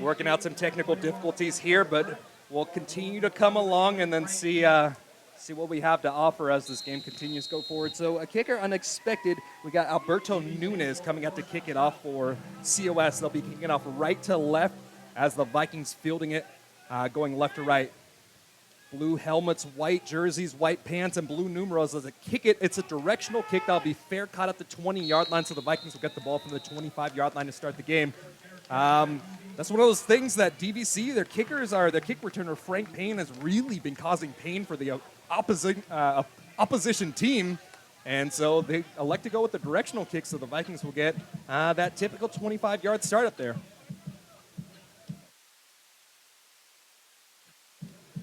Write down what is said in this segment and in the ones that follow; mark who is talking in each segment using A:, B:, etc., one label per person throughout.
A: Working out some technical difficulties here, but we'll continue to come along and then see what we have to offer as this game continues to go forward. So a kicker unexpected. We got Alberto Nunes coming out to kick it off for COS. They'll be kicking it off right to left as the Vikings fielding it, going left to right. Blue helmets, white jerseys, white pants, and blue numerals as a kick it. It's a directional kick that'll be fair caught at the 20-yard line, so the Vikings will get the ball from the 25-yard line to start the game. That's one of those things that DVC, their kick returner, Frank Payne, has really been causing pain for the opposition team. And so they elect to go with the directional kick, so the Vikings will get that typical 25-yard start up there.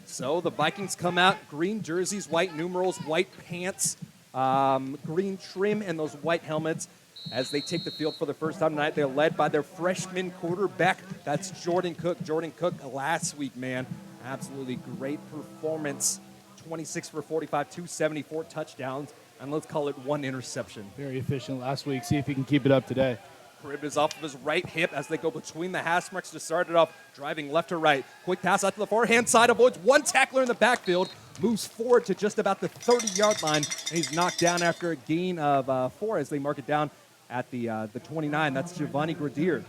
A: So the Vikings come out, green jerseys, white numerals, white pants, green trim, and those white helmets. As they take the field for the first time tonight, they're led by their freshman quarterback. That's Jordan Cook. Jordan Cook last week, man, absolutely great performance. 26 for 45, 274 touchdowns, and let's call it 1 interception.
B: Very efficient last week. See if he can keep it up today.
A: Crib is off of his right hip as they go between the hash marks to start it off, driving left to right. Quick pass out to the forehand side, avoids one tackler in the backfield, moves forward to just about the 30-yard line, and he's knocked down after a gain of 4 as they mark it down at the 29. That's Giovanni Gradier.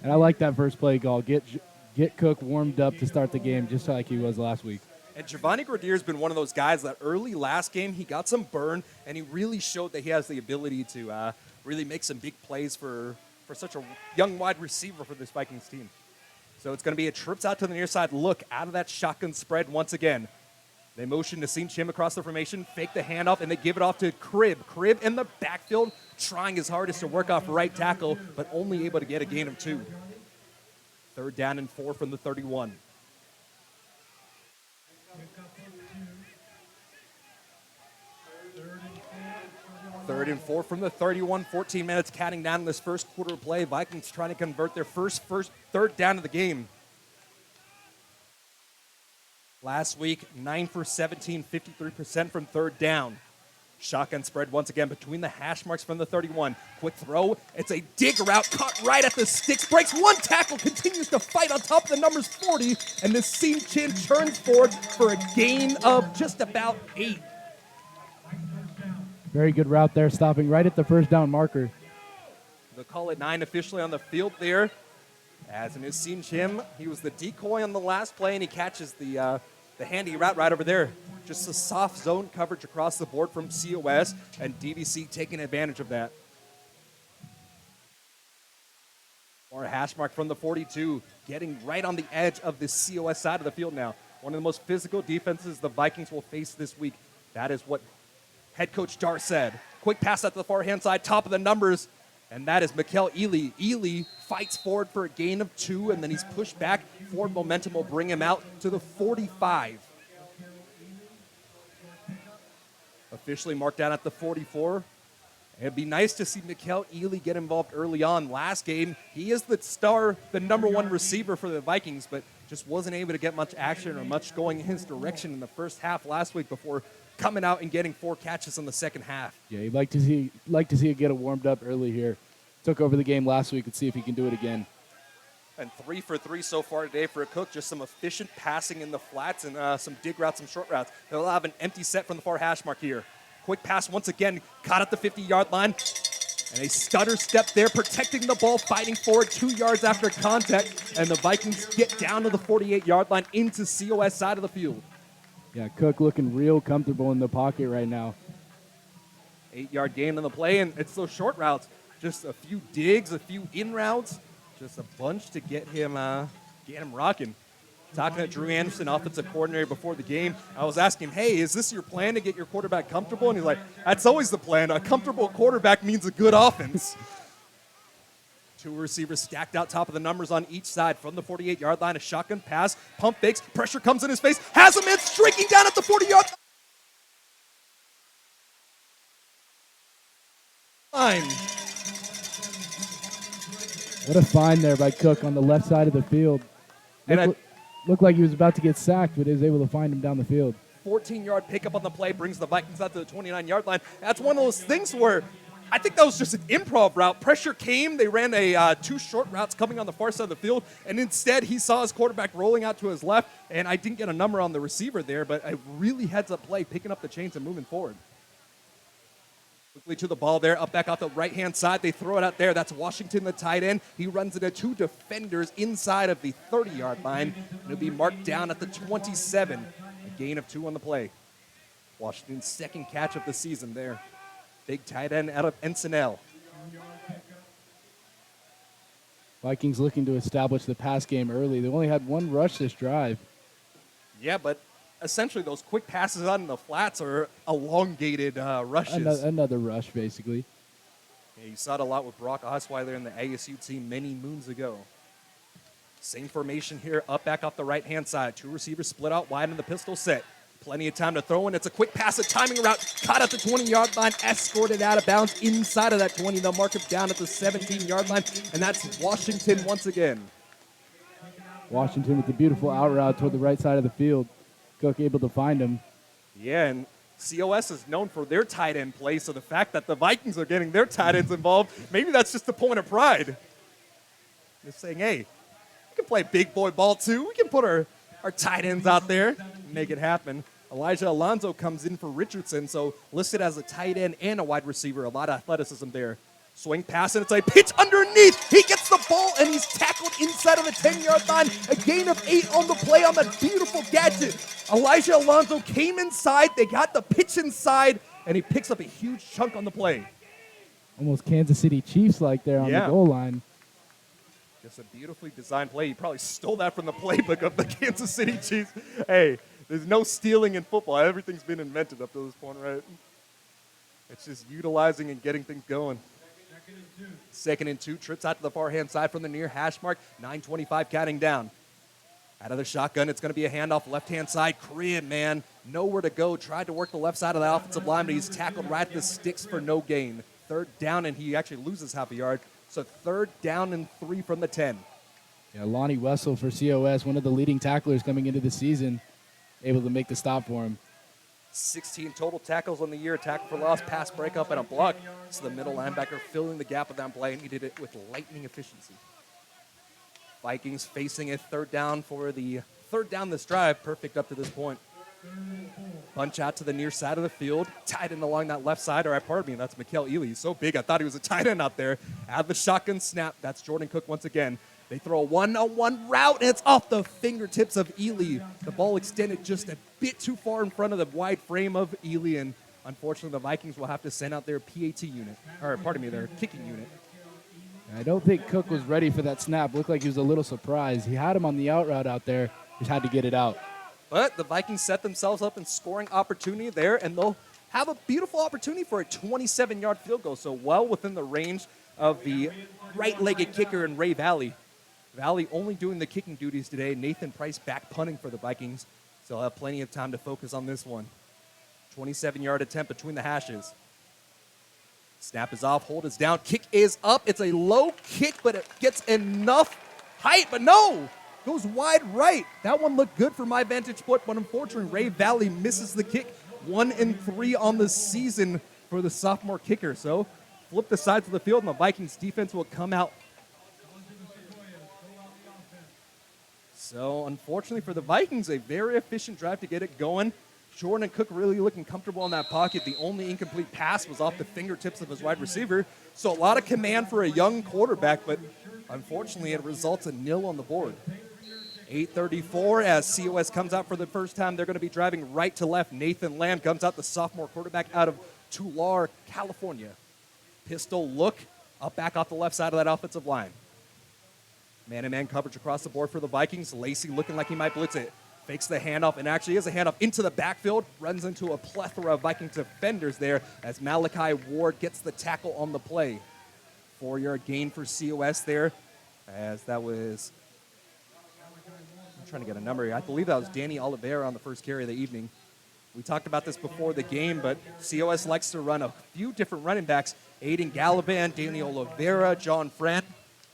B: And I like that first play call. Get Cook warmed up to start the game just like he was last week.
A: And Giovanni Gradier has been one of those guys that early last game, he got some burn, and he really showed that he has the ability to really make some big plays for such a young wide receiver for this Vikings team. So it's going to be a trips out to the near side look out of that shotgun spread once again. They motion to Sean Chim across the formation, fake the handoff, and they give it off to Crib. Crib in the backfield, trying his hardest to work off right tackle, but only able to get a gain of 2. 3rd down and 4 from the 31. Third and 4 from the 31. 14 minutes counting down in this first quarter play. Vikings trying to convert their first 3rd down of the game. Last week, 9 for 17, 53% from 3rd down. Shotgun spread once again between the hash marks from the 31. Quick throw. It's a dig route caught right at the sticks. Breaks one tackle. Continues to fight on top of the numbers 40. And this Sean Chin turns forward for a gain of just about 8.
B: Very good route there, stopping right at the first down marker.
A: They'll call it 9 officially on the field there. As in his Sean Chim, he was the decoy on the last play, and he catches the handy route right over there. Just a soft zone coverage across the board from COS, and DVC taking advantage of that. Or a hash mark from the 42, getting right on the edge of the COS side of the field now. One of the most physical defenses the Vikings will face this week. That is what head coach Dar said. Quick pass out to the far-hand side, top of the numbers, and that is Mikel Ely. Ely fights forward for a gain of 2, and then he's pushed back. Forward momentum will bring him out to the 45. Officially marked down at the 44. It'd be nice to see Mikel Ely get involved early on. Last game, he is the star, the number 1 receiver for the Vikings, but just wasn't able to get much action or much going in his direction in the first half last week before coming out and getting 4 catches in the second half.
B: Yeah, you'd like to see it get it warmed up early here. Took over the game last week. Let's see if he can do it again.
A: And 3 for 3 so far today for a Cook. Just some efficient passing in the flats and some dig routes, some short routes. They'll have an empty set from the far hash mark here. Quick pass once again, caught at the 50-yard line. And a stutter step there, protecting the ball, fighting forward 2 yards after contact. And the Vikings get down to the 48-yard line into COS side of the field.
B: Yeah, Cook looking real comfortable in the pocket right now.
A: 8-yard gain on the play, and it's those short routes. Just a few digs, a few in routes, just a bunch to get him rocking. Talking to Drew Anderson, offensive coordinator, before the game, I was asking him, hey, is this your plan to get your quarterback comfortable? And he's like, that's always the plan. A comfortable quarterback means a good offense. 2 receivers stacked out top of the numbers on each side from the 48-yard line. A shotgun pass, pump fakes, pressure comes in his face, has him in, streaking down at the 40-yard line.
B: What a find there by Cook on the left side of the field. Looked like he was about to get sacked, but he was able to find him down the field.
A: 14-yard pickup on the play brings the Vikings out to the 29-yard line. That's one of those things where I think that was just an improv route. Pressure came. They ran a 2 short routes coming on the far side of the field, and instead he saw his quarterback rolling out to his left, and I didn't get a number on the receiver there, but a really heads-up play, picking up the chains and moving forward. Quickly to the ball there, up back off the right-hand side. They throw it out there. That's Washington, the tight end. He runs into 2 defenders inside of the 30-yard line. It'll be marked down at the 27. A gain of 2 on the play. Washington's second catch of the season there. Big tight end out of Encinel.
B: Vikings looking to establish the pass game early. They only had 1 rush this drive.
A: Yeah, but essentially those quick passes on the flats are elongated rushes.
B: Another rush, basically.
A: Yeah, you saw it a lot with Brock Osweiler in the ASU team many moons ago. Same formation here, up back off the right-hand side. 2 receivers split out wide in the pistol set. Plenty of time to throw in. It's a quick pass, a timing route, caught at the 20-yard line, escorted out of bounds inside of that 20. They'll mark him down at the 17-yard line, and that's Washington once again.
B: Washington with the beautiful out route toward the right side of the field. Cook able to find him.
A: Yeah, and COS is known for their tight end play, so the fact that the Vikings are getting their tight ends involved, maybe that's just a point of pride. They're saying, hey, we can play big boy ball too. We can put our tight ends out there and make it happen. Elijah Alonso comes in for Richardson, so listed as a tight end and a wide receiver. A lot of athleticism there. Swing pass, and it's a pitch underneath. He gets the ball, and he's tackled inside of the 10-yard line. A gain of 8 on the play on that beautiful gadget. Elijah Alonso came inside. They got the pitch inside, and he picks up a huge chunk on the play.
B: Almost Kansas City Chiefs-like there on the goal line.
A: Just a beautifully designed play. He probably stole that from the playbook of the Kansas City Chiefs. Hey, there's no stealing in football. Everything's been invented up to this point, right? It's just utilizing and getting things going. 2nd and 2, trips out to the far-hand side from the near hash mark. 9:25 counting down. Out of the shotgun, it's going to be a handoff left-hand side. Crib, man, nowhere to go. Tried to work the left side of the offensive line, but he's tackled right at the sticks for no gain. 3rd down, and he actually loses half a yard. So 3rd down and 3 from the 10.
B: Yeah, Lonnie Wessel for COS, one of the leading tacklers coming into the season, able to make the stop for him.
A: 16 total tackles on the year, tackle for loss, pass breakup, and a block. So the middle linebacker filling the gap with that play, and he did it with lightning efficiency. Vikings facing a 3rd down for the 3rd down this drive, perfect up to this point. Bunch out to the near side of the field, tight end along that left side, or pardon me, that's Mikael Ely. He's so big, I thought he was a tight end out there. Out of the shotgun snap, that's Jordan Cook once again. They throw a 1-on-1 route, and it's off the fingertips of Ely. The ball extended just a bit too far in front of the wide frame of Ely, and unfortunately the Vikings will have to send out their PAT unit, or pardon me, their kicking unit.
B: I don't think Cook was ready for that snap. Looked like he was a little surprised. He had him on the out route out there. Just had to get it out.
A: But the Vikings set themselves up in scoring opportunity there, and they'll have a beautiful opportunity for a 27-yard field goal, so well within the range of the right-legged kicker in Ray Valley. Valley only doing the kicking duties today. Nathan Price back punting for the Vikings, so they'll have plenty of time to focus on this one. 27-yard attempt between the hashes. Snap is off, hold is down, kick is up. It's a low kick, but it gets enough height, but no! Goes wide right. That one looked good from my vantage point, but unfortunately, Ray Valley misses the kick. 1-3 on the season for the sophomore kicker. So flip the sides of the field, and the Vikings defense will come out. So unfortunately for the Vikings, a very efficient drive to get it going. Jordan Cook really looking comfortable in that pocket. The only incomplete pass was off the fingertips of his wide receiver. So a lot of command for a young quarterback, but unfortunately it results in 0 on the board. 8:34 as COS comes out for the first time. They're going to be driving right to left. Nathan Lamb comes out, the sophomore quarterback out of Tulare, California. Pistol look, up back off the left side of that offensive line. Man-to-man coverage across the board for the Vikings. Lacey looking like he might blitz it. Fakes the handoff, and actually is a handoff into the backfield. Runs into a plethora of Viking defenders there as Malachi Ward gets the tackle on the play. 4-yard gain for COS there, as that was, I'm trying to get a number here. I believe that was Danny Oliveira on the first carry of the evening. We talked about this before the game, but COS likes to run a few different running backs. Aiden Gallivan, Danny Oliveira, John Friend,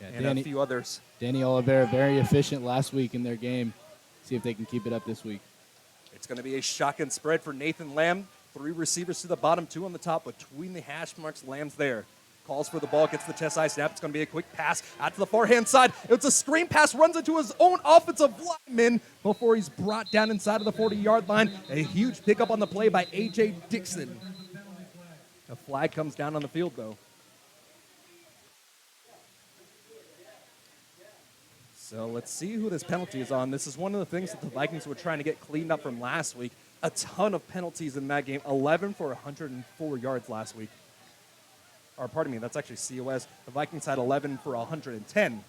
A: and a few others.
B: Danny Oliveira, very efficient last week in their game. See if they can keep it up this week.
A: It's going to be a shotgun spread for Nathan Lamb. 3 receivers to the bottom, 2 on the top. Between the hash marks, Lamb's there. Calls for the ball, gets the chest high snap. It's going to be a quick pass out to the forehand side. It's a screen pass, runs into his own offensive lineman before he's brought down inside of the 40-yard line. A huge pickup on the play by A.J. Dixon. A flag comes down on the field, though. So let's see who this penalty is on. This is one of the things that the Vikings were trying to get cleaned up from last week. A ton of penalties in that game, 11 for 104 yards last week. Or pardon me, that's actually COS. The Vikings had 11 for 110.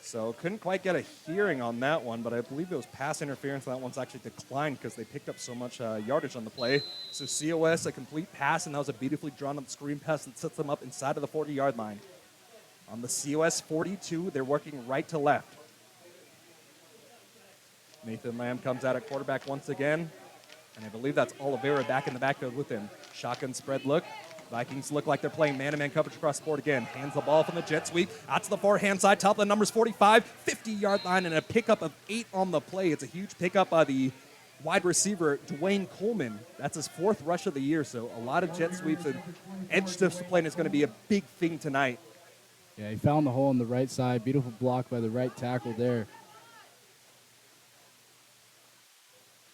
A: So couldn't quite get a hearing on that one, but I believe it was pass interference. That one's actually declined because they picked up so much yardage on the play. So COS, a complete pass, and that was a beautifully drawn up screen pass that sets them up inside of the 40-yard line. On the COS 42, they're working right to left. Nathan Lamb comes out at quarterback once again, and I believe that's Oliveira back in the backfield with him. Shotgun spread look. Vikings look like they're playing man-to-man coverage across the board again. Hands the ball from the jet sweep out to the forehand side. Top of the numbers 45, 50-yard line, and a pickup of 8 on the play. It's a huge pickup by the wide receiver, Dwayne Coleman. That's his 4th rush of the year, so a lot of jet sweeps and edge discipline is going to be a big thing tonight.
B: Yeah, he found the hole on the right side. Beautiful block by the right tackle there.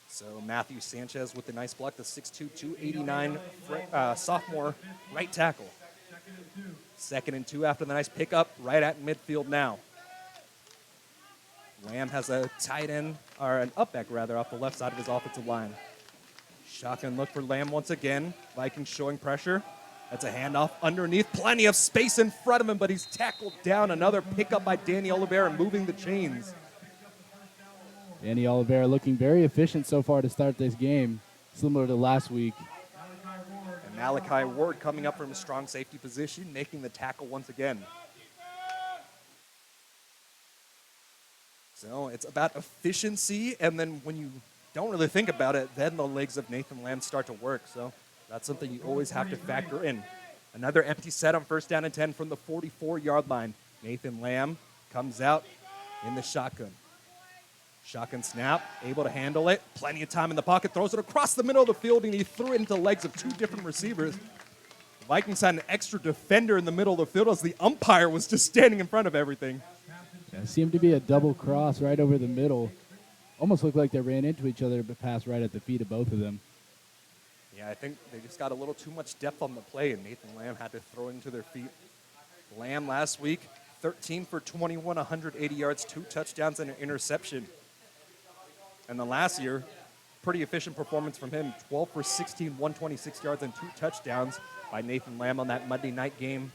A: So Matthew Sanchez with the nice block, the 6'2", 289 sophomore right tackle. 2nd and 2 after the nice pickup, right at midfield now. Lamb has a tight end, or an up back rather, off the left side of his offensive line. Shotgun look for Lamb once again. Vikings showing pressure. That's a handoff underneath. Plenty of space in front of him, but he's tackled down. Another pickup by Danny Oliveira, moving the chains.
B: Danny Oliveira looking very efficient so far to start this game, similar to last week.
A: And Malachi Ward coming up from a strong safety position, making the tackle once again. So it's about efficiency, and then when you don't really think about it, then the legs of Nathan Lamb start to work. So that's something you always have to factor in. Another empty set on 1st down and 10 from the 44-yard line. Nathan Lamb comes out in the shotgun. Shotgun snap, able to handle it. Plenty of time in the pocket, throws it across the middle of the field, and he threw it into the legs of 2 different receivers. The Vikings had an extra defender in the middle of the field as the umpire was just standing in front of everything.
B: Yeah, it seemed to be a double cross right over the middle. Almost looked like they ran into each other, but passed right at the feet of both of them.
A: Yeah, I think they just got a little too much depth on the play, and Nathan Lamb had to throw it into their feet. Lamb last week, 13 for 21, 180 yards, 2 touchdowns, and an interception. And then last year, pretty efficient performance from him, 12 for 16, 126 yards, and 2 touchdowns by Nathan Lamb on that Monday night game.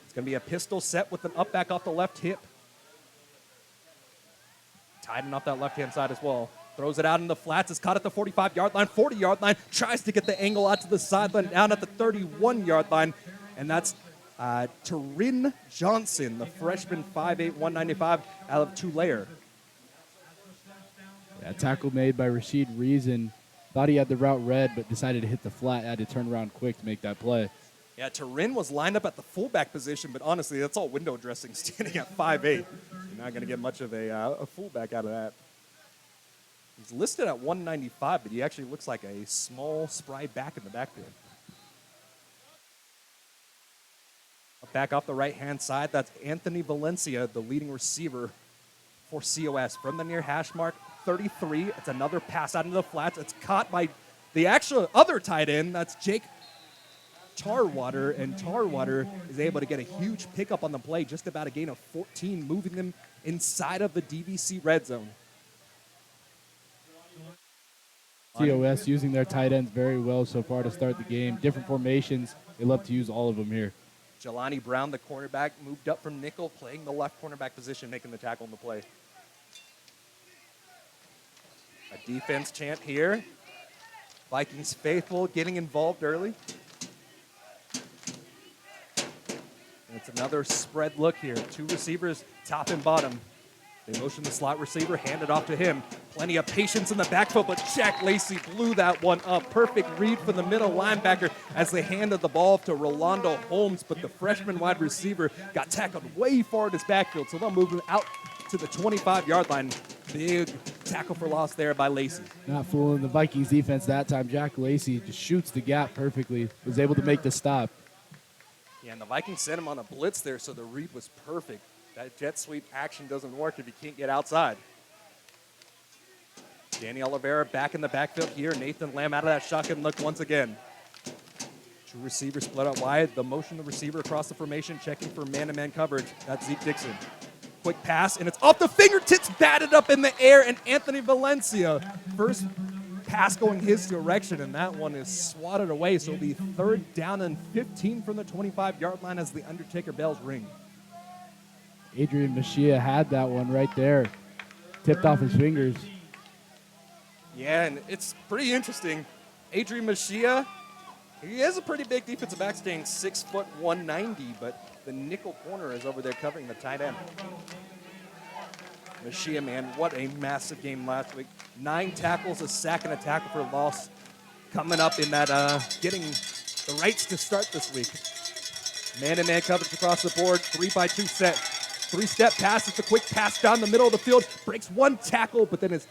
A: It's going to be a pistol set with an up back off the left hip. Tied off that left-hand side as well. Throws it out in the flats. It's caught at the 45-yard line, 40-yard line. Tries to get the angle out to the sideline, down at the 31-yard line. And that's Tarin Johnson, the freshman, 5'8", 195, out of Tulare.
B: Yeah, tackle made by Rashid Reason. Thought he had the route read, but decided to hit the flat. Had to turn around quick to make that play.
A: Yeah, Tarin was lined up at the fullback position, but honestly, that's all window dressing, standing at 5'8". You're not going to get much of a fullback out of that. He's listed at 195, but he actually looks like a small, spry back in the backfield. Back off the right-hand side, that's Anthony Valencia, the leading receiver for COS. From the near hash mark, 33. It's another pass out into the flats. It's caught by the actual other tight end. That's Jake Tarwater, and Tarwater is able to get a huge pickup on the play, just about a gain of 14, moving them inside of the DVC red zone.
B: COS using their tight ends very well so far to start the game. Different formations. They love to use all of them here.
A: Jelani Brown, the cornerback, moved up from nickel, playing the left cornerback position, making the tackle on the play. A defense chant here. Vikings faithful getting involved early. And it's another spread look here. 2 receivers, top and bottom. They motion the slot receiver, hand it off to him. Plenty of patience in the backfield, but Jack Lacey blew that one up. Perfect read from the middle linebacker as they handed the ball to Rolando Holmes, but the freshman wide receiver got tackled way far in his backfield, so they'll move him out to the 25-yard line. Big tackle for loss there by Lacey.
B: Not fooling the Vikings defense that time. Jack Lacey just shoots the gap perfectly. Was able to make the stop.
A: Yeah, and the Vikings sent him on a blitz there, so the read was perfect. That jet sweep action doesn't work if you can't get outside. Danny Oliveira back in the backfield here. Nathan Lamb out of that shotgun look once again. Two receivers split out wide. The motion the receiver across the formation, checking for man-to-man coverage. That's Zeke Dixon. Quick pass, and it's off the fingertips, batted up in the air, and Anthony Valencia, first pass going his direction, and that one is swatted away. So it'll be 3rd down and 15 from the 25-yard line as the Undertaker bells ring.
B: Adrian Machia had that one right there. Tipped off his fingers.
A: Yeah, and it's pretty interesting. Adrian Machia, he is a pretty big defensive back, staying 6 foot 190, but the nickel corner is over there covering the tight end. Machia, man, what a massive game last week. 9 tackles, a sack, and a tackle for loss. Coming up in that, getting the rights to start this week. Man-to-man coverage across the board, 3-by-2 set. 3-step pass, it's a quick pass down the middle of the field. Breaks 1 tackle, but then it's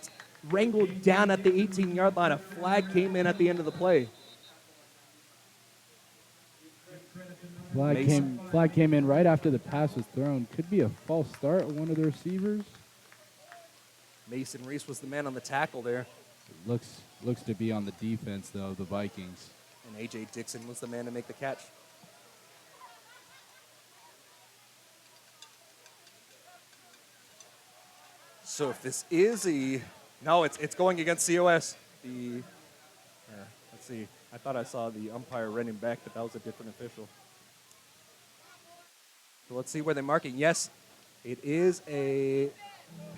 A: wrangled down at the 18-yard line. A flag came in at the end of the play.
B: Flag came in right after the pass was thrown. Could be a false start of one of the receivers.
A: Mason Reese was the man on the tackle there.
B: Looks to be on the defense, though, the Vikings.
A: And A.J. Dixon was the man to make the catch. So if this is no, it's going against COS. Let's see. I thought I saw the umpire running back, but that was a different official. So let's see where they're marking. Yes, it is a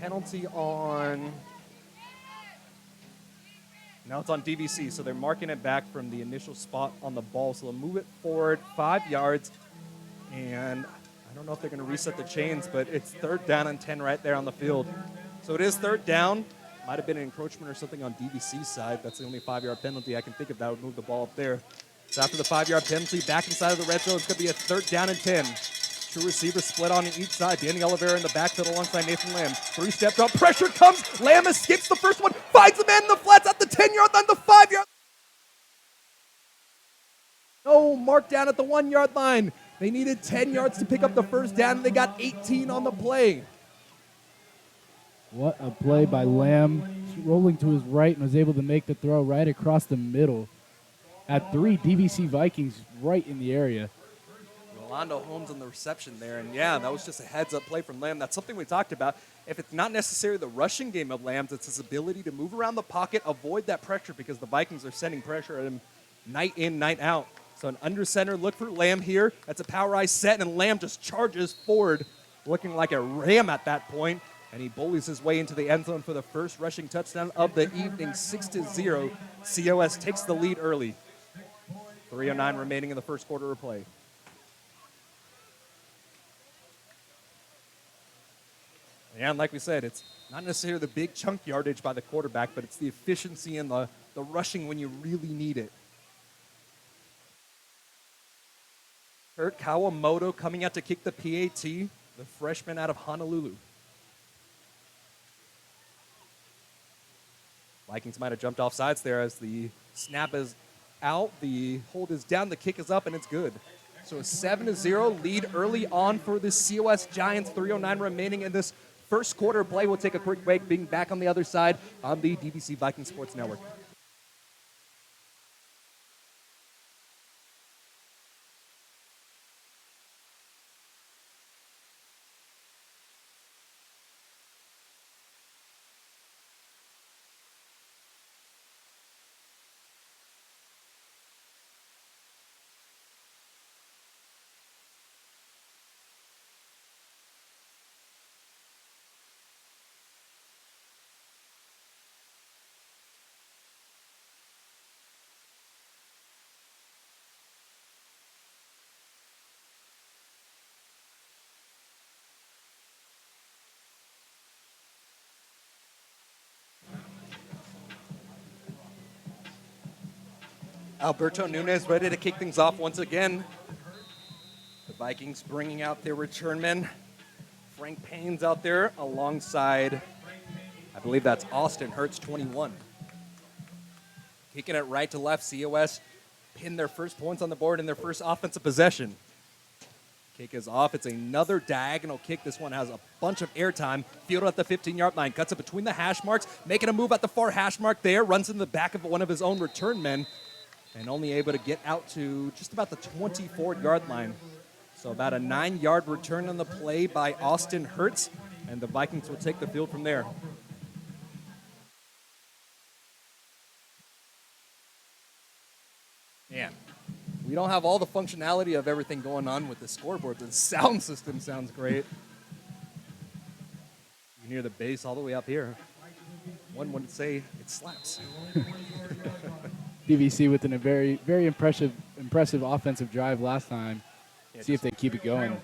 A: penalty on. Now it's on DVC, so they're marking it back from the initial spot on the ball. So they'll move it forward 5 yards, and I don't know if they're going to reset the chains, but it's 3rd down and 10 right there on the field. So it is 3rd down. Might have been an encroachment or something on DVC's side. That's the only 5-yard penalty I can think of that would move the ball up there. So after the 5-yard penalty, back inside of the red zone, it's going to be a 3rd down and 10. Two receivers split on each side. Danny Oliveira in the backfield alongside Nathan Lamb. 3-step drop. Pressure comes. Lamb escapes the first one. Finds the man in the flats at the 10-yard line, the 5-yard. No, mark down at the 1-yard line. They needed 10 yards to pick up the first down, and they got 18 on the play.
B: What a play by Lamb. Rolling to his right and was able to make the throw right across the middle. At 3 DVC Vikings right in the area.
A: Rolando Holmes on the reception there, and yeah, that was just a heads-up play from Lamb. That's something we talked about. If it's not necessarily the rushing game of Lamb's, it's his ability to move around the pocket, avoid that pressure, because the Vikings are sending pressure at him night in, night out. So an under center look for Lamb here. That's a power eye set, and Lamb just charges forward, looking like a ram at that point, and he bullies his way into the end zone for the first rushing touchdown of the evening, 6-0. COS takes the lead early. 3:09 remaining in the first quarter of play. And like we said, it's not necessarily the big chunk yardage by the quarterback, but it's the efficiency and the rushing when you really need it. Kurt Kawamoto coming out to kick the PAT, the freshman out of Honolulu. Vikings might have jumped off sides there as the snap is out, the hold is down, the kick is up, and it's good. So a 7-0 lead early on for the COS Giants, 3:09 remaining in this first quarter of play. We'll take a quick break, being back on the other side on the DVC Viking Sports Network. Alberto Nunez ready to kick things off once again. The Vikings bringing out their return men Frank Payne's out there alongside, I believe that's Austin Hertz, 21. Kicking it right to left, COS pinned their first points on the board in their first offensive possession. Kick is off. It's another diagonal kick. This one has a bunch of airtime. Fielded at the 15-yard line. Cuts it between the hash marks. Making a move at the far hash mark there. Runs in the back of one of his own return men. And only able to get out to just about the 24-yard line. So about a 9-yard return on the play by Austin Hertz. And the Vikings will take the field from there. Man, we don't have all the functionality of everything going on with the scoreboard. The sound system sounds great. You can hear the bass all the way up here. One would say it slaps.
B: DVC with a very, very impressive offensive drive last time.
A: Yeah,
B: see if they keep it going.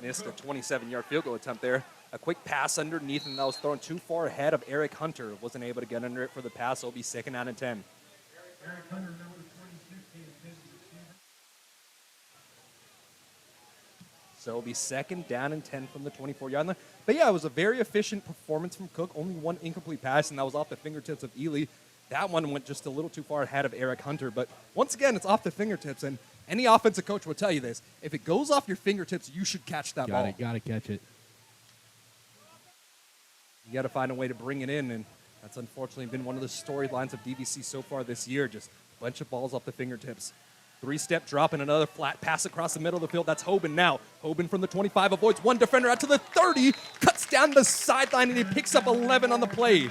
A: Missed a 27-yard field goal attempt there. A quick pass underneath, and that was thrown too far ahead of Eric Hunter. Wasn't able to get under it for the pass, so it'll be 2nd down and 10. So it'll be 2nd down and 10 from the 24-yard line. But yeah, it was a very efficient performance from Cook. Only one incomplete pass, and that was off the fingertips of Ely. That one went just a little too far ahead of Eric Hunter. But once again, it's off the fingertips, and any offensive coach will tell you this. If it goes off your fingertips, you should catch that ball.
B: Got to catch it.
A: You got to find a way to bring it in, and that's unfortunately been one of the storylines of DVC so far this year. Just a bunch of balls off the fingertips. 3-step drop and another flat pass across the middle of the field. That's Hoban now. Hoban from the 25 avoids one defender out to the 30, cuts down the sideline, and he picks up 11 on the play.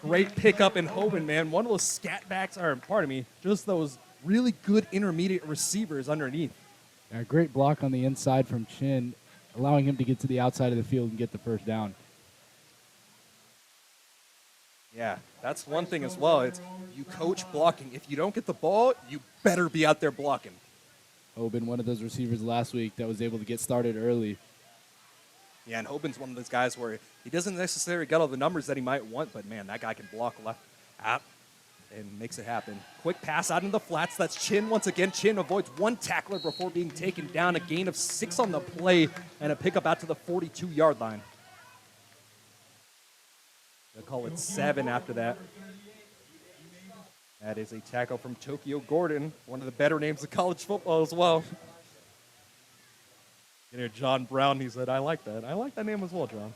A: Great pickup in Hoban, man. One of those scat backs, or pardon me, just those really good intermediate receivers underneath.
B: Yeah, great block on the inside from Chin, allowing him to get to the outside of the field and get the first down.
A: Yeah, that's one thing as well. It's you coach blocking. If you don't get the ball, you better be out there blocking.
B: Hoban, one of those receivers last week that was able to get started early.
A: Yeah, and Hoban's one of those guys where he doesn't necessarily get all the numbers that he might want, but man, that guy can block left out and makes it happen. Quick pass out in the flats. That's Chin once again. Chin avoids one tackler before being taken down. A gain of 6 on the play and a pickup out to the 42-yard line. They'll call it 7 after that. That is a tackle from Tokyo Gordon, one of the better names of college football as well. You know, John Brown, he said, I like that. I like that name as well, John.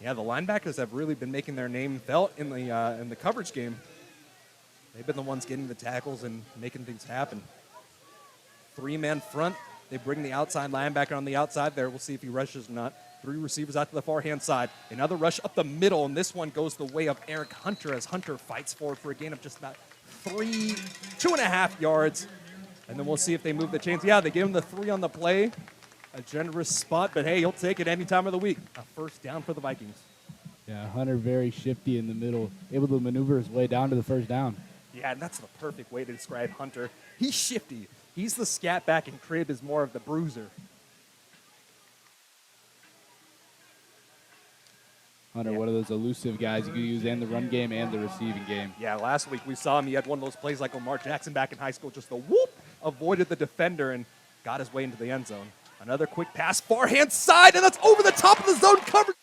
A: Yeah, the linebackers have really been making their name felt in the coverage game. They've been the ones getting the tackles and making things happen. 3-man front. They bring the outside linebacker on the outside there. We'll see if he rushes or not. 3 receivers out to the far-hand side. Another rush up the middle, and this one goes the way of Eric Hunter as Hunter fights forward for a gain of just about 2.5 yards. And then we'll see if they move the chains. Yeah, they give him the 3 on the play. A generous spot, but hey, he'll take it any time of the week. A first down for the Vikings.
B: Yeah, Hunter very shifty in the middle, able to maneuver his way down to the first down.
A: Yeah, and that's the perfect way to describe Hunter. He's shifty. He's the scat back, and Cribb is more of the bruiser.
B: Hunter, one of those elusive guys you can use in the run game and the receiving game.
A: Yeah, last week we saw him. He had one of those plays like Lamar Jackson back in high school. Just a whoop, avoided the defender and got his way into the end zone. Another quick pass, far-hand side, and that's over the top of the zone coverage.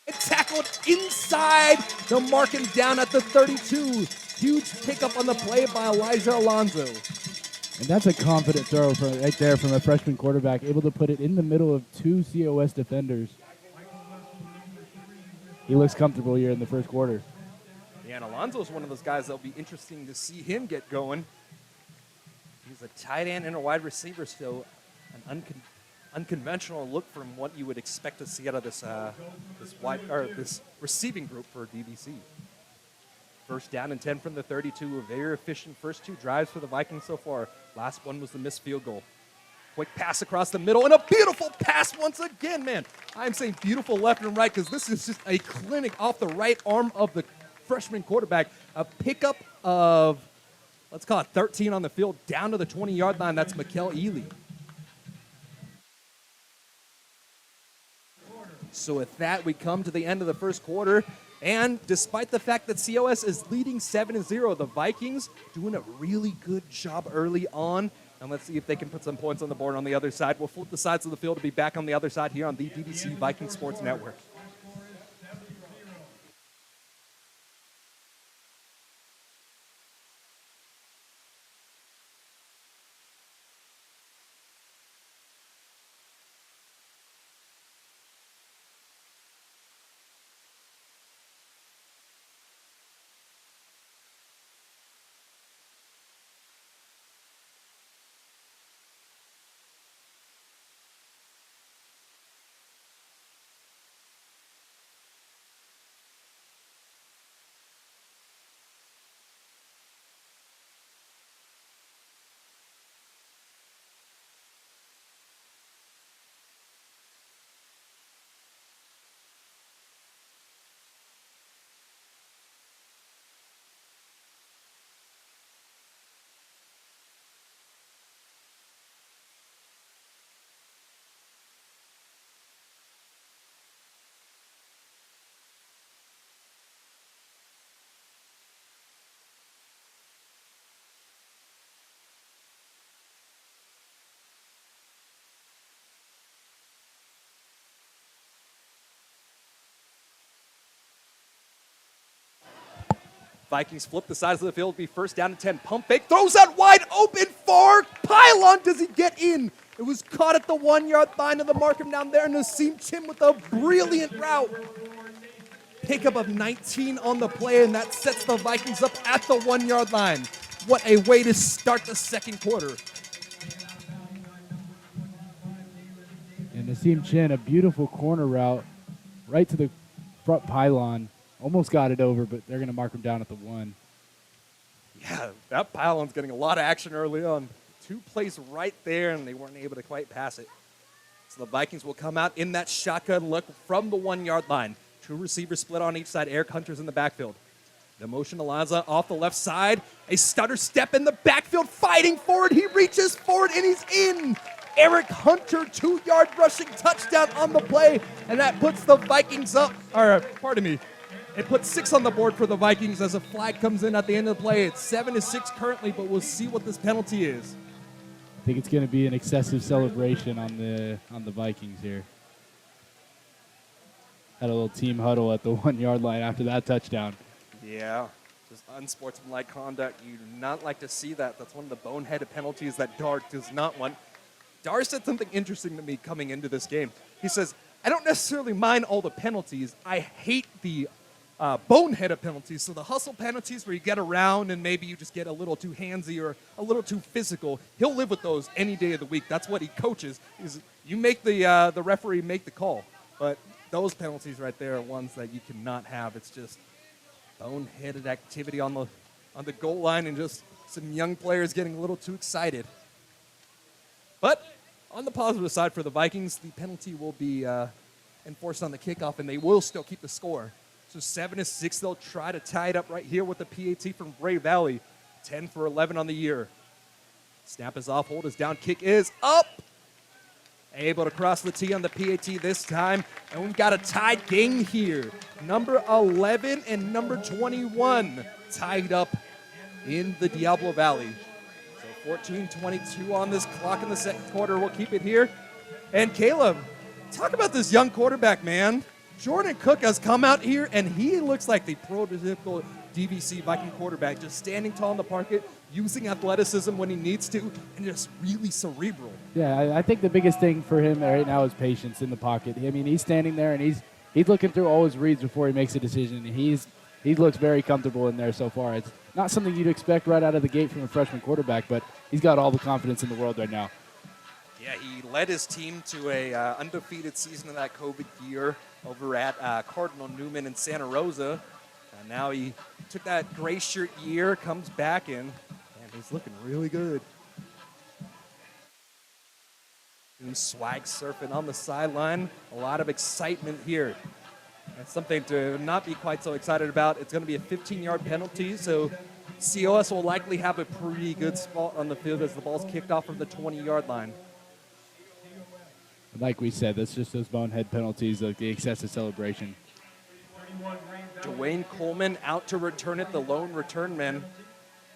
A: And tackled inside. They'll mark him down at the 32. Huge pickup on the play by Elijah Alonso.
B: And that's a confident throw right there from a freshman quarterback, able to put it in the middle of 2 COS defenders. He looks comfortable here in the first quarter.
A: Yeah, and Alonso's one of those guys that'll be interesting to see him get going. He's a tight end and a wide receiver, so an unconventional look from what you would expect to see out of this this receiving group for DVC. First down and 10 from the 32. A very efficient first 2 drives for the Vikings so far. Last one was the missed field goal. Quick pass across the middle, and a beautiful pass once again, man. I'm saying beautiful left and right because this is just a clinic off the right arm of the freshman quarterback. A pickup of, let's call it 13 on the field, down to the 20-yard line. That's Mikel Ely. So with that, we come to the end of the first quarter. And despite the fact that COS is leading 7-0, the Vikings doing a really good job early on. And let's see if they can put some points on the board on the other side. We'll flip the sides of the field to be back on the other side here on the DVC Viking Sports Network. Vikings flip the sides of the field, be first down and 10. Pump fake, throws out wide open for Pylon. Does he get in? It was caught at the 1-yard line of the Markham down there. Nasim Tim with a brilliant route. Pickup of 19 on the play, and that sets the Vikings up at the 1-yard line. What a way to start the second quarter.
B: And Nasim Chin, a beautiful corner route right to the front pylon. Almost got it over, but they're going to mark him down at the 1.
A: Yeah, that pylon's getting a lot of action early on. 2 plays right there, and they weren't able to quite pass it. So the Vikings will come out in that shotgun look from the 1-yard line. 2 receivers split on each side. Eric Hunter's in the backfield. The motion Alonzo off the left side. A stutter step in the backfield, fighting forward. He reaches forward, and he's in. Eric Hunter, 2-yard rushing touchdown on the play, and that puts the Vikings up. It puts 6 on the board for the Vikings as a flag comes in at the end of the play. It's 7-6 currently, but we'll see what this penalty is.
B: I think it's going to be an excessive celebration on the Vikings here. Had a little team huddle at the 1-yard line after that touchdown.
A: Yeah, just unsportsmanlike conduct. You do not like to see that. That's one of the boneheaded penalties that Dar does not want. Dar said something interesting to me coming into this game. He says, I don't necessarily mind all the penalties. I hate the boneheaded penalties. So the hustle penalties where you get around and maybe you just get a little too handsy or a little too physical. He'll live with those any day of the week. That's what he coaches. You make the referee make the call. But those penalties right there are ones that you cannot have. It's just boneheaded activity on the goal line and just some young players getting a little too excited. But on the positive side for the Vikings, the penalty will be enforced on the kickoff, and they will still keep the score. So 7-6, they'll try to tie it up right here with the PAT from Bray Valley. 10 for 11 on the year. Snap is off, hold is down, kick is up. Able to cross the T on the PAT this time, and we've got a tied game here. Number 11 and number 21 tied up in the Diablo Valley. So 14-22 on this clock in the second quarter. We'll keep it here. And Caleb, talk about this young quarterback, man. Jordan Cook has come out here, and he looks like the prototypical DVC Viking quarterback, just standing tall in the pocket, using athleticism when he needs to, and just really cerebral.
B: Yeah, I think the biggest thing for him right now is patience in the pocket. I mean, he's standing there, and he's looking through all his reads before he makes a decision, and he looks very comfortable in there so far. It's not something you'd expect right out of the gate from a freshman quarterback, but he's got all the confidence in the world right now.
A: Yeah, he led his team to a undefeated season of that COVID year over at Cardinal Newman in Santa Rosa. And now he took that gray shirt year, comes back in, and he's looking really good. He's swag surfing on the sideline. A lot of excitement here. That's something to not be quite so excited about. It's going to be a 15-yard penalty, so COS will likely have a pretty good spot on the field as the ball's kicked off from the 20-yard line.
B: Like we said, that's just those bonehead penalties, like the excessive celebration.
A: Dwayne Coleman out to return it, the lone return man.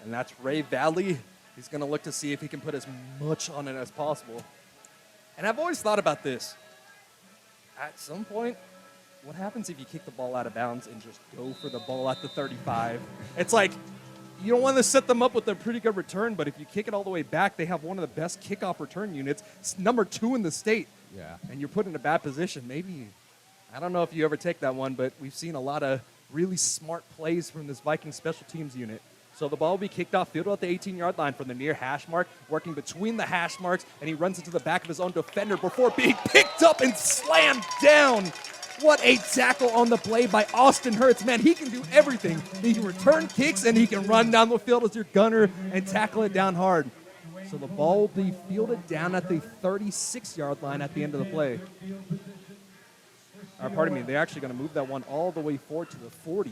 A: And that's Ray Valley He's going to look to see if he can put as much on it as possible. And I've always thought about this. At some point, what happens if you kick the ball out of bounds and just go for the ball at the 35? It's like, you don't want to set them up with a pretty good return, but if you kick it all the way back, they have one of the best kickoff return units. It's number 2 in the state.
B: Yeah.
A: And you're put in a bad position. Maybe, I don't know if you ever take that one, but we've seen a lot of really smart plays from this Viking special teams unit. So the ball will be kicked off, fielded at the 18-yard line from the near hash mark, working between the hash marks, and he runs into the back of his own defender before being picked up and slammed down. What a tackle on the play by Austin Hurts. Man, he can do everything. He can return kicks, and he can run down the field as your gunner and tackle it down hard. So the ball will be fielded down at the 36-yard line at the end of the play. Or pardon me, they're actually going to move that one all the way forward to the 40.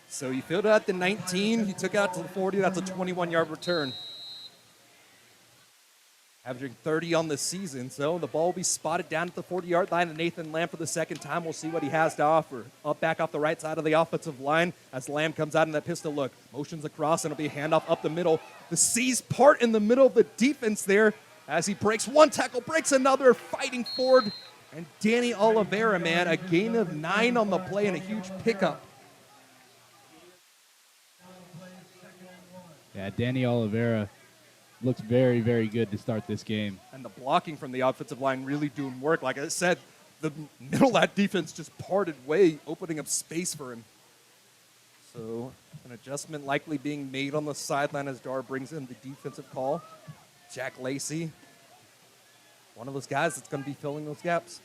A: So he fielded at the 19. He took it out to the 40. That's a 21-yard return. Averaging 30 on the season. So the ball will be spotted down at the 40-yard line. And Nathan Lamb for the second time. We'll see what he has to offer. Up back off the right side of the offensive line as Lamb comes out in that pistol look. Motions across, and it'll be a handoff up the middle. The C's part in the middle of the defense there as he breaks one tackle, breaks another, fighting forward. And Danny Oliveira, man, a gain of 9 on the play and a huge pickup.
B: Yeah, Danny Oliveira looks very, very good to start this game.
A: And the blocking from the offensive line really doing work. Like I said, the middle of that defense just parted way, opening up space for him. So an adjustment likely being made on the sideline as Dar brings in the defensive call. Jack Lacey, one of those guys that's going to be filling those gaps.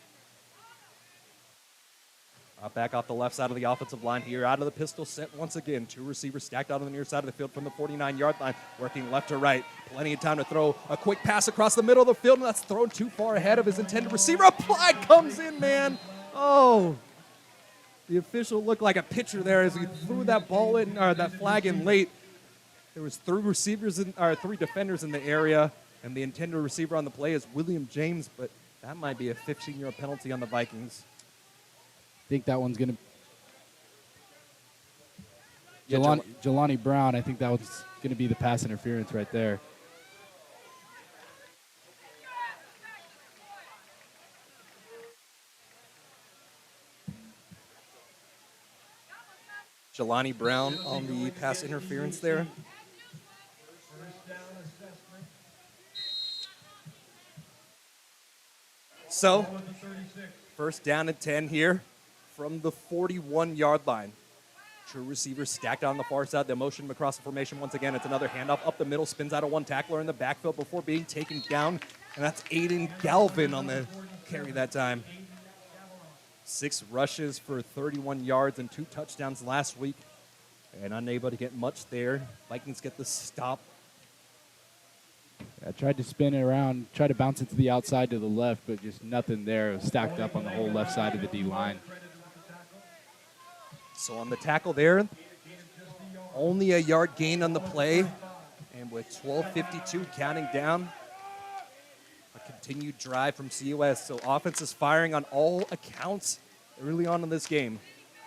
A: Back off the left side of the offensive line here. Out of the pistol set once again. 2 receivers stacked out on the near side of the field from the 49-yard line. Working left to right. Plenty of time to throw a quick pass across the middle of the field. And that's thrown too far ahead of his intended receiver. A flag comes in, man. Oh. The official looked like a pitcher there as he threw that ball in, or that flag in late. There was 3 defenders in the area. And the intended receiver on the play is William James. But that might be a 15-yard penalty on the Vikings.
B: I think that one's going to
A: Yeah,
B: Jelani Brown, I think that was going to be the pass interference right there.
A: Jelani Brown on the pass interference there. So, first down and 10 here from the 41-yard line. True receiver stacked on the far side. They motion him across the formation once again. It's another handoff up the middle. Spins out of one tackler in the backfield before being taken down. And that's Aiden Galvin on the carry that time. 6 rushes for 31 yards and 2 touchdowns last week. And unable to get much there. Vikings get the stop.
B: I tried to spin it around, tried to bounce it to the outside to the left, but just nothing there. It was stacked up on the whole left side of the D-line.
A: So on the tackle there, only a yard gain on the play. And with 12:52 counting down, a continued drive from COS. So offense is firing on all accounts early on in this game.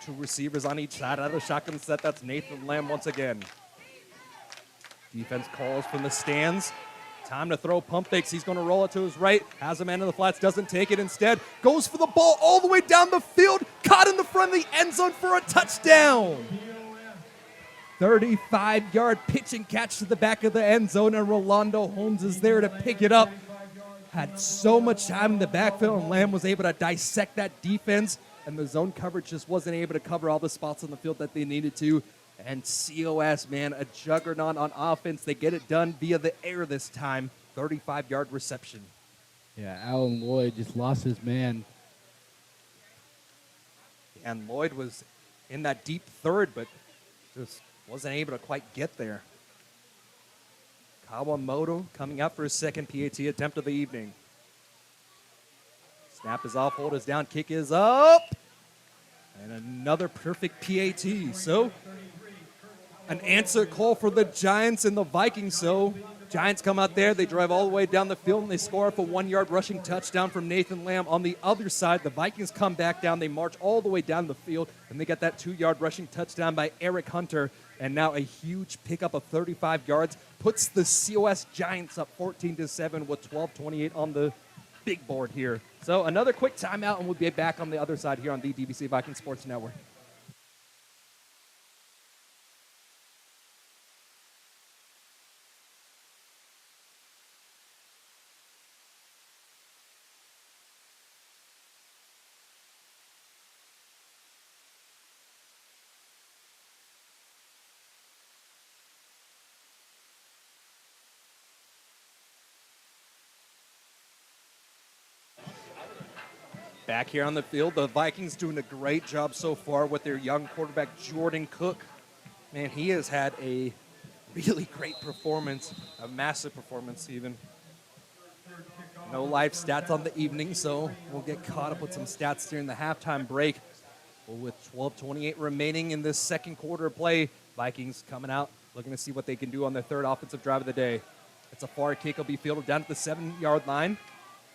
A: 2 receivers on each side. Out of the shotgun set, that's Nathan Lamb once again. Defense calls from the stands. Time to throw, pump fakes. He's going to roll it to his right. Has a man in the flats, doesn't take it. Instead, goes for the ball all the way down the field. Caught in the front of the end zone for a touchdown. 35-yard pitch and catch to the back of the end zone, and Rolando Holmes is there to pick it up. Had so much time in the backfield, and Lamb was able to dissect that defense, and the zone coverage just wasn't able to cover all the spots on the field that they needed to. And COS, man, a juggernaut on offense. They get it done via the air this time. 35-yard reception.
B: Yeah, Alan Lloyd just lost his man.
A: And Lloyd was in that deep third, but just wasn't able to quite get there. Kawamoto coming out for his second PAT attempt of the evening. Snap is off, hold is down, kick is up. And another perfect PAT. So, an answer call for the Giants and the Vikings. So, Giants come out there, they drive all the way down the field, and they score off a 1-yard rushing touchdown from Nathan Lamb. On the other side, the Vikings come back down, they march all the way down the field, and they get that 2-yard rushing touchdown by Eric Hunter. And now a huge pickup of 35 yards puts the COS Giants up 14-7 with 12:28 on the big board here. So another quick timeout, and we'll be back on the other side here on the DVC Vikings Sports Network. Back here on the field, the Vikings doing a great job so far with their young quarterback, Jordan Cook. Man, he has had a really great performance, a massive performance even. No live stats on the evening, so we'll get caught up with some stats during the halftime break. Well, with 12:28 remaining in this second quarter of play, Vikings coming out, looking to see what they can do on their third offensive drive of the day. It's a far kick. Will be fielded down at the 7-yard line.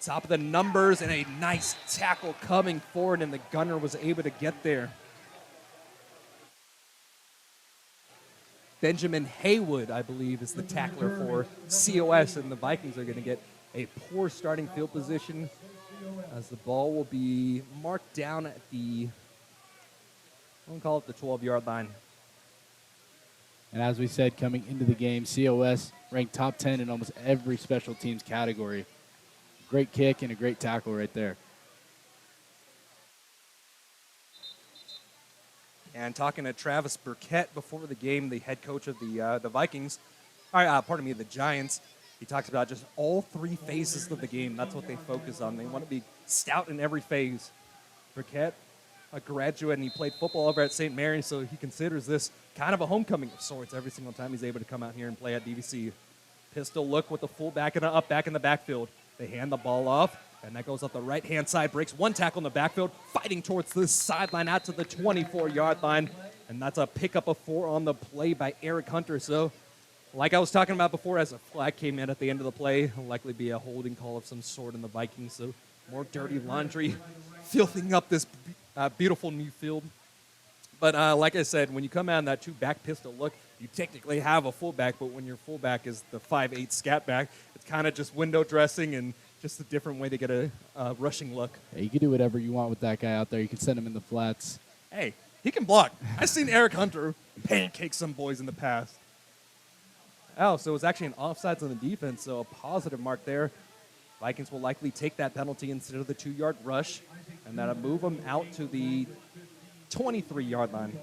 A: Top of the numbers, and a nice tackle coming forward, and the gunner was able to get there. Benjamin Haywood, I believe, is the tackler for COS, and the Vikings are going to get a poor starting field position as the ball will be marked down at the, I'm going to call it the 12-yard line.
B: And as we said, coming into the game, COS ranked top 10 in almost every special teams category. Great kick and a great tackle right there.
A: And talking to Travis Burkett before the game, the head coach of the Vikings, the Giants, he talks about just all three phases of the game. That's what they focus on. They want to be stout in every phase. Burkett, a graduate, and he played football over at St. Mary's, so he considers this kind of a homecoming of sorts every single time he's able to come out here and play at DVC. Pistol look with the fullback and an up back in the backfield. They hand the ball off, and that goes up the right-hand side, breaks one tackle in the backfield, fighting towards the sideline out to the 24-yard line, and that's a pickup of 4 on the play by Eric Hunter. So, like I was talking about before, as a flag came in at the end of the play, it'll likely be a holding call of some sort in the Vikings, so more dirty laundry filthing up this beautiful new field. But like I said, when you come out in that two-back pistol look, you technically have a fullback, but when your fullback is the 5'8" scat back, it's kind of just window dressing and just a different way to get a rushing look.
B: Yeah, you can do whatever you want with that guy out there. You can send him in the flats.
A: Hey, he can block. I've seen Eric Hunter pancake some boys in the past. Oh, so it was actually an offsides on the defense, so a positive mark there. Vikings will likely take that penalty instead of the 2-yard rush, and that'll move them out to the 23-yard line.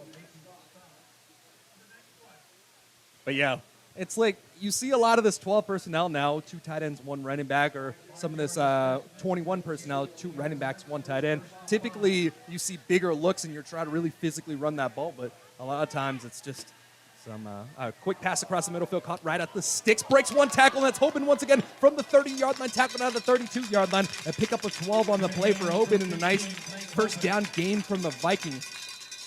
A: But yeah, it's like you see a lot of this 12 personnel now, 2 tight ends, 1 running back, or some of this 21 personnel, 2 running backs, 1 tight end. Typically, you see bigger looks and you're trying to really physically run that ball, but a lot of times it's just some quick pass across the middle field, caught right at the sticks, breaks one tackle, and that's Hoban once again from the 30-yard line, tackled out of the 32-yard line. A pickup of 12 on the play for Hoban, and a nice first down gain from the Vikings.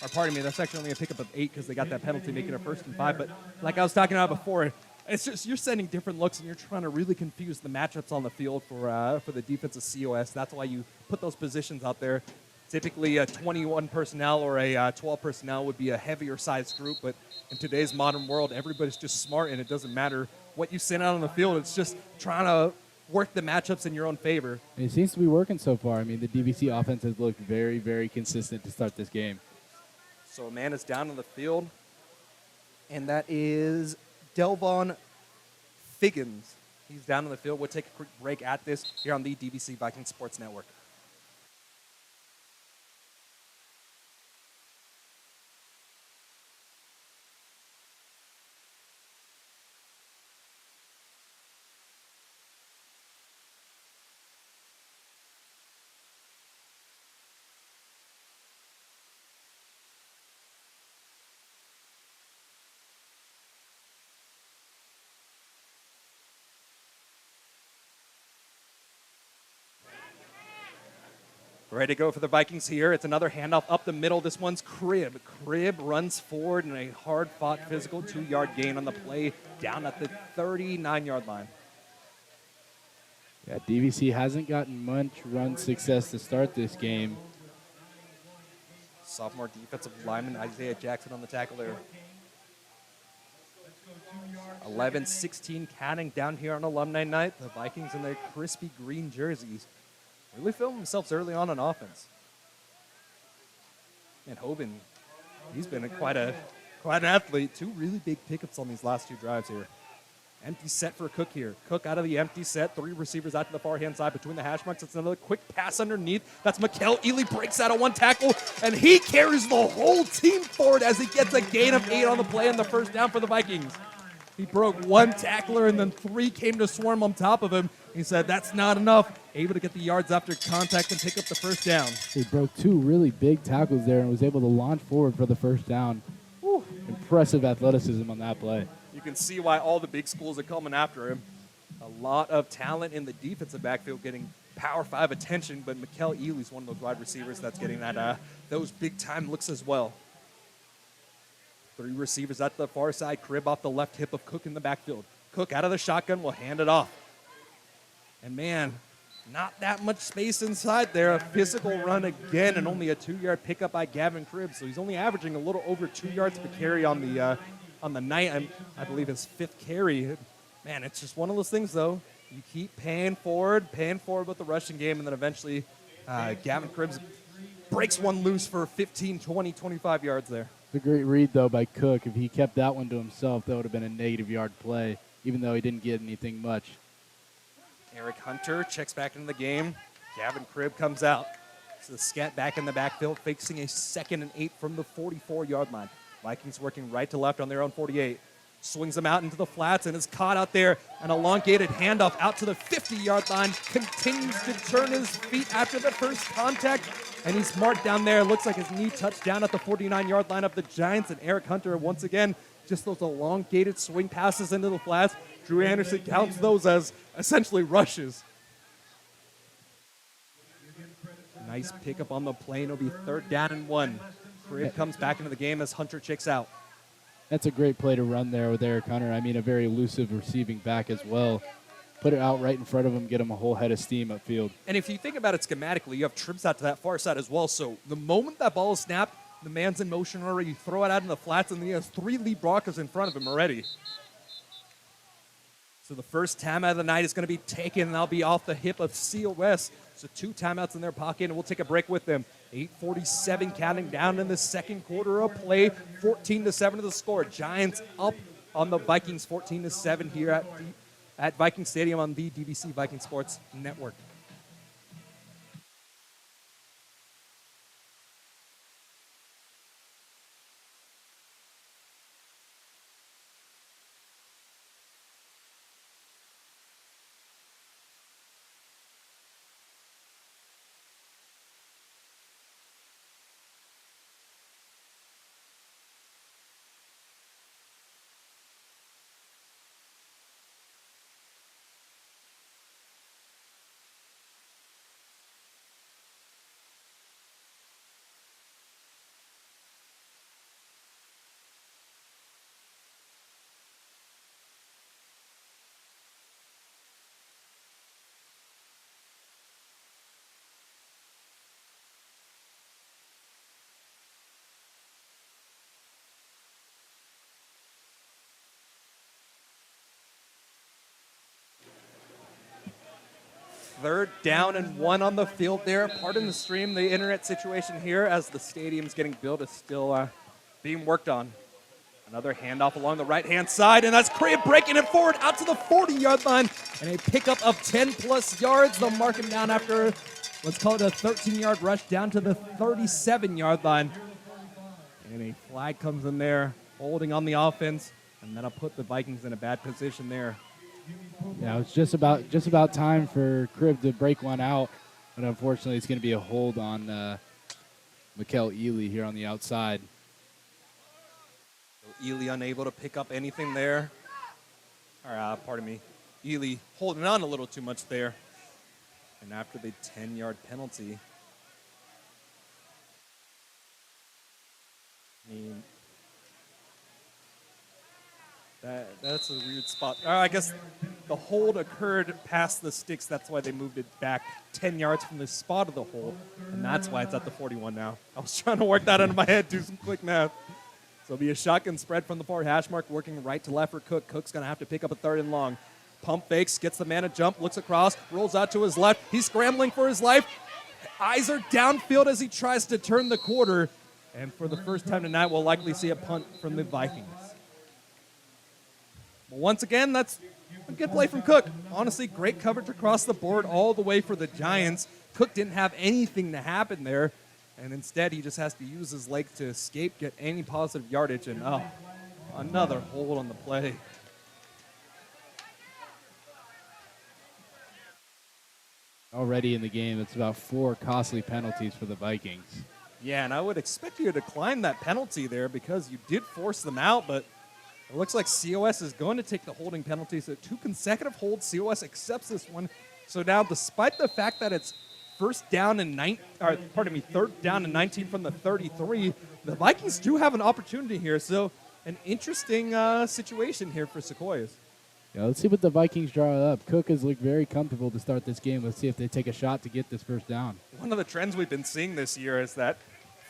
A: Or pardon me, that's actually only a pickup of 8 because they got that penalty, making it 1st and 5. But like I was talking about before, it's just you're sending different looks and you're trying to really confuse the matchups on the field for the defense of COS. That's why you put those positions out there. Typically, a 21 personnel or a 12 personnel would be a heavier sized group, but in today's modern world, everybody's just smart, and it doesn't matter what you send out on the field. It's just trying to work the matchups in your own favor.
B: And it seems to be working so far. I mean, the DVC offense has looked very, very consistent to start this game.
A: So a man is down on the field, and that is Delvon Figgins. He's down on the field. We'll take a quick break at this here on the DVC Vikings Sports Network. Ready to go for the Vikings here. It's another handoff up the middle. This one's Cribb. Cribb runs forward in a hard-fought physical 2-yard gain on the play down at the 39-yard line.
B: Yeah, DVC hasn't gotten much run success to start this game.
A: Sophomore defensive lineman Isaiah Jackson on the tackle there. 11-16 counting down here on alumni night. The Vikings in their crispy green jerseys really feeling themselves early on offense. And Hoban, he's been quite an athlete. 2 really big pickups on these last 2 drives here. Empty set for Cook here. Cook out of the empty set. 3 receivers out to the far-hand side between the hash marks. It's another quick pass underneath. That's Mikkel Ely breaks out of 1 tackle, and he carries the whole team forward as he gets a gain of 8 on the play and the first down for the Vikings. He broke 1 tackler, and then 3 came to swarm on top of him. He said that's not enough. Able to get the yards after contact and pick up the first down.
B: He broke 2 really big tackles there and was able to launch forward for the first down. Whew. Impressive athleticism on that play.
A: You can see why all the big schools are coming after him. A lot of talent in the defensive backfield getting Power 5 attention, but Mikkel Ely's one of those wide receivers that's getting that those big-time looks as well. 3 receivers out to the far side. Crib off the left hip of Cook in the backfield. Cook out of the shotgun will hand it off. And, man, not that much space inside there. A physical run again and only a 2-yard pickup by Gavin Cribb. So he's only averaging a little over 2 yards per carry on the night. I believe his 5th carry. Man, it's just one of those things, though. You keep paying forward with the rushing game, and then eventually Gavin Cribb breaks one loose for 15, 20, 25 yards there.
B: It's a great read, though, by Cook. If he kept that one to himself, that would have been a negative yard play, even though he didn't get anything much.
A: Eric Hunter checks back into the game. Gavin Cribb comes out. So the scat back in the backfield, facing a 2nd and 8 from the 44-yard line. Vikings working right to left on their own 48. Swings them out into the flats and is caught out there. An elongated handoff out to the 50-yard line. Continues to turn his feet after the first contact. And he's marked down there. Looks like his knee touched down at the 49-yard line of the Giants. And Eric Hunter, once again, just those elongated swing passes into the flats. Drew Anderson counts those as essentially rushes. Nice pickup on the play. It'll be 3rd down and 1. Cribb comes back into the game as Hunter checks out.
B: That's a great play to run there with Eric Hunter. I mean, a very elusive receiving back as well. Put it out right in front of him, get him a whole head of steam upfield.
A: And if you think about it schematically, you have trips out to that far side as well. So the moment that ball is snapped, the man's in motion already. You throw it out in the flats, and he has 3 lead blockers in front of him already. So the first timeout of the night is going to be taken, and that'll be off the hip of COS. So 2 timeouts in their pocket, and we'll take a break with them. 8:47 counting down in the second quarter of play. 14-7 to the score. Giants up on the Vikings, 14-7 here at Viking Stadium on the DVC Viking Sports Network. Third down and 1 on the field there. Pardon the stream. The internet situation here as the stadium's getting built is still being worked on. Another handoff along the right-hand side, and that's Cribb breaking it forward out to the 40-yard line. And a pickup of 10-plus yards. They'll mark him down after, let's call it a 13-yard rush down to the 37-yard line. And a flag comes in there, holding on the offense, and that'll put the Vikings in a bad position there.
B: Yeah, it's just about time for Cribb to break one out, but unfortunately it's going to be a hold on Mikkel Ely here on the outside.
A: So Ely unable to pick up anything there. Or, pardon me, Ely holding on a little too much there. And after the 10-yard penalty, That's a weird spot. I guess the hold occurred past the sticks. That's why they moved it back 10 yards from the spot of the hole. And that's why it's at the 41 now. I was trying to work that out in my head, do some quick math. So it'll be a shotgun spread from the far hash mark, working right to left for Cook. Cook's going to have to pick up a 3rd and long. Pump fakes, gets the man to jump, looks across, rolls out to his left. He's scrambling for his life. Eyes are downfield as he tries to turn the quarter. And for the first time tonight, we'll likely see a punt from the Vikings. But once again, that's a good play from Cook. Honestly, great coverage across the board all the way for the Giants. Cook didn't have anything to happen there, and instead he just has to use his leg to escape, get any positive yardage, and another hold on the play.
B: Already in the game, it's about 4 costly penalties for the Vikings.
A: Yeah, and I would expect you to decline that penalty there because you did force them out, but it looks like COS is going to take the holding penalty. So 2 consecutive holds. COS accepts this one. So now, despite the fact that it's 3rd down and 19 from the 33, the Vikings do have an opportunity here. So an interesting situation here for Sequoias.
B: Yeah, let's see what the Vikings draw up. Cook has looked very comfortable to start this game. Let's see if they take a shot to get this 1st down.
A: One of the trends we've been seeing this year is that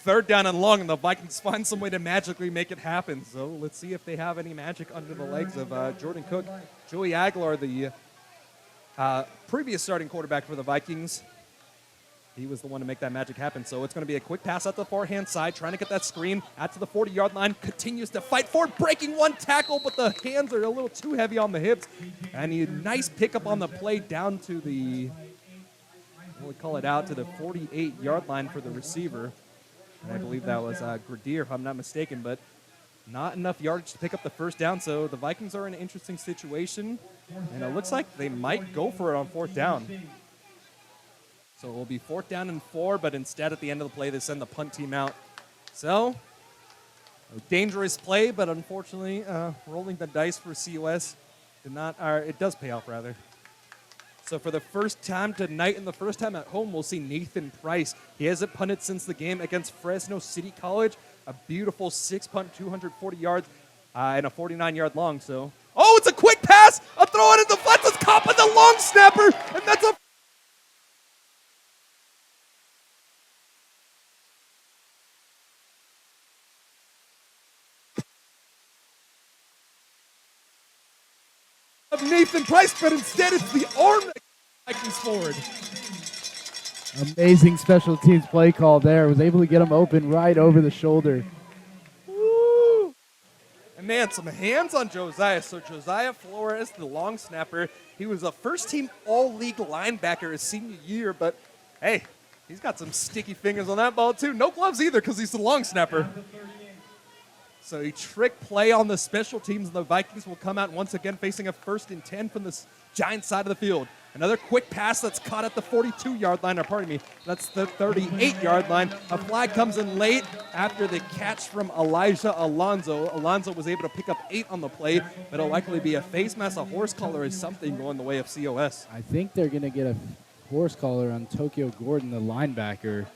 A: 3rd down and long, and the Vikings find some way to magically make it happen. So let's see if they have any magic under the legs of Jordan Cook. Joey Aguilar, the previous starting quarterback for the Vikings, he was the one to make that magic happen. So it's going to be a quick pass out the far-hand side, trying to get that screen out to the 40-yard line. Continues to fight forward, breaking 1 tackle, but the hands are a little too heavy on the hips. And a nice pickup on the play down to the, we call it out to the 48-yard line for the receiver. And I believe that was Gradier, if I'm not mistaken, but not enough yardage to pick up the 1st down. So the Vikings are in an interesting situation, and it looks like they might go for it on 4th down. So it will be 4th down and 4, but instead at the end of the play, they send the punt team out. So a dangerous play, but unfortunately, rolling the dice for COS did not, it does pay off rather. So for the first time tonight and the first time at home, we'll see Nathan Price. He hasn't punted since the game against Fresno City College. A beautiful 6-punt, 240 yards, and a 49-yard long. So, oh, it's a quick pass. A throw it in the flats. It's caught by the long snapper, and that's a of Nathan Price, but instead it's the arm that Vikings forward.
B: Amazing special teams play call there. Was able to get him open right over the shoulder.
A: Woo! And man, some hands on Josiah. So Josiah Flores, the long snapper, he was a first-team all-league linebacker his senior year, but hey, he's got some sticky fingers on that ball too. No gloves either because he's the long snapper. So a trick play on the special teams, and the Vikings will come out once again facing a 1st and 10 from the Giants side of the field. Another quick pass that's caught at the 42-yard line, or pardon me, that's the 38-yard line. A flag comes in late after the catch from Elijah Alonso. Alonso was able to pick up 8 on the play, but it'll likely be a face mask, a horse collar, or something going the way of COS.
B: I think they're going to get a horse collar on Tokyo Gordon, the linebacker.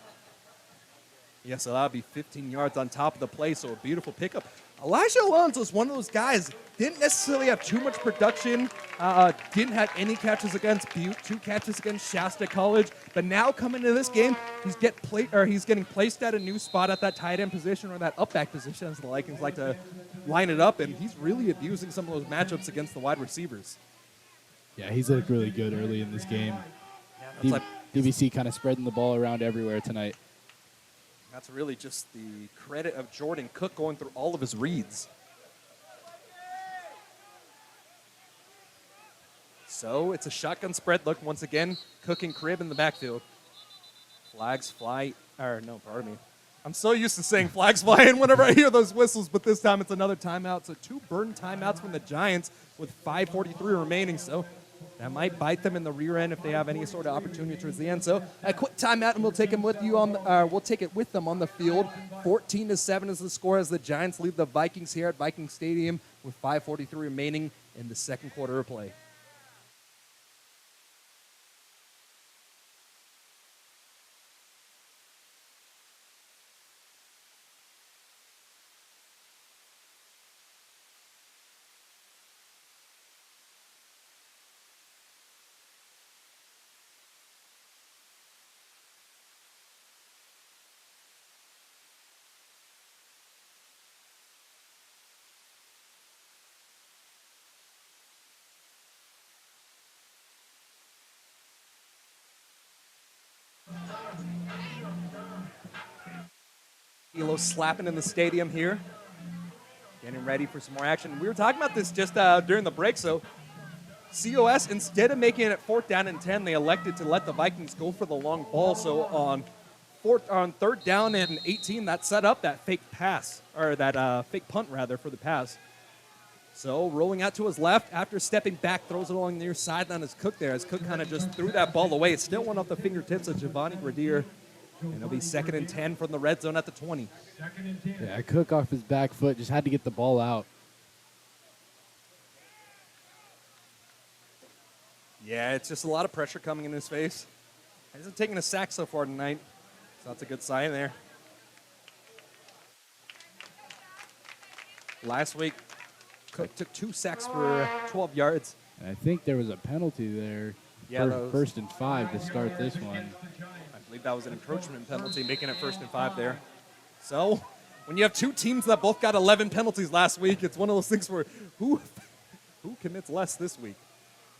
A: Yeah, so that'll be 15 yards on top of the play, so a beautiful pickup. Elijah Alonso is one of those guys, didn't necessarily have too much production, didn't have any catches against Butte, 2 catches against Shasta College, but now coming into this game, he's getting placed at a new spot at that tight end position or that up back position, as the Vikings like to line it up, and he's really abusing some of those matchups against the wide receivers.
B: Yeah, he's looked really good early in this game.
A: Yeah,
B: DVC kind of spreading the ball around everywhere tonight.
A: That's really just the credit of Jordan Cook going through all of his reads. So it's a shotgun spread look once again. Cook and Crib in the backfield. Flags fly, or no, pardon me. I'm so used to saying flags fly in whenever I hear those whistles, but this time it's another timeout. So 2 burn timeouts from the Giants with 5:43 remaining. So that might bite them in the rear end if they have any sort of opportunity towards the end. So a quick timeout, and we'll take them with you on. We'll take it with them on the field. 14-7 is the score as the Giants lead the Vikings here at Viking Stadium with 5:43 remaining in the 2nd quarter of play. Elo slapping in the stadium here. Getting ready for some more action. We were talking about this just during the break, so COS, instead of making it 4th down and 10, they elected to let the Vikings go for the long ball. So on 3rd down and 18, that set up that fake pass, or that fake punt, rather, for the pass. So rolling out to his left, after stepping back, throws it along the near sideline as Cook there, as Cook kind of just threw that ball away. It still went off the fingertips of Giovanni Gradier, and it'll be 2nd and 10 from the red zone at the 20.
B: Yeah, Cook off his back foot just had to get the ball out.
A: Yeah, it's just a lot of pressure coming in his face. He hasn't taken a sack so far tonight, so that's a good sign there. Last week, Cook took 2 sacks for 12 yards.
B: And I think there was a penalty there.
A: Yeah,
B: first and 5 to start this one.
A: I believe that was an encroachment penalty, making it 1st and 5 there. So, when you have 2 teams that both got 11 penalties last week, it's one of those things where who commits less this week?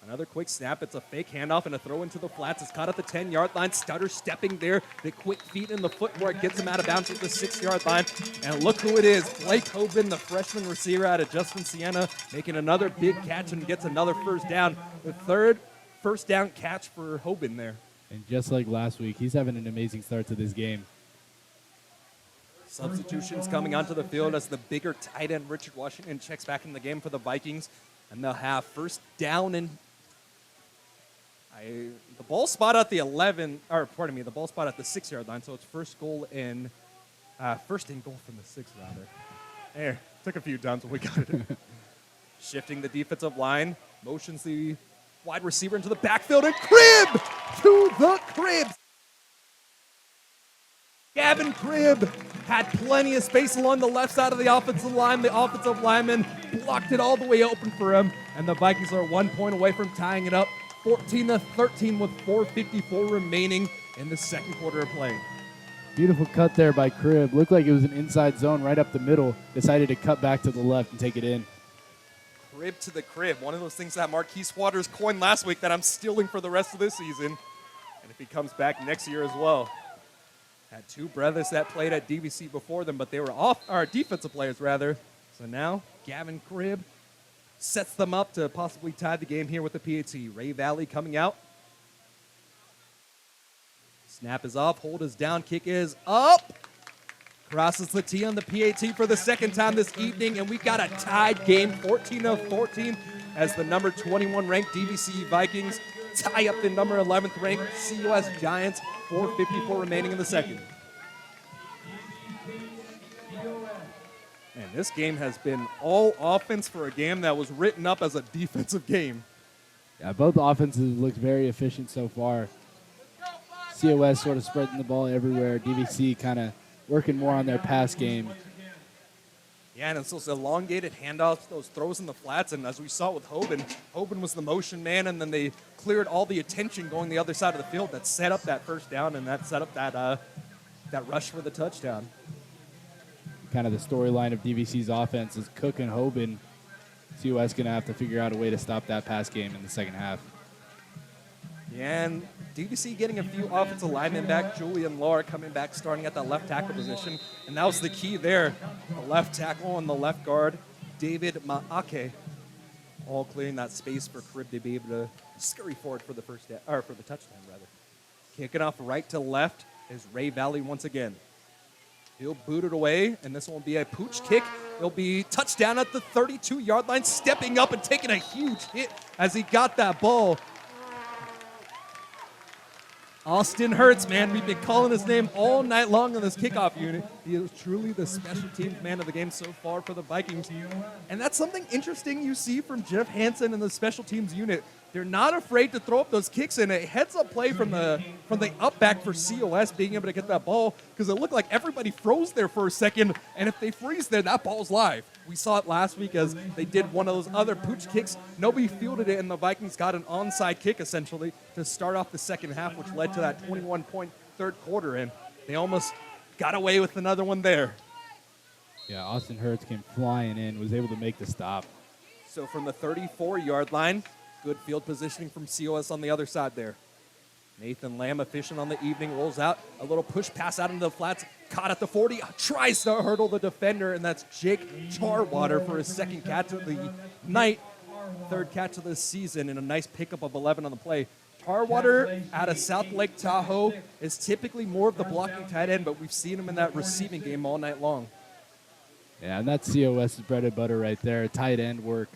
A: Another quick snap. It's a fake handoff and a throw into the flats. It's caught at the 10-yard line. Stutter stepping there. The quick feet in the footwork gets him out of bounds at the 6-yard line. And look who it is. Blake Hoban, the freshman receiver out of Justin Siena, making another big catch and gets another 1st down. The 3rd 1st down catch for Hoban there.
B: And just like last week, he's having an amazing start to this game.
A: Substitutions coming onto the field as the bigger tight end Richard Washington checks back in the game for the Vikings. And they'll have 1st down and the ball spot at the 11, or pardon me, the ball spot at the 6-yard line, so it's 1st and goal from the 6, rather. There, took a few times, but we got it. Shifting the defensive line, motions the wide receiver into the backfield, and Cribb to the crib. Gavin Cribb had plenty of space along the left side of the offensive line. The offensive lineman blocked it all the way open for him, and the Vikings are 1 point away from tying it up. 14-13 with 4:54 remaining in the 2nd quarter of play.
B: Beautiful cut there by Cribb. Looked like it was an inside zone right up the middle. Decided to cut back to the left and take it in.
A: Cribb to the crib. One of those things that Marquise Waters coined last week that I'm stealing for the rest of this season. And if he comes back next year as well. Had 2 brothers that played at DVC before them, but they were defensive players, rather. So now, Gavin Cribb sets them up to possibly tie the game here with the PAT. Ray Valley coming out. Snap is off. Hold is down. Kick is up. Crosses the T on the PAT for the 2nd time this evening, and we got a tied game, 14-14, as the number 21 ranked DVC Vikings tie up the number 11th ranked COS Giants. 4:54 remaining in the 2nd. And this game has been all offense for a game that was written up as a defensive game.
B: Yeah, both offenses looked very efficient so far. COS sort of spreading the ball everywhere. DVC kind of working more on their pass game.
A: Yeah, and it's those elongated handoffs, those throws in the flats, and as we saw with Hoban, Hoban was the motion man, and then they cleared all the attention going the other side of the field that set up that 1st down and that set up that rush for the touchdown.
B: Kind of the storyline of DVC's offense is Cook and Hoban. COS going to have to figure out a way to stop that pass game in the 2nd half.
A: Yeah, and DVC getting a few offensive linemen back. Julian Lahr coming back, starting at that left tackle position. And that was the key there. The left tackle and the left guard, David Maake, all clearing that space for Cribb to be able to scurry forward for the for the touchdown, rather. Kicking off right to left is Ray Valley once again. He'll boot it away, and this will be a pooch kick. It'll be touchdown at the 32-yard line, stepping up and taking a huge hit as he got that ball. Austin Hurts, man, we've been calling his name all night long on this kickoff unit. He is truly the special teams man of the game so far for the Vikings. And that's something interesting you see from Jeff Hansen and the special teams unit. They're not afraid to throw up those kicks, and a heads-up play from the up back for COS being able to get that ball, because it looked like everybody froze there for a second, and if they freeze there, that ball's live. We saw it last week as they did one of those other pooch kicks. Nobody fielded it, and the Vikings got an onside kick, essentially, to start off the 2nd half, which led to that 21-point 3rd quarter, and they almost got away with another one there.
B: Yeah, Austin Hurts came flying in, was able to make the stop.
A: So from the 34-yard line, good field positioning from COS on the other side there. Nathan Lamb, efficient on the evening, rolls out a little push pass out into the flats, caught at the 40, tries to hurdle the defender, and that's Jake Charwater for his second catch of the night, third catch of the season, and a nice pickup of 11 on the play. Charwater out of South Lake Tahoe is typically more of the blocking tight end, but we've seen him in that receiving game all night long.
B: Yeah, and that's COS's bread and butter right there, tight end work.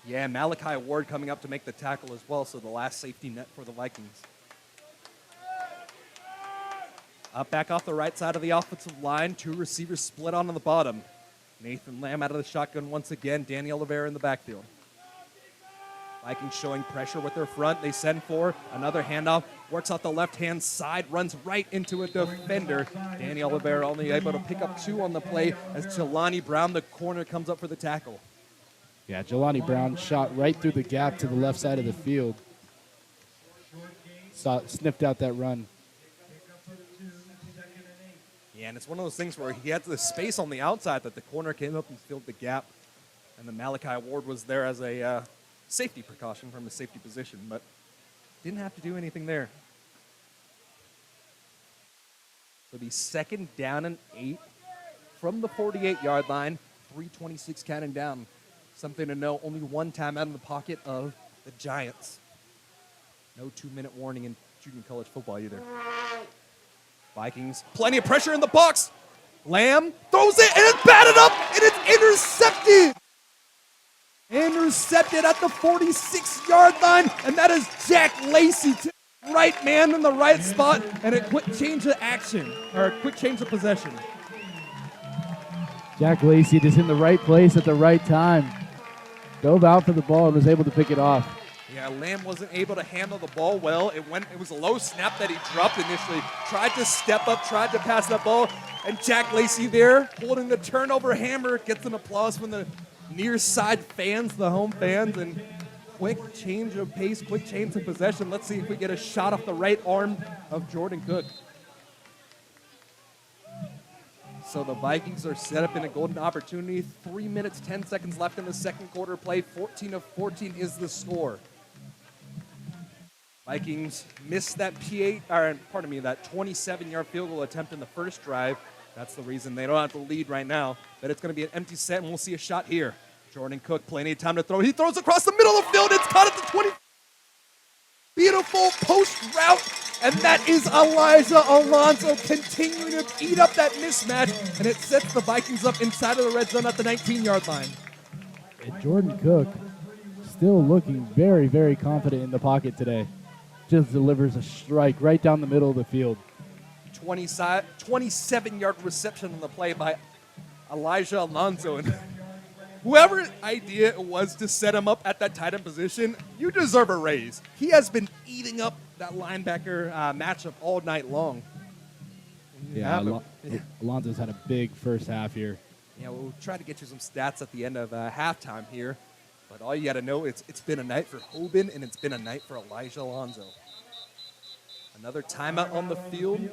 A: Yeah, Malachi Ward coming up to make the tackle as well, so the last safety net for the Vikings. Up back off the right side of the offensive line, two receivers split on the bottom. Nathan Lamb out of the shotgun once again, Danny Oliveira in the backfield. Vikings showing pressure with their front. They send for another handoff, works off the left-hand side, runs right into a defender. Danny Oliveira only able to pick up two on the play as Jelani Brown, the corner, comes up for the tackle.
B: Yeah, Jelani Brown shot right through the gap to the left side of the field. Sniffed out that run.
A: Yeah, and it's one of those things where he had the space on the outside that the corner came up and filled the gap. And then Malachi Ward was there as a safety precaution from the safety position, but didn't have to do anything there. So the second down and 8 from the 48-yard line, 3:26 counting down. Something to know, only one time out in the pocket of the Giants. No 2-minute warning in junior college football either. Vikings, plenty of pressure in the box. Lamb throws it, and it's batted up, and it's intercepted. Intercepted at the 46-yard line, and that is Jack Lacey. Right man in the right spot, and a quick change of action, or a quick change of possession.
B: Jack Lacey just in the right place at the right time. Dove out for the ball and was able to pick it off.
A: Yeah, Lamb wasn't able to handle the ball well. It was a low snap that he dropped initially. Tried to step up, tried to pass that ball, and Jack Lacey there holding the turnover hammer gets an applause from the near side fans, the home fans, and quick change of pace, quick change of possession. Let's see if we get a shot off the right arm of Jordan Cook. So the Vikings are set up in a golden opportunity. 3 minutes, 10 seconds left in the second quarter play. 14-14 is the score. Vikings missed that that 27-yard field goal attempt in the first drive. That's the reason they don't have the lead right now. But it's going to be an empty set, and we'll see a shot here. Jordan Cook, plenty of time to throw. He throws across the middle of the field. It's caught at the 20. Beautiful post route. And that is Elijah Alonso continuing to eat up that mismatch, and it sets the Vikings up inside of the red zone at the 19-yard line.
B: And Jordan Cook still looking very, very confident in the pocket today. Just delivers a strike right down the middle of the field.
A: 27-yard reception on the play by Elijah Alonso. And whoever idea it was to set him up at that tight end position, you deserve a raise. He has been eating up that linebacker matchup all night long.
B: Yeah, Alonso's had a big first half here.
A: Yeah, we'll try to get you some stats at the end of halftime here. But all you got to know, it's been a night for Hoban, and it's been a night for Elijah Alonso. Another timeout on the field.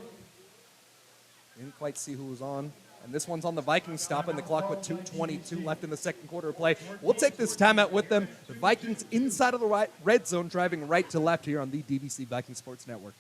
A: Didn't quite see who was on. And this one's on the Vikings, stopping the clock with 2:22 left in the second quarter of play. We'll take this timeout with them. The Vikings inside of the red zone, driving right to left here on the DVC Viking Sports Network.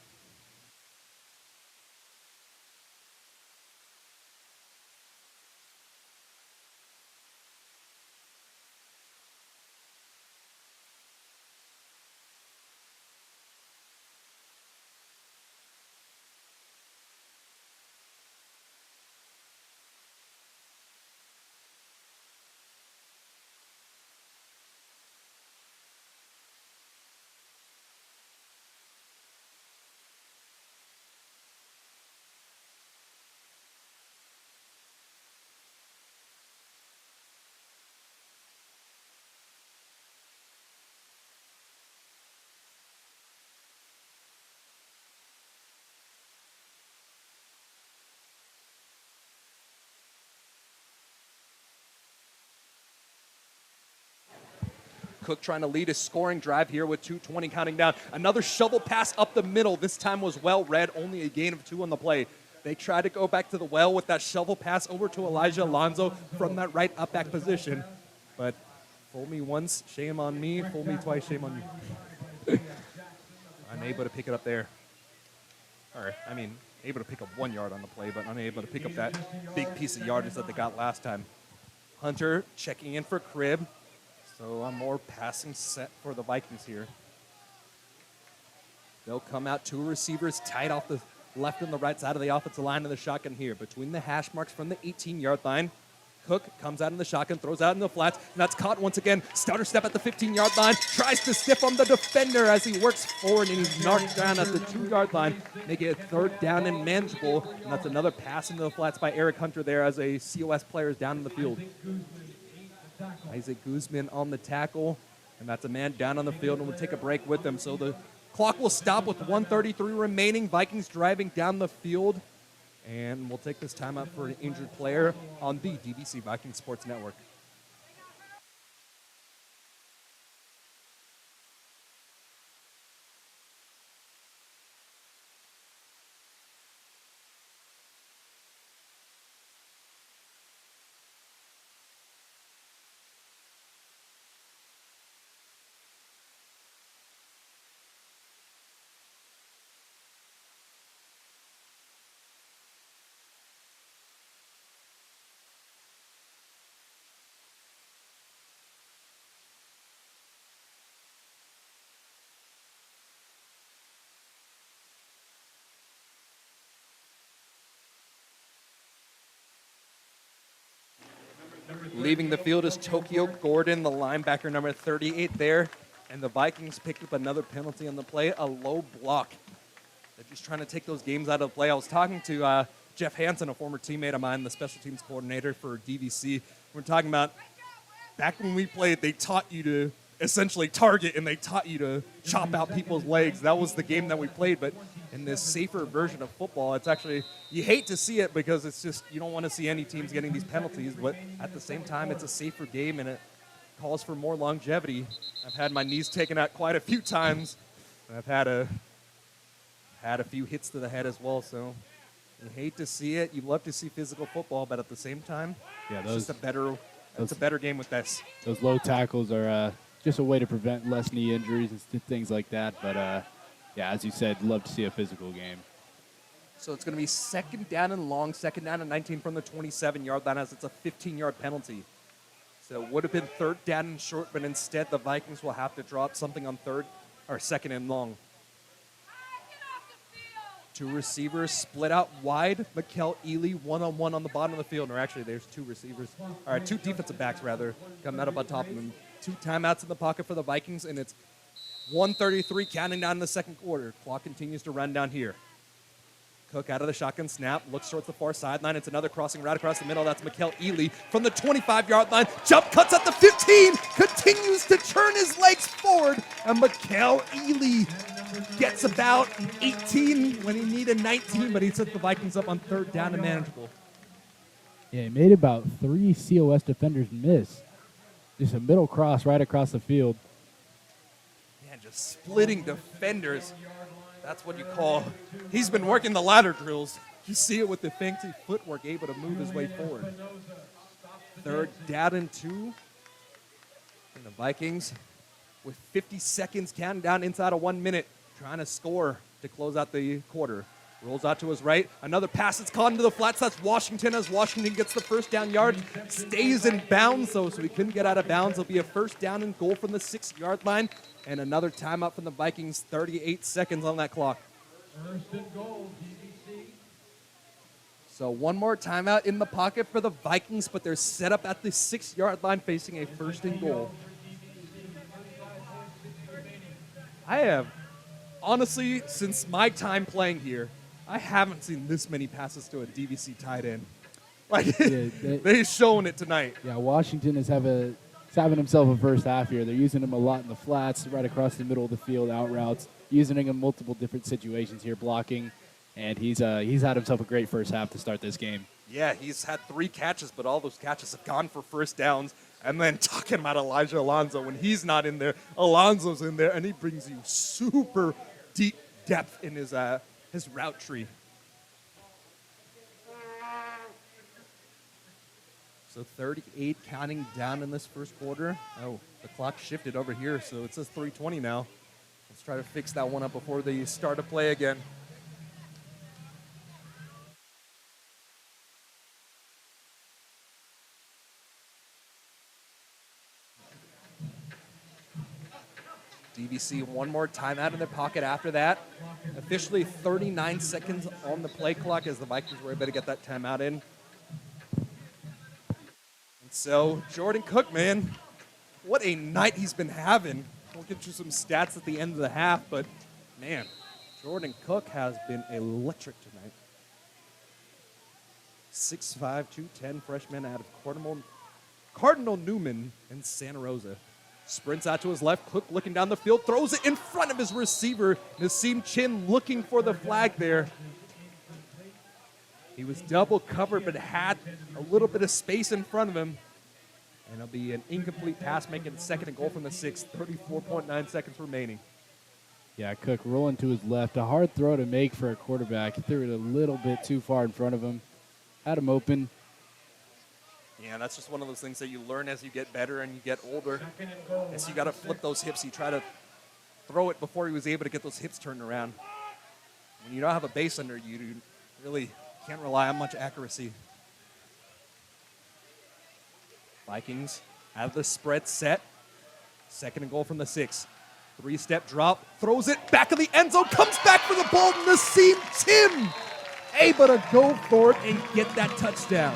A: Cook trying to lead his scoring drive here with 2:20 counting down. Another shovel pass up the middle. This time was well read, only a gain of 2 on the play. They try to go back to the well with that shovel pass over to Elijah Alonso from that right up back position. But fool me once, shame on me. Fool me twice, shame on you. unable to pick it up there. Or, I mean, able to pick up 1 yard on the play, but unable to pick up that big piece of yardage that they got last time. Hunter checking in for Crib. So a more passing set for the Vikings here. They'll come out 2 receivers tight off the left and the right side of the offensive line in the shotgun here. Between the hash marks from the 18-yard line, Cook comes out in the shotgun, throws out in the flats, and that's caught once again. Stutter step at the 15-yard line, tries to stiff on the defender as he works forward, and he's knocked down at the 2-yard line, making it 3rd down and manageable. And that's another pass into the flats by Eric Hunter there as a COS player is down in the field. Isaac Guzman on the tackle, and that's a man down on the field, and we'll take a break with them. So the clock will stop with 1:33 remaining. Vikings driving down the field. And we'll take this timeout for an injured player on the DVC Vikings Sports Network. Leaving the field is Tokyo Gordon, the linebacker number 38 there. And the Vikings picked up another penalty on the play, a low block. They're just trying to take those games out of play. I was talking to Jeff Hansen, a former teammate of mine, the special teams coordinator for DVC. We're talking about back when we played, they taught you to essentially target and they taught you to chop out people's legs. That was the game that we played. But in this safer version of football, it's actually, you hate to see it because it's just, you don't want to see any teams getting these penalties. But at the same time, it's a safer game and it calls for more longevity. I've had my knees taken out quite a few times. And I've had a few hits to the head as well. So you hate to see it. You love to see physical football, but at the same time, it's just a better game with this.
B: Those low tackles are just a way to prevent less knee injuries and things like that. But, as you said, love to see a physical game.
A: So it's going to be 2nd down and long, 2nd down and 19 from the 27-yard line as it's a 15-yard penalty. So it would have been 3rd down and short, but instead the Vikings will have to drop something on 2nd and long. 2 receivers split out wide. Mikel Ely one-on-one on the bottom of the field. Or actually, there's 2 receivers. All right, 2 defensive backs, rather, coming out up on top of them. 2 timeouts in the pocket for the Vikings, and it's 1:33 counting down in the 2nd quarter. Clock continues to run down here. Cook out of the shotgun snap, looks towards the far sideline. It's another crossing right across the middle. That's Mikel Ely from the 25-yard line. Jump cuts at the 15, continues to turn his legs forward, and Mikel Ely gets about 18 when he needed 19, but he took the Vikings up on 3rd down and manageable.
B: Yeah, he made about 3 COS defenders miss. Just a middle cross right across the field.
A: Man, just splitting defenders. That's what you call, he's been working the ladder drills. You see it with the fancy footwork, able to move his way forward. 3rd down and 2. And the Vikings, with 50 seconds counting down inside of 1 minute, trying to score to close out the quarter. Rolls out to his right. Another pass that's caught into the flats. That's Washington as Washington gets the 1st down yard. Stays in bounds, though, so he couldn't get out of bounds. It'll be a 1st down and goal from the 6-yard line. And another timeout from the Vikings. 38 seconds on that clock.
C: 1st and goal, DVC.
A: So one more timeout in the pocket for the Vikings, but they're set up at the 6-yard line facing a 1st and goal. I have, honestly, since my time playing here, I haven't seen this many passes to a DVC tight end. Like, they've shown it tonight.
B: Yeah, Washington is having himself a first half here. They're using him a lot in the flats, right across the middle of the field, out routes, using him in multiple different situations here, blocking. And he's had himself a great first half to start this game.
A: Yeah, he's had 3 catches, but all those catches have gone for 1st downs. And then talking about Elijah Alonso, when he's not in there, Alonso's in there, and he brings you super deep depth in his route tree. So 38 counting down in this 1st quarter. Oh, the clock shifted over here, so it says 3:20 now. Let's try to fix that one up before they start to play again. DVC one more timeout in their pocket after that. Officially 39 seconds on the play clock as the Vikings were able to get that timeout in. And so Jordan Cook, man, what a night he's been having. We'll get you some stats at the end of the half, but man, Jordan Cook has been electric tonight. 6'5", 210 freshman out of Cardinal Newman in Santa Rosa. Sprints out to his left, Cook looking down the field, throws it in front of his receiver. Nassim Chin looking for the flag there. He was double covered, but had a little bit of space in front of him. And it'll be an incomplete pass, making it 2nd and goal from the 6, 34.9 seconds remaining.
B: Yeah, Cook rolling to his left. A hard throw to make for a quarterback. He threw it a little bit too far in front of him. Had him open.
A: Yeah, that's just one of those things that you learn as you get better and you get older. As you got to flip those hips. You try to throw it before he was able to get those hips turned around. When you don't have a base under you, you really can't rely on much accuracy. Vikings have the spread set. 2nd and goal from the 6. 3-step drop, throws it back of the end zone, comes back for the ball. Nassim Tim able to go for it and get that touchdown.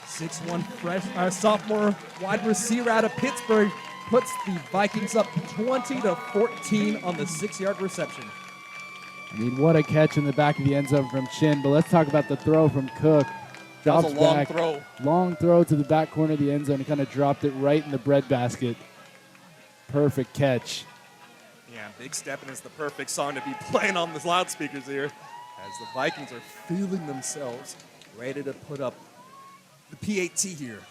A: 6'1" sophomore wide receiver out of Pittsburgh puts the Vikings up 20-14 on the 6-yard reception.
B: I mean, what a catch in the back of the end zone from Chin. But let's talk about the throw from Cook.
A: That was a long
B: back,
A: throw.
B: Long throw to the back corner of the end zone. He kind of dropped it right in the breadbasket. Perfect catch.
A: Yeah, Big Steppin' is the perfect song to be playing on the loudspeakers here as the Vikings are feeling themselves ready to put up the PAT here.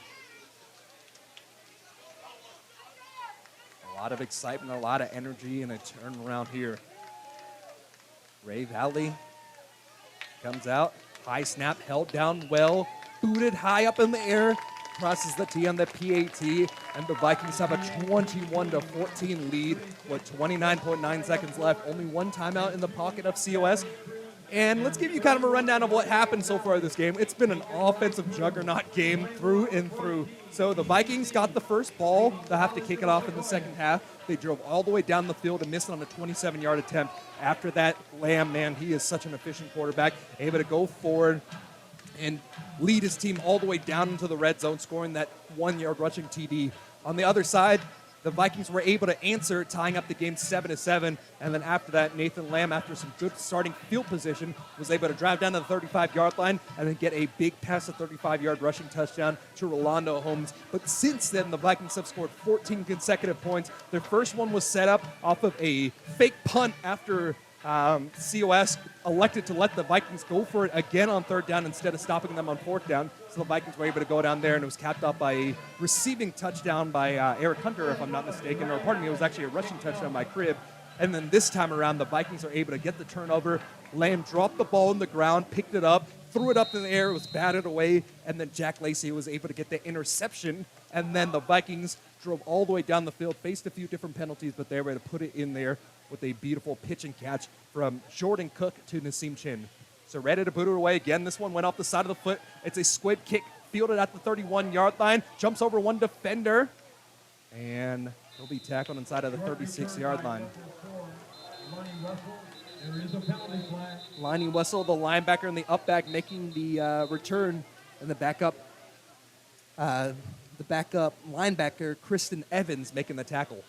A: A lot of excitement, a lot of energy, and a turnaround here. Ray Valley comes out. High snap, held down well. Booted high up in the air. Crosses the T on the PAT. And the Vikings have a 21-14 lead with 29.9 seconds left. Only one timeout in the pocket of COS. And let's give you kind of a rundown of what happened so far this game. It's been an offensive juggernaut game through and through. So the Vikings got the first ball. They'll have to kick it off in the second half. They drove all the way down the field and missed on a 27-yard attempt. After that, Lamb, man, he is such an efficient quarterback, able to go forward and lead his team all the way down into the red zone, scoring that 1-yard rushing TD. On the other side, the Vikings were able to answer, tying up the game 7-7. And then after that, Nathan Lamb, after some good starting field position, was able to drive down to the 35-yard line and then get a big pass, a 35-yard rushing touchdown to Rolando Holmes. But since then, the Vikings have scored 14 consecutive points. Their first one was set up off of a fake punt after COS elected to let the Vikings go for it again on 3rd down instead of stopping them on 4th down. So the Vikings were able to go down there, and it was capped off by a receiving touchdown by Eric Hunter, if I'm not mistaken. Or pardon me, it was actually a rushing touchdown by Cribb. And then this time around, the Vikings are able to get the turnover. Lamb dropped the ball on the ground, picked it up, threw it up in the air, it was batted away, and then Jack Lacey was able to get the interception. And then the Vikings drove all the way down the field, faced a few different penalties, but they were able to put it in there with a beautiful pitch and catch from Jordan Cook to Nassim Chin. So ready to put it away again. This one went off the side of the foot. It's a squib kick fielded at the 31-yard line. Jumps over one defender. And he'll be tackled inside of the 36-yard line. Lonnie Wessel, the linebacker in the up back, making the return. And the backup linebacker, Kristen Evans, making the tackle.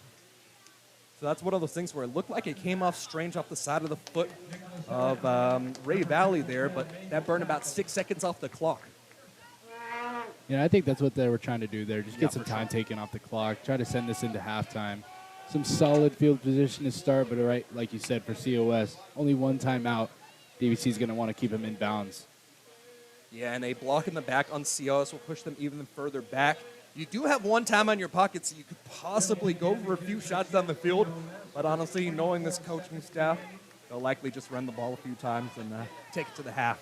A: So that's one of those things where it looked like it came off strange off the side of the foot of Ray Valley there, but that burned about 6 seconds off the clock.
B: Yeah, I think that's what they were trying to do there. Just get some
A: for
B: time
A: sure.
B: taken off the clock. Try to send this into halftime. Some solid field position to start, but right, like you said, for COS, only one timeout. DVC is going to want to keep him in bounds.
A: Yeah, and a block in the back on COS will push them even further back. You do have one time on your pocket, so you could possibly go for a few shots down the field. But honestly, knowing this coaching staff, they'll likely just run the ball a few times and take it to the half.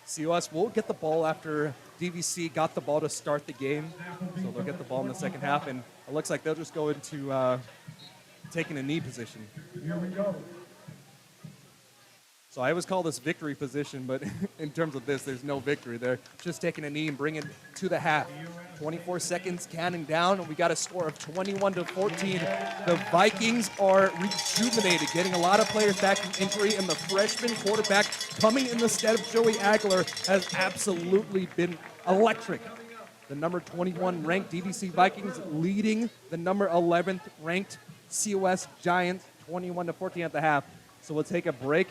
A: COS will get the ball after DVC got the ball to start the game. So they'll get the ball in the second half, and it looks like they'll just go into taking a knee position.
C: Here we go.
A: So I always call this victory position, but in terms of this, there's no victory there. Just taking a knee and bringing it to the half. 24 seconds counting down, and we got a score of 21-14. The Vikings are rejuvenated, getting a lot of players back from injury, and the freshman quarterback coming in the stead of Joey Aguilar has absolutely been electric. The number 21 ranked DVC Vikings leading the number 11th ranked COS Giants 21-14 at the half. So we'll take a break.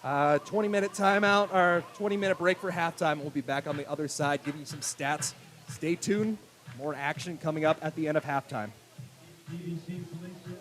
A: 20-minute timeout, or 20-minute break for halftime. We'll be back on the other side, giving you some stats. Stay tuned. More action coming up at the end of halftime.
C: DVC Police Services.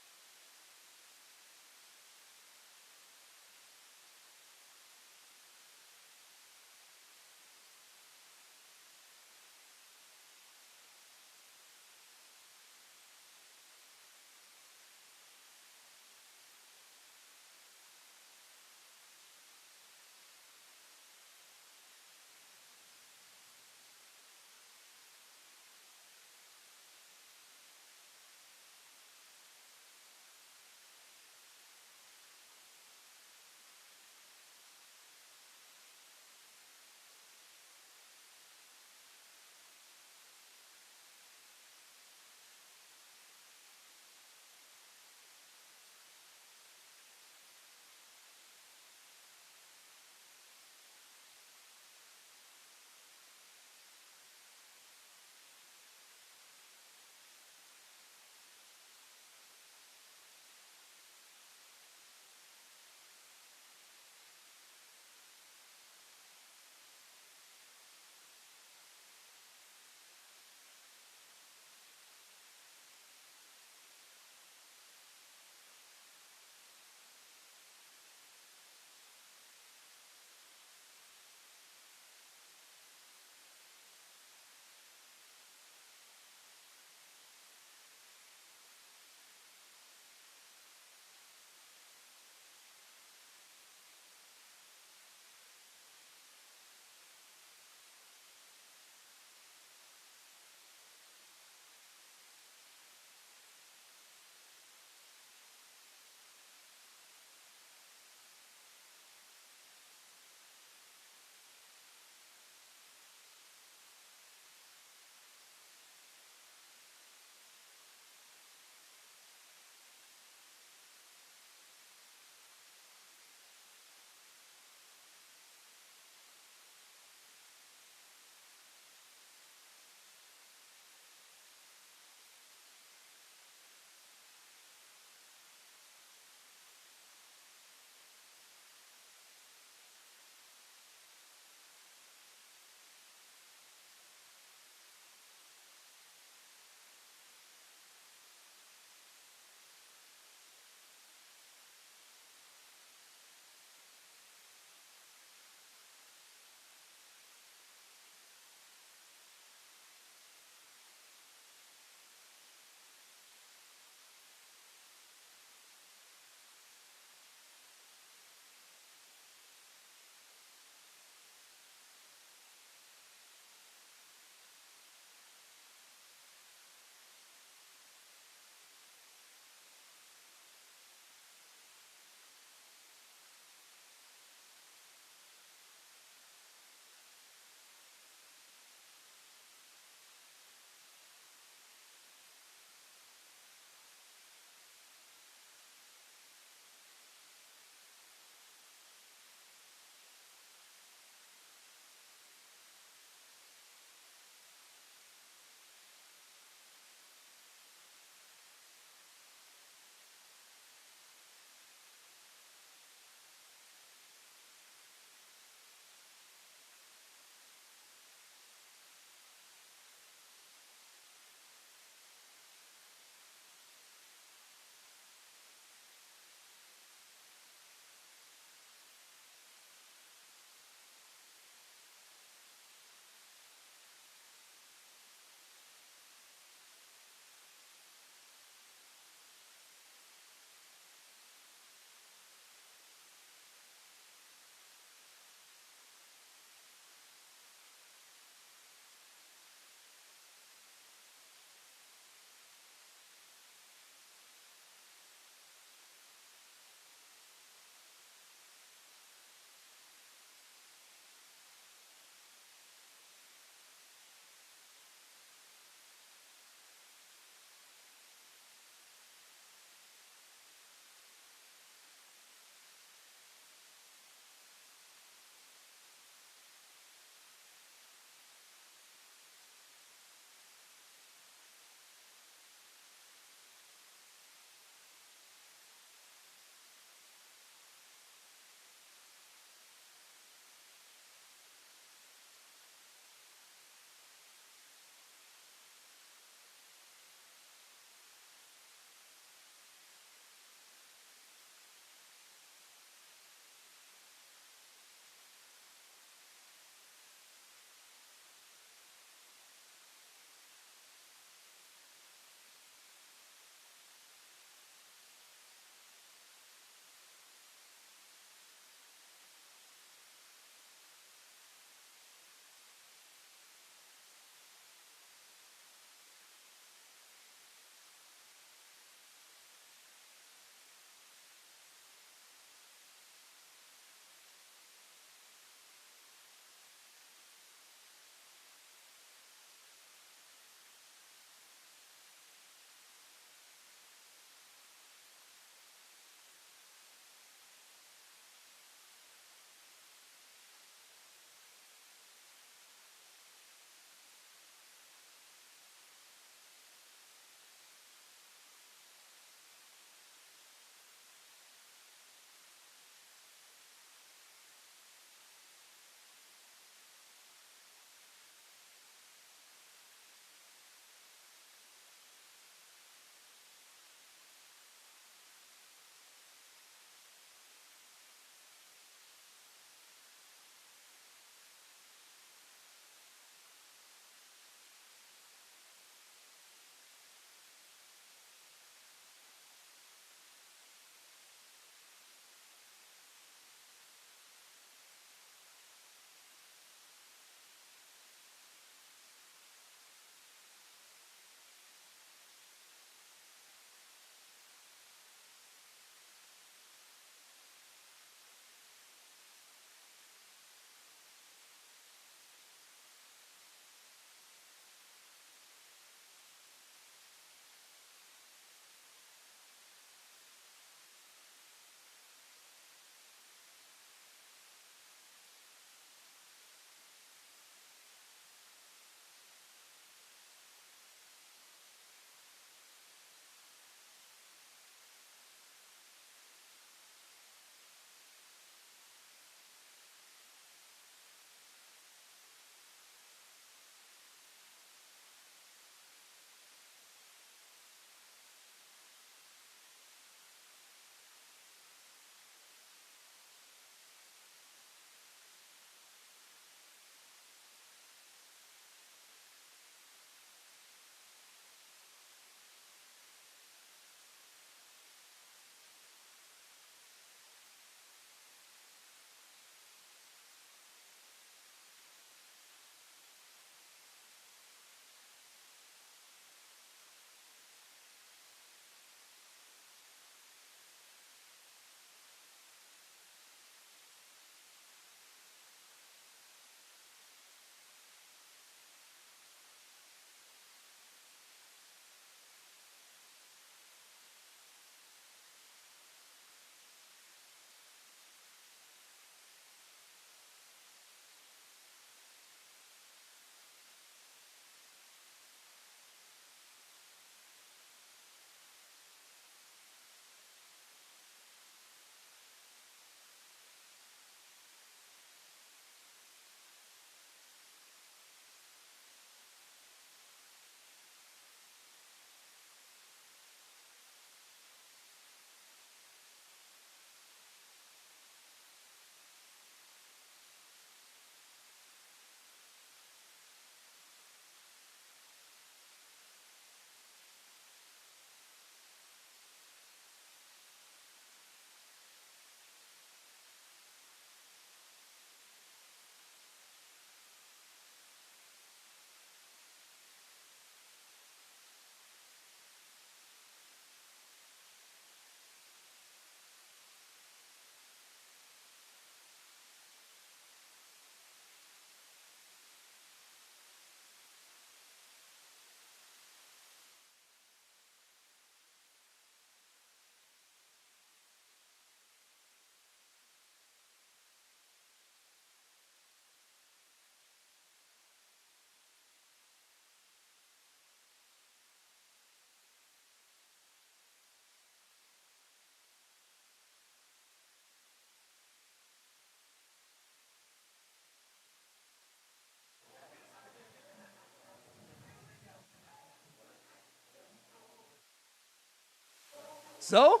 A: So,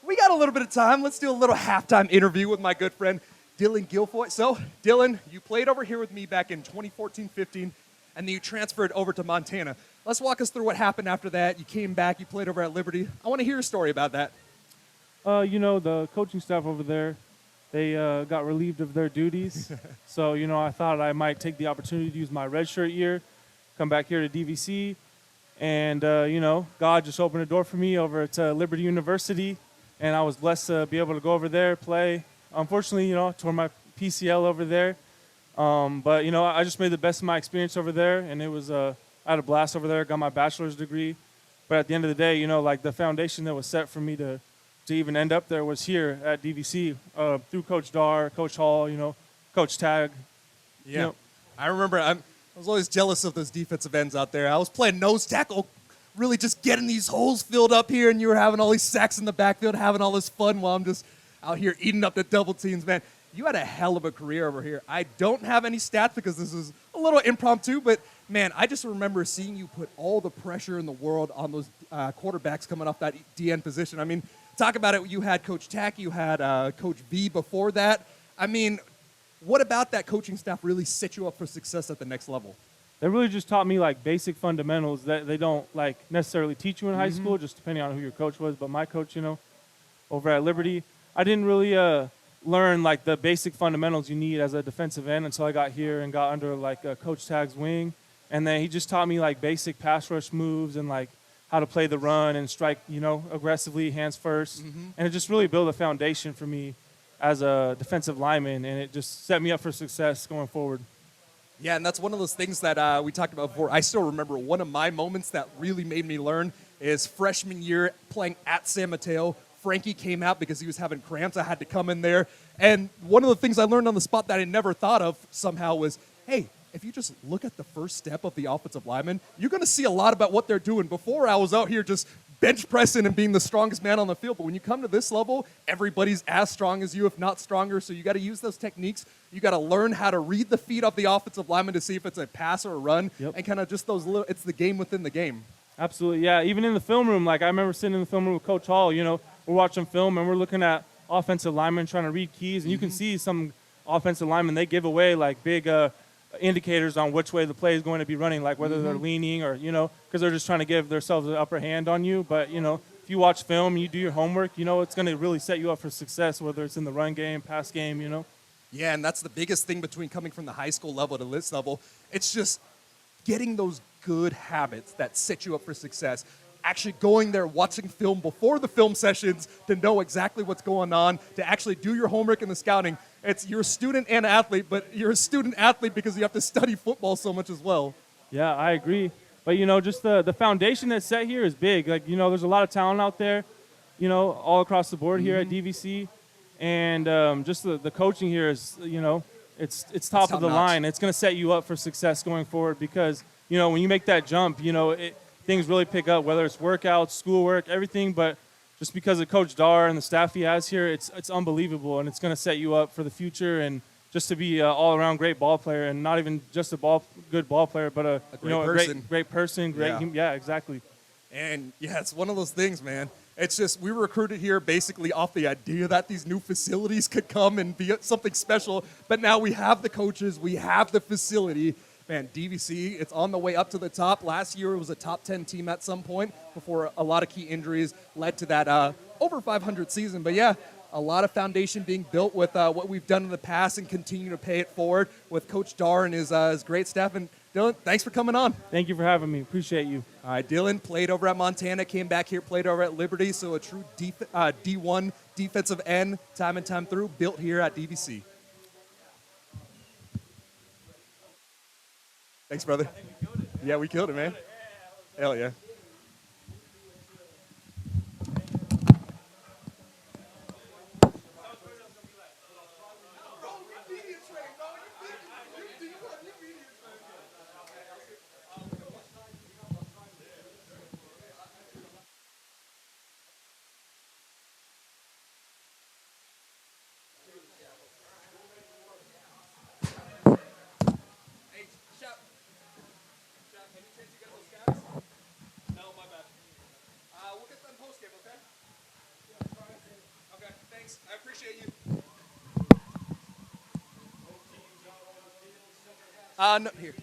A: we got a little bit of time. Let's do a little halftime interview with my good friend, Dylan Guilfoyle. So, Dylan, you played over here with me back in 2014-15, and then you transferred over to Montana. Let's walk us through what happened after that. You came back, you played over at Liberty. I want to hear a story about that.
D: The coaching staff over there, they got relieved of their duties. So, I thought I might take the opportunity to use my redshirt year, come back here to DVC. And, God just opened a door for me over at Liberty University. And I was blessed to be able to go over there, play. Unfortunately, tore my PCL over there. But, I just made the best of my experience over there. And it was, I had a blast over there, got my bachelor's degree. But at the end of the day, the foundation that was set for me to even end up there was here at DVC through Coach Dar, Coach Hall, Coach Tag.
A: Yeah. I remember I was always jealous of those defensive ends out there. I was playing nose tackle, really just getting these holes filled up here, and you were having all these sacks in the backfield, having all this fun while I'm just out here eating up the double teams, man. You had a hell of a career over here. I don't have any stats because this is a little impromptu, but, man, I just remember seeing you put all the pressure in the world on those quarterbacks coming off that DN position. I mean, talk about it. You had Coach Tack, you had Coach V before that. I mean, what about that coaching staff really set you up for success at the next level?
D: They really just taught me basic fundamentals that they don't necessarily teach you in high school, just depending on who your coach was. But my coach, over at Liberty, I didn't really learn the basic fundamentals you need as a defensive end until I got here and got under Coach Tag's wing. And then he just taught me basic pass rush moves and how to play the run and strike, aggressively, hands first. And it just really built a foundation for me as a defensive lineman, and it just set me up for success going forward.
A: Yeah, and that's one of those things that we talked about before. I still remember one of my moments that really made me learn is freshman year playing at San Mateo. Frankie came out because he was having cramps. I had to come in there. And one of the things I learned on the spot that I never thought of somehow was, hey, if you just look at the first step of the offensive lineman, you're going to see a lot about what they're doing. Before, I was out here just bench pressing and being the strongest man on the field. But when you come to this level, everybody's as strong as you, if not stronger. So you got to use those techniques. You got to learn how to read the feet of the offensive lineman to see if it's a pass or a run. And kind of just those little, it's the game within the game.
D: Absolutely, yeah. Even in the film room, I remember sitting in the film room with Coach Hall, we're watching film and we're looking at offensive linemen trying to read keys. And you can see some offensive linemen, they give away big indicators on which way the play is going to be running, whether they're leaning or, because they're just trying to give themselves the upper hand on you. But, if you watch film and you do your homework, it's going to really set you up for success, whether it's in the run game, pass game,
A: Yeah, and that's the biggest thing between coming from the high school level to this level. It's just getting those good habits that set you up for success. Actually going there, watching film before the film sessions to know exactly what's going on, to actually do your homework in the scouting. You're a student and athlete, but you're a student athlete because you have to study football so much as well.
D: Yeah, I agree. But, just the foundation that's set here is big. There's a lot of talent out there, all across the board here at DVC. And just the coaching here is, it's top of the line. It's going to set you up for success going forward because, when you make that jump, things really pick up, whether it's workouts, schoolwork, everything. But just because of Coach Dar and the staff he has here, it's unbelievable, and it's going to set you up for the future and just to be an all-around great ball player, and not even just a good ball player, but a great person, yeah, exactly.
A: And yeah, it's one of those things, man. It's just we were recruited here basically off the idea that these new facilities could come and be something special, but now we have the coaches, we have the facility. Man, DVC, it's on the way up to the top. Last year it was a top 10 team at some point before a lot of key injuries led to that over 500 season. But yeah, a lot of foundation being built with what we've done in the past and continue to pay it forward with Coach Dar and his great staff. And Dylan, thanks for coming on.
D: Thank you for having me. Appreciate you.
A: All right, Dylan played over at Montana, came back here, played over at Liberty. So a true D1 defensive end, time and time through, built here at DVC. Thanks, brother. Yeah, we killed it, man. Hell yeah. Thanks. I appreciate you. No, here.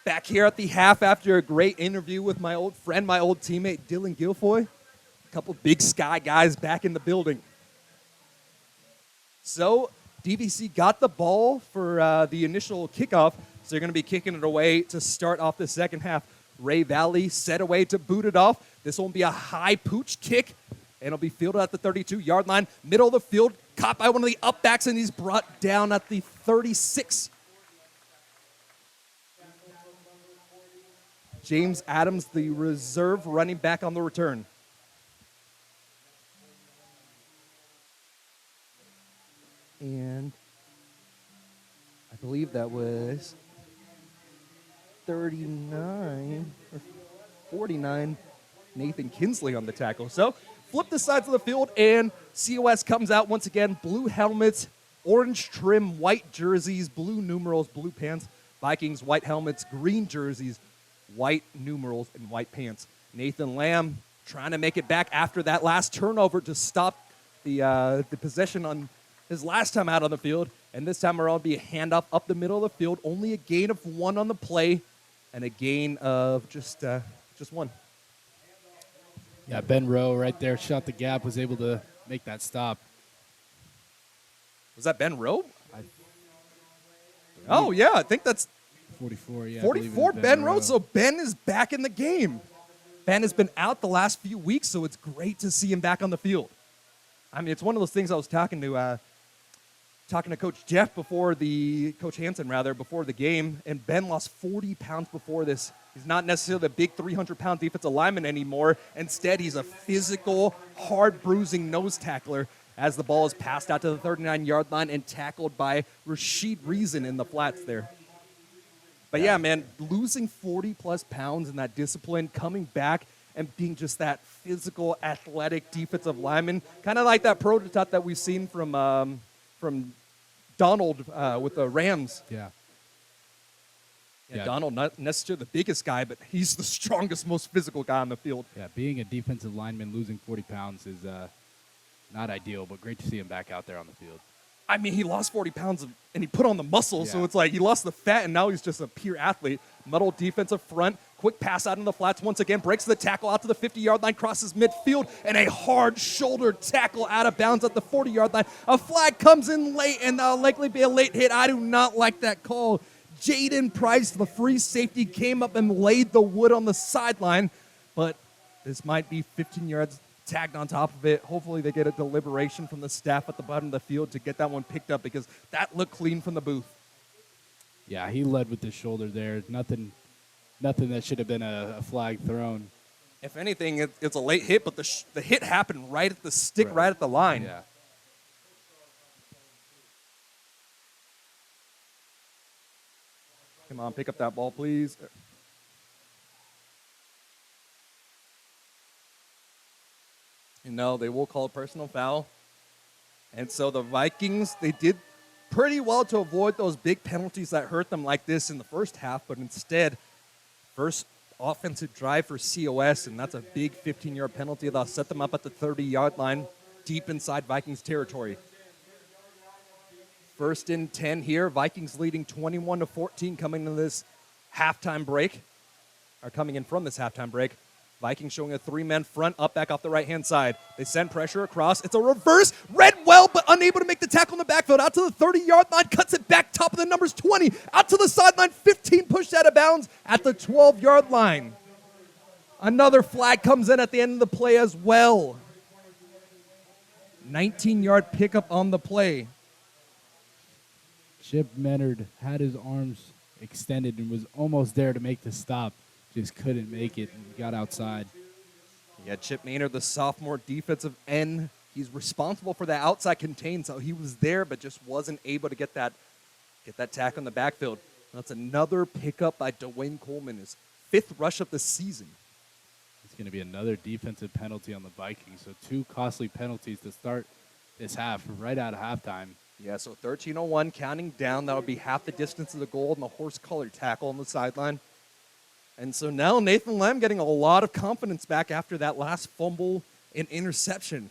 A: Back here at the half after a great interview with my old friend, my old teammate, Dylan Guilfoy. A couple big sky guys back in the building. So DVC got the ball for the initial kickoff, so they're going to be kicking it away to start off the second half. Ray Valley set away to boot it off. This will be a high pooch kick, and it'll be fielded at the 32-yard line. Middle of the field, caught by one of the upbacks, and he's brought down at the 36. James Adams, the reserve running back on the return. And I believe that was 39 or 49, Nathan Kinsley on the tackle. So flip the sides of the field, and COS comes out once again. Blue helmets, orange trim, white jerseys, blue numerals, blue pants. Vikings, white helmets, green jerseys, white numerals, and white pants. Nathan Lamb trying to make it back after that last turnover to stop the possession on his last time out on the field. And this time around, be a handoff up the middle of the field. Only a gain of 1 on the play, and a gain of just one.
B: Yeah, Ben Rowe right there shot the gap, was able to make that stop.
A: Was that Ben Rowe? Oh, yeah, I think that's
B: 44, yeah. I believe it
A: 44,
B: was
A: Ben Rowe. So Ben is back in the game. Ben has been out the last few weeks, so it's great to see him back on the field. I mean, it's one of those things I was talking to Coach Jeff before Coach Hansen before the game, and Ben lost 40 pounds before this. He's not necessarily a big 300-pound defensive lineman anymore. Instead, he's a physical, hard-bruising nose tackler as the ball is passed out to the 39-yard line and tackled by Rashid Reason in the flats there. But yeah, man, losing 40-plus pounds in that discipline, coming back and being just that physical, athletic defensive lineman, kind of like that prototype that we've seen from Donald with the Rams.
B: Yeah.
A: Yeah, Donald, not necessarily the biggest guy, but he's the strongest, most physical guy on the field.
B: Yeah, being a defensive lineman, losing 40 pounds is not ideal, but great to see him back out there on the field.
A: I mean, he lost 40 pounds and he put on the muscle, so it's like he lost the fat, and now he's just a pure athlete. Muddled defensive front, quick pass out in the flats once again, breaks the tackle out to the 50-yard line, crosses midfield, and a hard shoulder tackle out of bounds at the 40-yard line. A flag comes in late, and that'll likely be a late hit. I do not like that call. Jaden Price, the free safety, came up and laid the wood on the sideline, but this might be 15 yards tagged on top of it. Hopefully they get a deliberation from the staff at the bottom of the field to get that one picked up, because that looked clean from the booth.
B: Yeah, he led with the shoulder there. Nothing that should have been a flag thrown.
A: If anything, it's a late hit, but the hit happened right at the stick, right at the line.
B: Yeah.
A: Come on, pick up that ball, please. They will call a personal foul. And so the Vikings, they did pretty well to avoid those big penalties that hurt them like this in the first half, but instead, first offensive drive for COS, and that's a big 15-yard penalty that'll set them up at the 30-yard line, deep inside Vikings territory. First and 10 here. Vikings leading 21-14 coming into this halftime break, or coming in from this halftime break. Vikings showing a 3-man front, up back off the right-hand side. They send pressure across. It's a reverse. Read well, but unable to make the tackle in the backfield. Out to the 30-yard line, cuts it back, top of the numbers, 20. Out to the sideline, 15, pushed out of bounds at the 12-yard line. Another flag comes in at the end of the play as well. 19-yard pickup on the play.
B: Chip Menard had his arms extended and was almost there to make the stop. Just couldn't make it and got outside.
A: Yeah, Chip Maynard, the sophomore defensive end he's responsible for the outside contain, so he was there but just wasn't able to get that tack on the backfield. That's another pickup by Dwayne Coleman, his 5th rush of the season.
B: It's going to be another defensive penalty on the Vikings. So 2 costly penalties to start this half, right out of halftime.
A: Yeah, so 13:01 counting down. That'll be half the distance of the goal and the horse-colored tackle on the sideline. And so now Nathan Lamb getting a lot of confidence back after that last fumble and interception.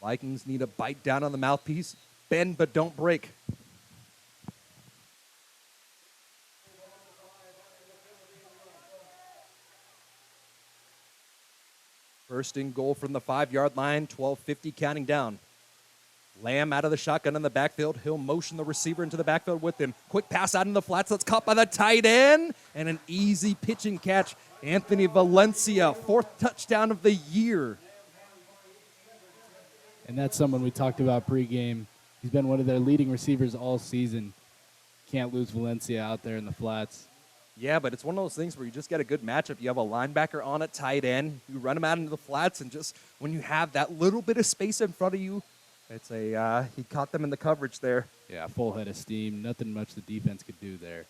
A: Vikings need to bite down on the mouthpiece. Bend but don't break. First and goal from the 5-yard line, 12:50 counting down. Lamb out of the shotgun in the backfield. He'll motion the receiver into the backfield with him. Quick pass out in the flats. That's caught by the tight end. And an easy pitch and catch. Anthony Valencia, 4th touchdown of the year.
B: And that's someone we talked about pregame. He's been one of their leading receivers all season. Can't lose Valencia out there in the flats.
A: Yeah, but it's one of those things where you just get a good matchup. You have a linebacker on a tight end. You run him out into the flats, and just when you have that little bit of space in front of you, it's he caught them in the coverage there.
B: Yeah, full head of steam. Nothing much the defense could do there.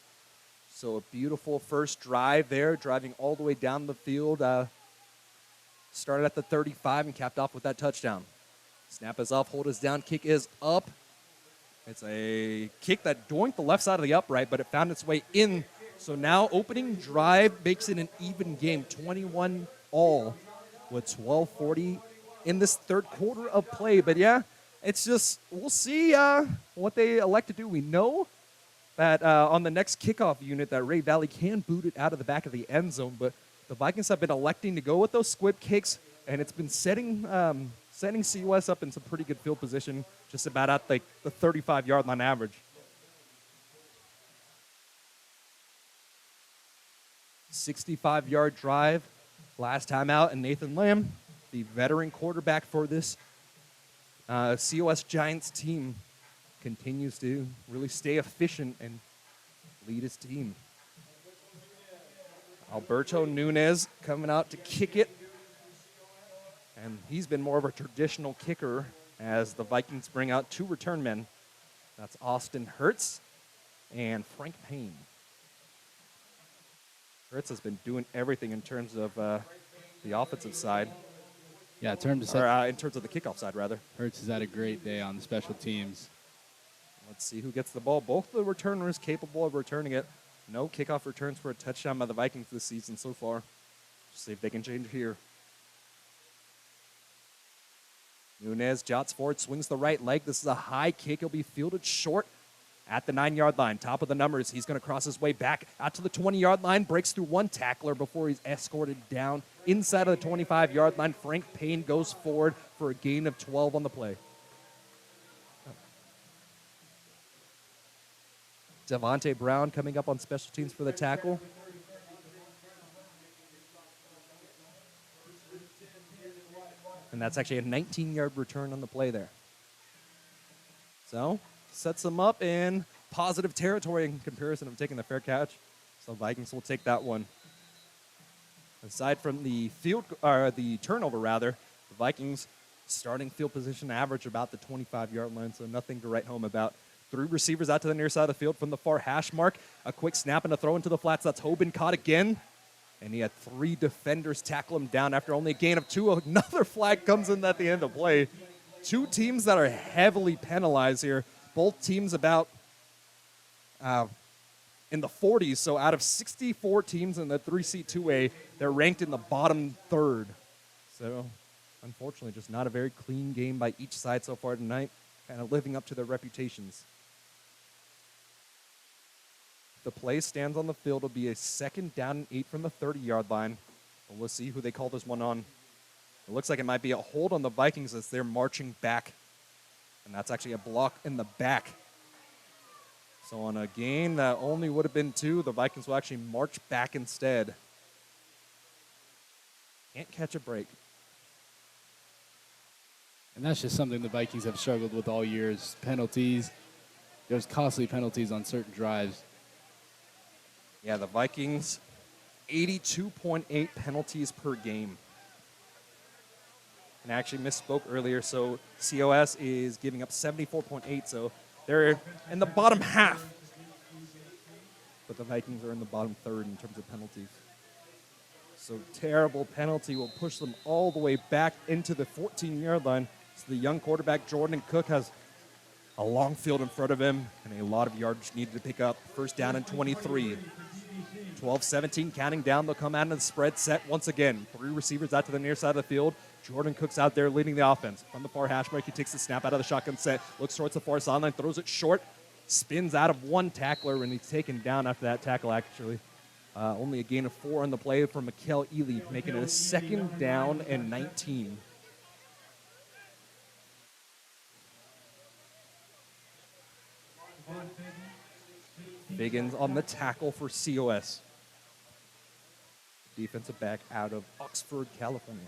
A: So a beautiful first drive there, driving all the way down the field. Started at the 35 and capped off with that touchdown. Snap is off, hold is down, kick is up. It's a kick that doinked the left side of the upright, but it found its way in. So now opening drive makes it an even game, 21 all with 12:40 in this third quarter of play. But yeah, it's just, we'll see what they elect to do. We know that on the next kickoff unit that Ray Valley can boot it out of the back of the end zone, but the Vikings have been electing to go with those squib kicks, and it's been setting CUS up in some pretty good field position, just about at the 35-yard line average. 65-yard drive, last time out, and Nathan Lamb, the veteran quarterback for this COS Giants team, continues to really stay efficient and lead his team. Alberto Nunez coming out to kick it, and he's been more of a traditional kicker as the Vikings bring out 2 return men. That's Austin Hertz and Frank Payne. Hertz has been doing everything in terms of the offensive side.
B: Yeah, in terms
A: of the kickoff side, rather.
B: Hertz has had a great day on the special teams.
A: Let's see who gets the ball. Both the returners capable of returning it. No kickoff returns for a touchdown by the Vikings this season so far. See if they can change here. Nunez jots forward, swings the right leg. This is a high kick. He'll be fielded short at the 9-yard line. Top of the numbers. He's going to cross his way back out to the 20-yard line. Breaks through one tackler before he's escorted down inside of the 25-yard line. Frank Payne goes forward for a gain of 12 on the play. Devontae Brown coming up on special teams for the tackle. And that's actually a 19-yard return on the play there. So, sets them up in positive territory in comparison of taking the fair catch. So Vikings will take that one. Aside from the turnover, the Vikings starting field position average about the 25-yard line, so nothing to write home about. 3 receivers out to the near side of the field from the far hash mark. A quick snap and a throw into the flats. That's Hoban caught again. And he had 3 defenders tackle him down after only a gain of 2. Another flag comes in at the end of play. 2 teams that are heavily penalized here. Both teams about in the 40s. So out of 64 teams in the 3C2A, they're ranked in the bottom 3rd. So unfortunately, just not a very clean game by each side so far tonight. Kind of living up to their reputations. The play stands on the field. It'll be a 2nd down and 8 from the 30-yard line. But we'll see who they call this one on. It looks like it might be a hold on the Vikings as they're marching back. And that's actually a block in the back. So on a gain that only would have been 2, the Vikings will actually march back instead. Can't catch a break.
B: And that's just something the Vikings have struggled with all year is penalties. There's costly penalties on certain drives.
A: Yeah, the Vikings, 82.8 penalties per game. And I actually misspoke earlier, so COS is giving up 74.8, so they're in the bottom half. But the Vikings are in the bottom third in terms of penalties. So terrible penalty will push them all the way back into the 14-yard line. So the young quarterback, Jordan Cook, has a long field in front of him and a lot of yards needed to pick up. First down and 23. 12-17, counting down. They'll come out in the spread set once again. 3 receivers out to the near side of the field. Jordan Cook's out there leading the offense. From the far hash mark, he takes the snap out of the shotgun set, looks towards the far sideline, throws it short, spins out of one tackler, and he's taken down after that tackle, actually. Only a gain of 4 on the play from Mikkel Ely, making it a second down and 19. Biggins on the tackle for COS. Defensive back out of Oxford, California.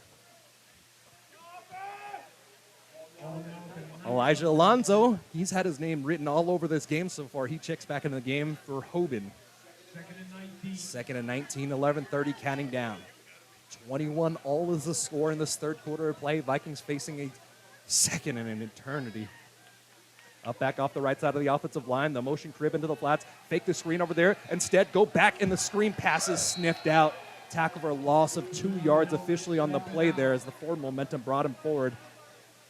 A: Elijah Alonso, he's had his name written all over this game so far. He checks back into the game for Hoban. Second and 19, 11:30, counting down. 21 all is the score in this third quarter of play. Vikings facing a second in an eternity. Up back off the right side of the offensive line. The motion crib into the flats. Fake the screen over there. Instead, go back and the screen passes sniffed out. Tackle for a loss of 2 yards officially on the play there as the forward momentum brought him forward.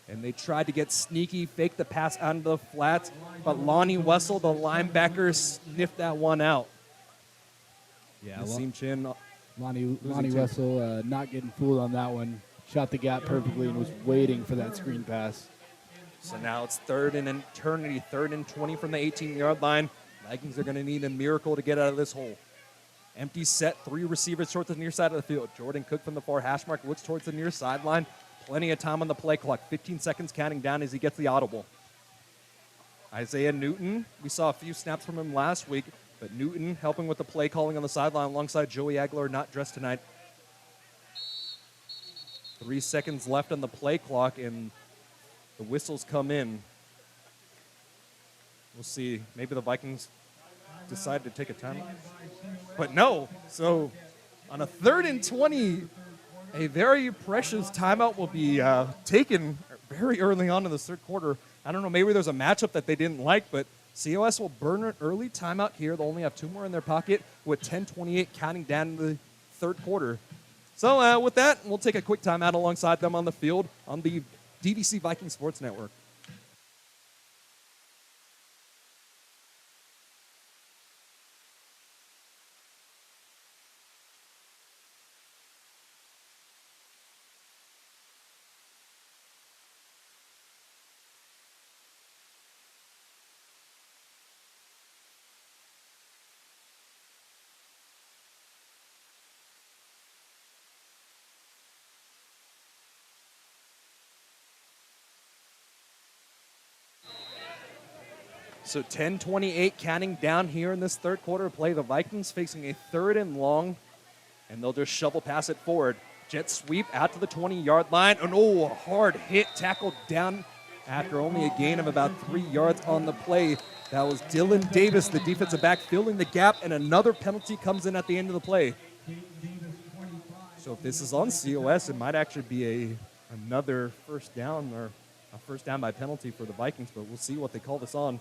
A: And they tried to get sneaky, fake the pass onto the flats, but Lonnie Wessel, the linebacker, sniffed that one out.
B: Yeah,
A: Nassim Chin,
B: Lonnie
A: two.
B: Wessel not getting fooled on that one. Shot the gap perfectly and was waiting for that screen pass.
A: So now it's third and an eternity, 3rd and 20 from the 18-yard line. Vikings are going to need a miracle to get out of this hole. Empty set, 3 receivers towards the near side of the field. Jordan Cook from the far hash mark looks towards the near sideline. Plenty of time on the play clock, 15 seconds counting down as he gets the audible. Isaiah Newton, we saw a few snaps from him last week, but Newton helping with the play calling on the sideline alongside Joey Aguilar, not dressed tonight. 3 seconds left on the play clock, and the whistles come in. We'll see. Maybe the Vikings decide to take a timeout. But no. So on a 3rd and 20, a very precious timeout will be taken very early on in the third quarter. I don't know, maybe there's a matchup that they didn't like, but COS will burn an early timeout here. They'll only have 2 more in their pocket with 10:28 counting down in the third quarter. So with that, we'll take a quick timeout alongside them on the field on the DVC Viking Sports Network. So 10:28 counting down here in this third quarter of play. The Vikings facing a 3rd and long, and they'll just shovel pass it forward. Jet sweep out to the 20-yard line. And a hard hit, tackled down after only a gain of about 3 yards on the play. That was Dylan Davis, the defensive back, filling the gap, and another penalty comes in at the end of the play. So if this is on COS, it might actually be another first down or a first down by penalty for the Vikings, but we'll see what they call this on.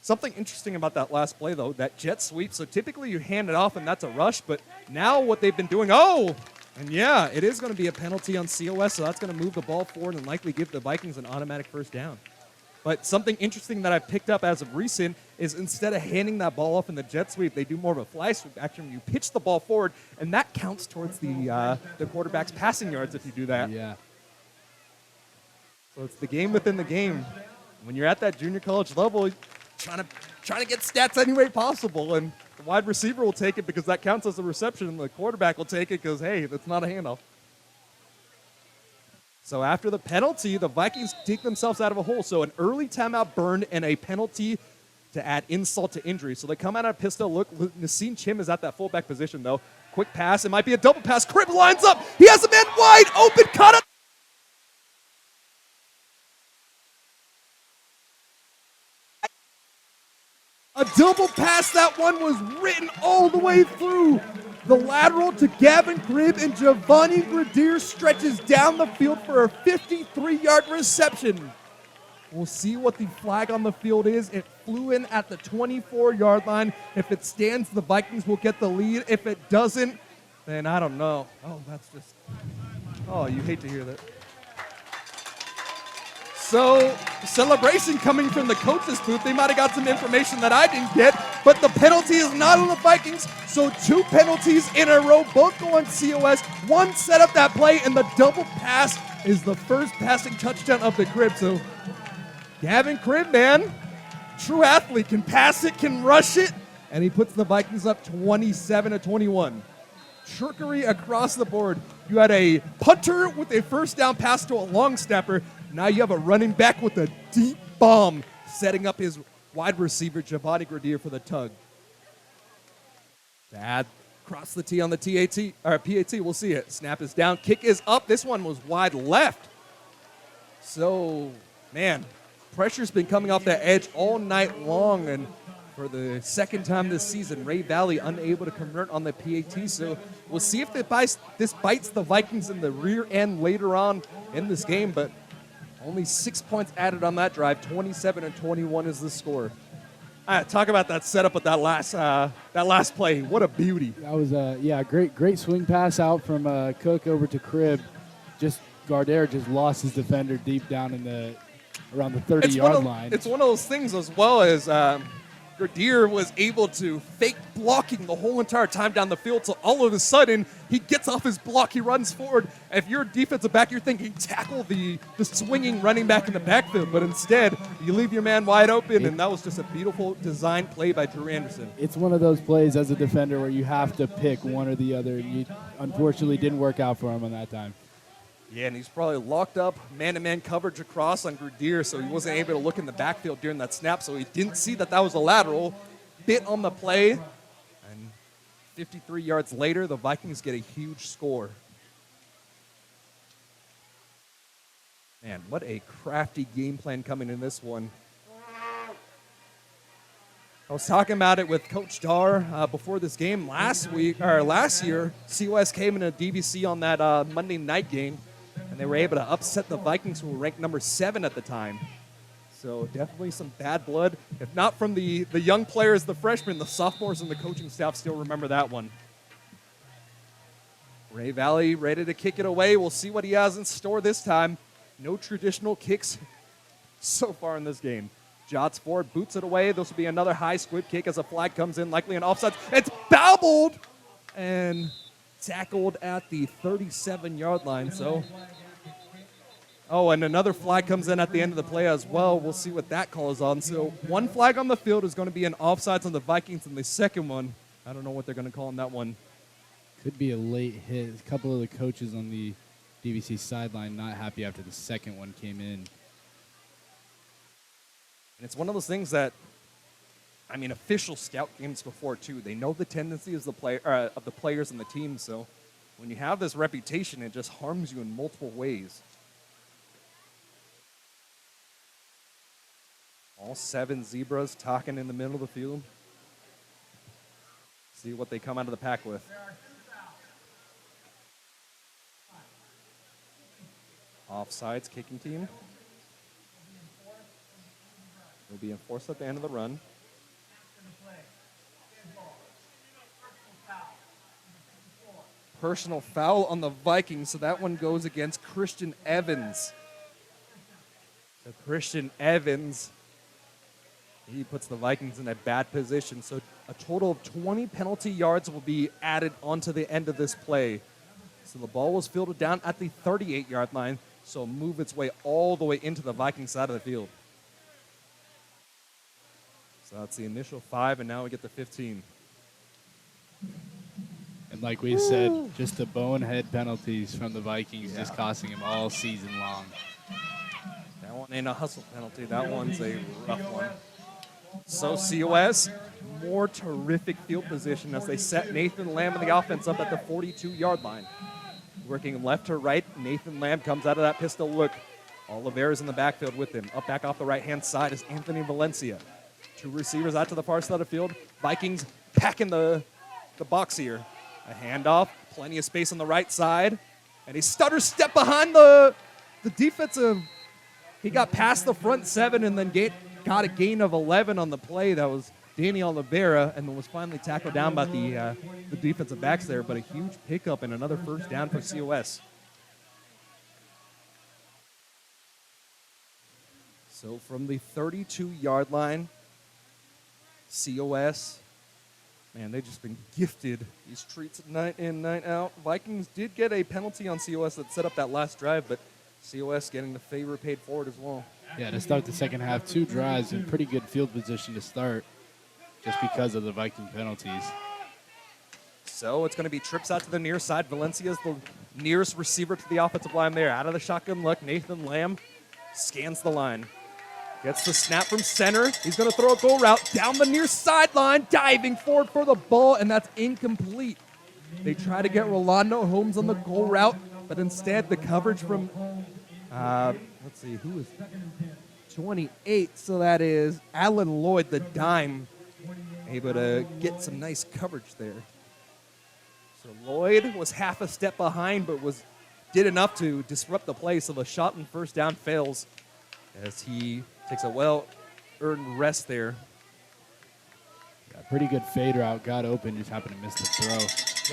A: Something interesting about that last play, though, that jet sweep. So typically you hand it off and that's a rush, but now what they've been doing, and yeah, it is going to be a penalty on COS, so that's going to move the ball forward and likely give the Vikings an automatic first down. But something interesting that I've picked up as of recent is instead of handing that ball off in the jet sweep, they do more of a fly sweep action. You pitch the ball forward, and that counts towards the quarterback's passing yards if you do that.
B: Yeah.
A: So it's the game within the game. When you're at that junior college level, trying to get stats any way possible, and the wide receiver will take it because that counts as a reception, and the quarterback will take it because, hey, that's not a handoff. So after the penalty, the Vikings dig themselves out of a hole. So an early timeout burned and a penalty to add insult to injury. So they come out of pistol. Look, Nassim Chim is at that fullback position, though. Quick pass. It might be a double pass. Cribb lines up. He has a man wide open. Cut it. A double pass. That one was written all the way through.
E: The lateral to Gavin Cribb, and Giovanni Gradier stretches down the field for a 53-yard reception. We'll see what the flag on the field is. It flew in at the 24-yard line. If it stands, the Vikings will get the lead. If it doesn't, then I don't know. Oh, that's just... Oh, you hate to hear that. So, celebration coming from the coach's booth. They might have got some information that I didn't get, but the penalty is not on the Vikings. So 2 penalties in a row, both go on COS. One set up that play, and the double pass is the first passing touchdown of the Cribb. So Gavin Cribb, man, true athlete, can pass it, can rush it, and he puts the Vikings up 27-21. Trickery across the board. You had a punter with a first down pass to a long snapper. Now you have a running back with a deep bomb, setting up his wide receiver, Giovanni Gradier, for the tug. Bad cross the T on the PAT. We'll see it. Snap is down. Kick is up. This one was wide left. So, man, pressure's been coming off the edge all night long, and for the second time this season, Ray Valley unable to convert on the PAT. So we'll see if this bites the Vikings in the rear end later on in this game, but only 6 points added on that drive. 27-21 is the score. Talk about that setup with that last play. What a beauty.
B: That was a great swing pass out from Cook over to Cribb. Just Gardere just lost his defender deep down in around the 30-yard line.
E: It's one of those things as well as Gradier was able to fake blocking the whole entire time down the field. So all of a sudden, he gets off his block, he runs forward. If you're a defensive back, you're thinking tackle the swinging running back in the backfield. But instead, you leave your man wide open, and that was just a beautiful design play by Drew Anderson.
B: It's one of those plays as a defender where you have to pick one or the other. You unfortunately didn't work out for him on that time.
E: Yeah, and he's probably locked up man-to-man coverage across on Gradier, so he wasn't able to look in the backfield during that snap, so he didn't see that was a lateral. Bit on the play, and 53 yards later, the Vikings get a huge score. Man, what a crafty game plan coming in this one. I was talking about it with Coach Dar before this game last year. COS came in a DVC on that Monday night game, and they were able to upset the Vikings, who were ranked number 7 at the time. So definitely some bad blood. If not from the young players, the freshmen, the sophomores, and the coaching staff still remember that one. Ray Valley ready to kick it away. We'll see what he has in store this time. No traditional kicks so far in this game. Jots forward, boots it away. This will be another high squib kick as a flag comes in, likely an offside. It's babbled and tackled at the 37-yard line. And another flag comes in at the end of the play as well. We'll see what that call is on. So one flag on the field is going to be an offsides on the Vikings, and the second one, I don't know what they're going to call on that one.
B: Could be a late hit. A couple of the coaches on the DVC sideline not happy after the second one came in.
E: And it's one of those things that, officials scout games before too. They know the tendencies of the players and the team. So when you have this reputation, it just harms you in multiple ways. All 7 zebras talking in the middle of the field. See what they come out of the pack with. Offsides, kicking team. Will be enforced at the end of the run. Personal foul on the Vikings, so that one goes against Christian Evans. So Christian Evans, he puts the Vikings in a bad position. So a total of 20 penalty yards will be added onto the end of this play. So the ball was fielded down at the 38-yard line, so move its way all the way into the Viking side of the field. So that's the initial 5, and now we get the 15.
B: And like we said, just the bonehead penalties from the Vikings just costing him all season long.
E: That one ain't a hustle penalty. That one's a rough one. So COS, more terrific field position as they set Nathan Lamb and the offense up at the 42-yard line. Working left to right, Nathan Lamb comes out of that pistol look. Oliveira's in the backfield with him. Up back off the right-hand side is Anthony Valencia. 2 receivers out to the far side of the field. Vikings packing the box here. A handoff, plenty of space on the right side. And he stutter step behind the defensive. He got past the front 7 and then got a gain of 11 on the play. That was Danny Oliveira, and then was finally tackled down by the defensive backs there. But a huge pickup and another first down for COS. So from the 32-yard line, COS, man, they've just been gifted these treats night in, night out. Vikings did get a penalty on COS that set up that last drive, but COS getting the favor paid forward as well.
B: Yeah, to start the second half, 2 drives in pretty good field position to start just because of the Viking penalties.
E: So it's going to be trips out to the near side. Valencia's the nearest receiver to the offensive line there. Out of the shotgun look, Nathan Lamb scans the line. Gets the snap from center. He's going to throw a goal route down the near sideline, diving forward for the ball, and that's incomplete. They try to get Rolando Holmes on the goal route, but instead the coverage from, let's see, who is 28? So that is Alan Lloyd, the dime, able to get some nice coverage there. So Lloyd was half a step behind, but did enough to disrupt the play, so the shot and first down fails as he takes a well-earned rest there.
B: Yeah, pretty good fade route. Got open, just happened to miss the throw.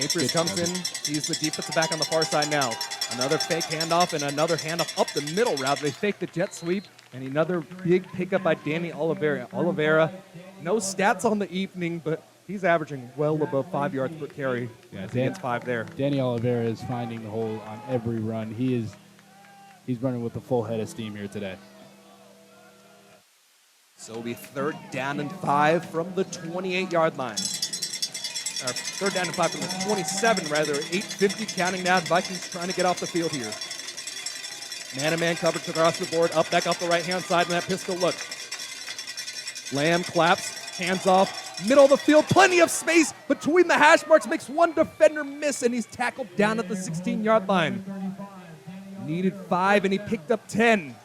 E: Capers comes in. He's the defensive back on the far side now. Another fake handoff and another handoff up the middle route. They fake the jet sweep, and another big pickup by Danny Oliveira. Oliveira, no stats on the evening, but he's averaging well above 5 yards per carry.
B: Yeah,
E: He gets 5 there.
B: Danny Oliveira is finding the hole on every run. He's running with a full head of steam here today.
E: So it'll be 3rd down and 5 from the 28-yard line. Or 3rd down and 5 from the 27, rather. 8:50 counting down. Vikings trying to get off the field here. Man-to-man coverage across the board. Back up the right-hand side in that pistol look. Lamb claps, hands off, middle of the field. Plenty of space between the hash marks. Makes one defender miss, and he's tackled down at the 16-yard line. Needed 5, and he picked up 10.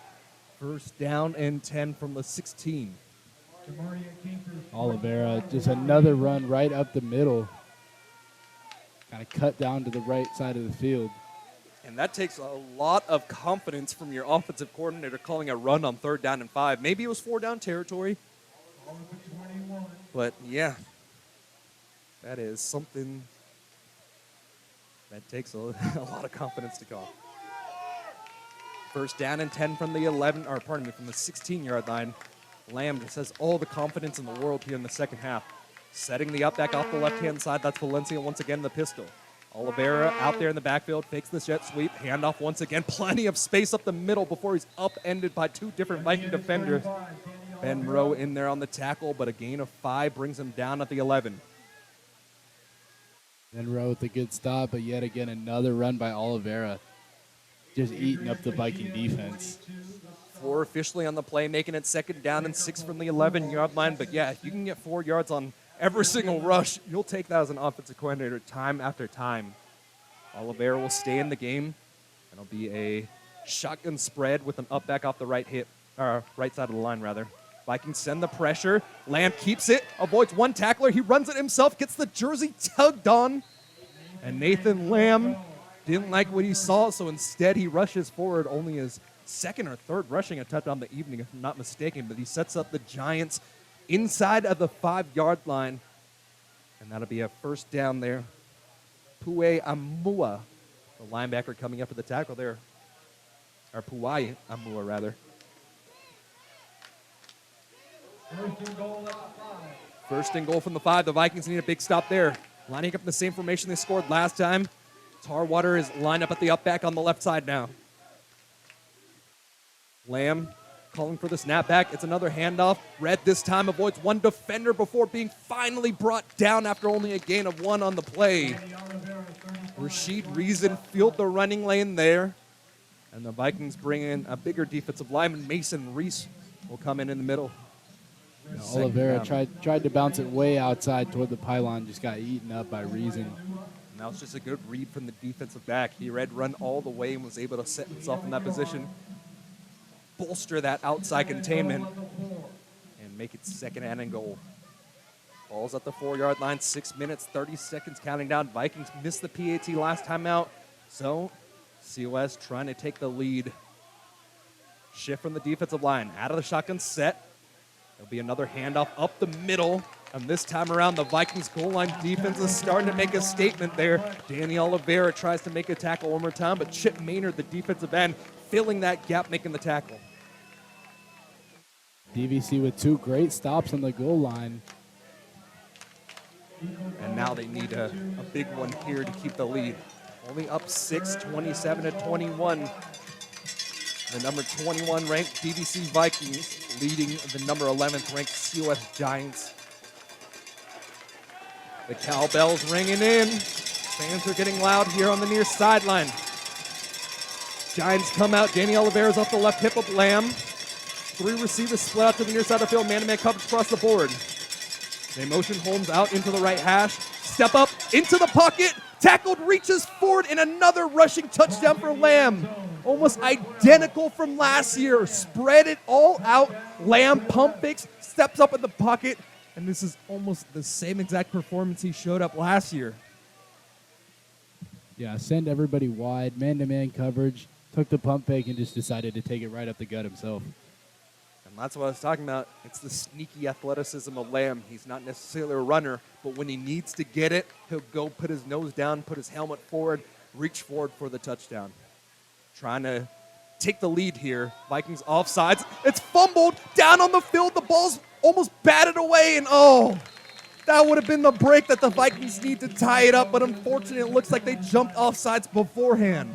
E: 1st down and 10 from the 16.
B: Oliveira, just another run right up the middle. Kind of cut down to the right side of the field.
E: And that takes a lot of confidence from your offensive coordinator calling a run on 3rd down and 5. Maybe it was 4-down territory. But, yeah, that is something that takes a lot of confidence to call. 1st down and 10 from the from the 16-yard line. Lamb just has all the confidence in the world here in the second half. Setting the up back off the left-hand side. That's Valencia once again in the pistol. Oliveira out there in the backfield, fakes the jet sweep, handoff once again. Plenty of space up the middle before he's upended by 2 different Viking defenders. Ben Rowe in there on the tackle, but a gain of 5 brings him down at the 11.
B: Then Rowe with a good stop, but yet again another run by Oliveira. Just eating up the Viking defense.
E: 4 officially on the play, making it 2nd down and 6 from the 11-yard line. But, yeah, if you can get 4 yards on every single rush, you'll take that as an offensive coordinator time after time. Oliveira will stay in the game. It'll be a shotgun spread with an up back off the right side of the line, rather. Vikings send the pressure. Lamb keeps it, avoids one tackler. He runs it himself, gets the jersey tugged on. And Nathan Lamb didn't like what he saw, so instead he rushes forward, only his 2nd or 3rd rushing attempt on the evening, if I'm not mistaken. But he sets up the Giants inside of the 5-yard line, and that'll be a 1st down there. Pue Amua, the linebacker, coming up for the tackle there. Or Puai Amua, rather. 1st and goal from the 5. The Vikings need a big stop there. Lining up in the same formation they scored last time. Tarwater is lined up at the up back on the left side now. Lamb calling for the snapback. It's another handoff. Red this time avoids one defender before being finally brought down after only a gain of 1 on the play. Rashid Reason filled the running lane there. And the Vikings bring in a bigger defensive lineman. Mason Reese will come in the middle.
B: Oliveira tried to bounce it way outside toward the pylon, just got eaten up by Reason.
E: And that was just a good read from the defensive back. He read run all the way and was able to set himself in that position, bolster that outside containment, and make it 2nd and goal.
A: Ball's at the 4-yard line, 6 minutes, 30 seconds counting down. Vikings missed the PAT last time out. So COS trying to take the lead. Shift from the defensive line. Out of the shotgun set. There'll be another handoff up the middle. And this time around, the Vikings goal line defense is starting to make a statement there. Danny Oliveira tries to make a tackle one more time, but Chip Maynard, the defensive end, filling that gap, making the tackle.
B: DVC with 2 great stops on the goal line.
A: And now they need a big one here to keep the lead. Only up 6, 27-21. The number 21 ranked DVC Vikings leading the number 11th ranked COS Giants. The cowbell's ringing in. Fans are getting loud here on the near sideline. Giants come out. Danny Oliveira's off the left hip of Lamb. 3 receivers split out to the near side of the field. Man-to-man coverage across the board. They motion Holmes out into the right hash. Step up into the pocket. Tackled, reaches forward, and another rushing touchdown for Lamb. Almost identical from last year. Spread it all out. Lamb pump fakes, steps up in the pocket, and this is almost the same exact performance he showed up last year.
B: Yeah, send everybody wide, man-to-man coverage, took the pump fake and just decided to take it right up the gut himself.
A: And that's what I was talking about. It's the sneaky athleticism of Lamb. He's not necessarily a runner, but when he needs to get it, he'll go put his nose down, put his helmet forward, reach forward for the touchdown. Trying to take the lead here. Vikings offsides. It's fumbled down on the field. The ball's almost batted away, and that would have been the break that the Vikings need to tie it up, but unfortunately it looks like they jumped offsides beforehand.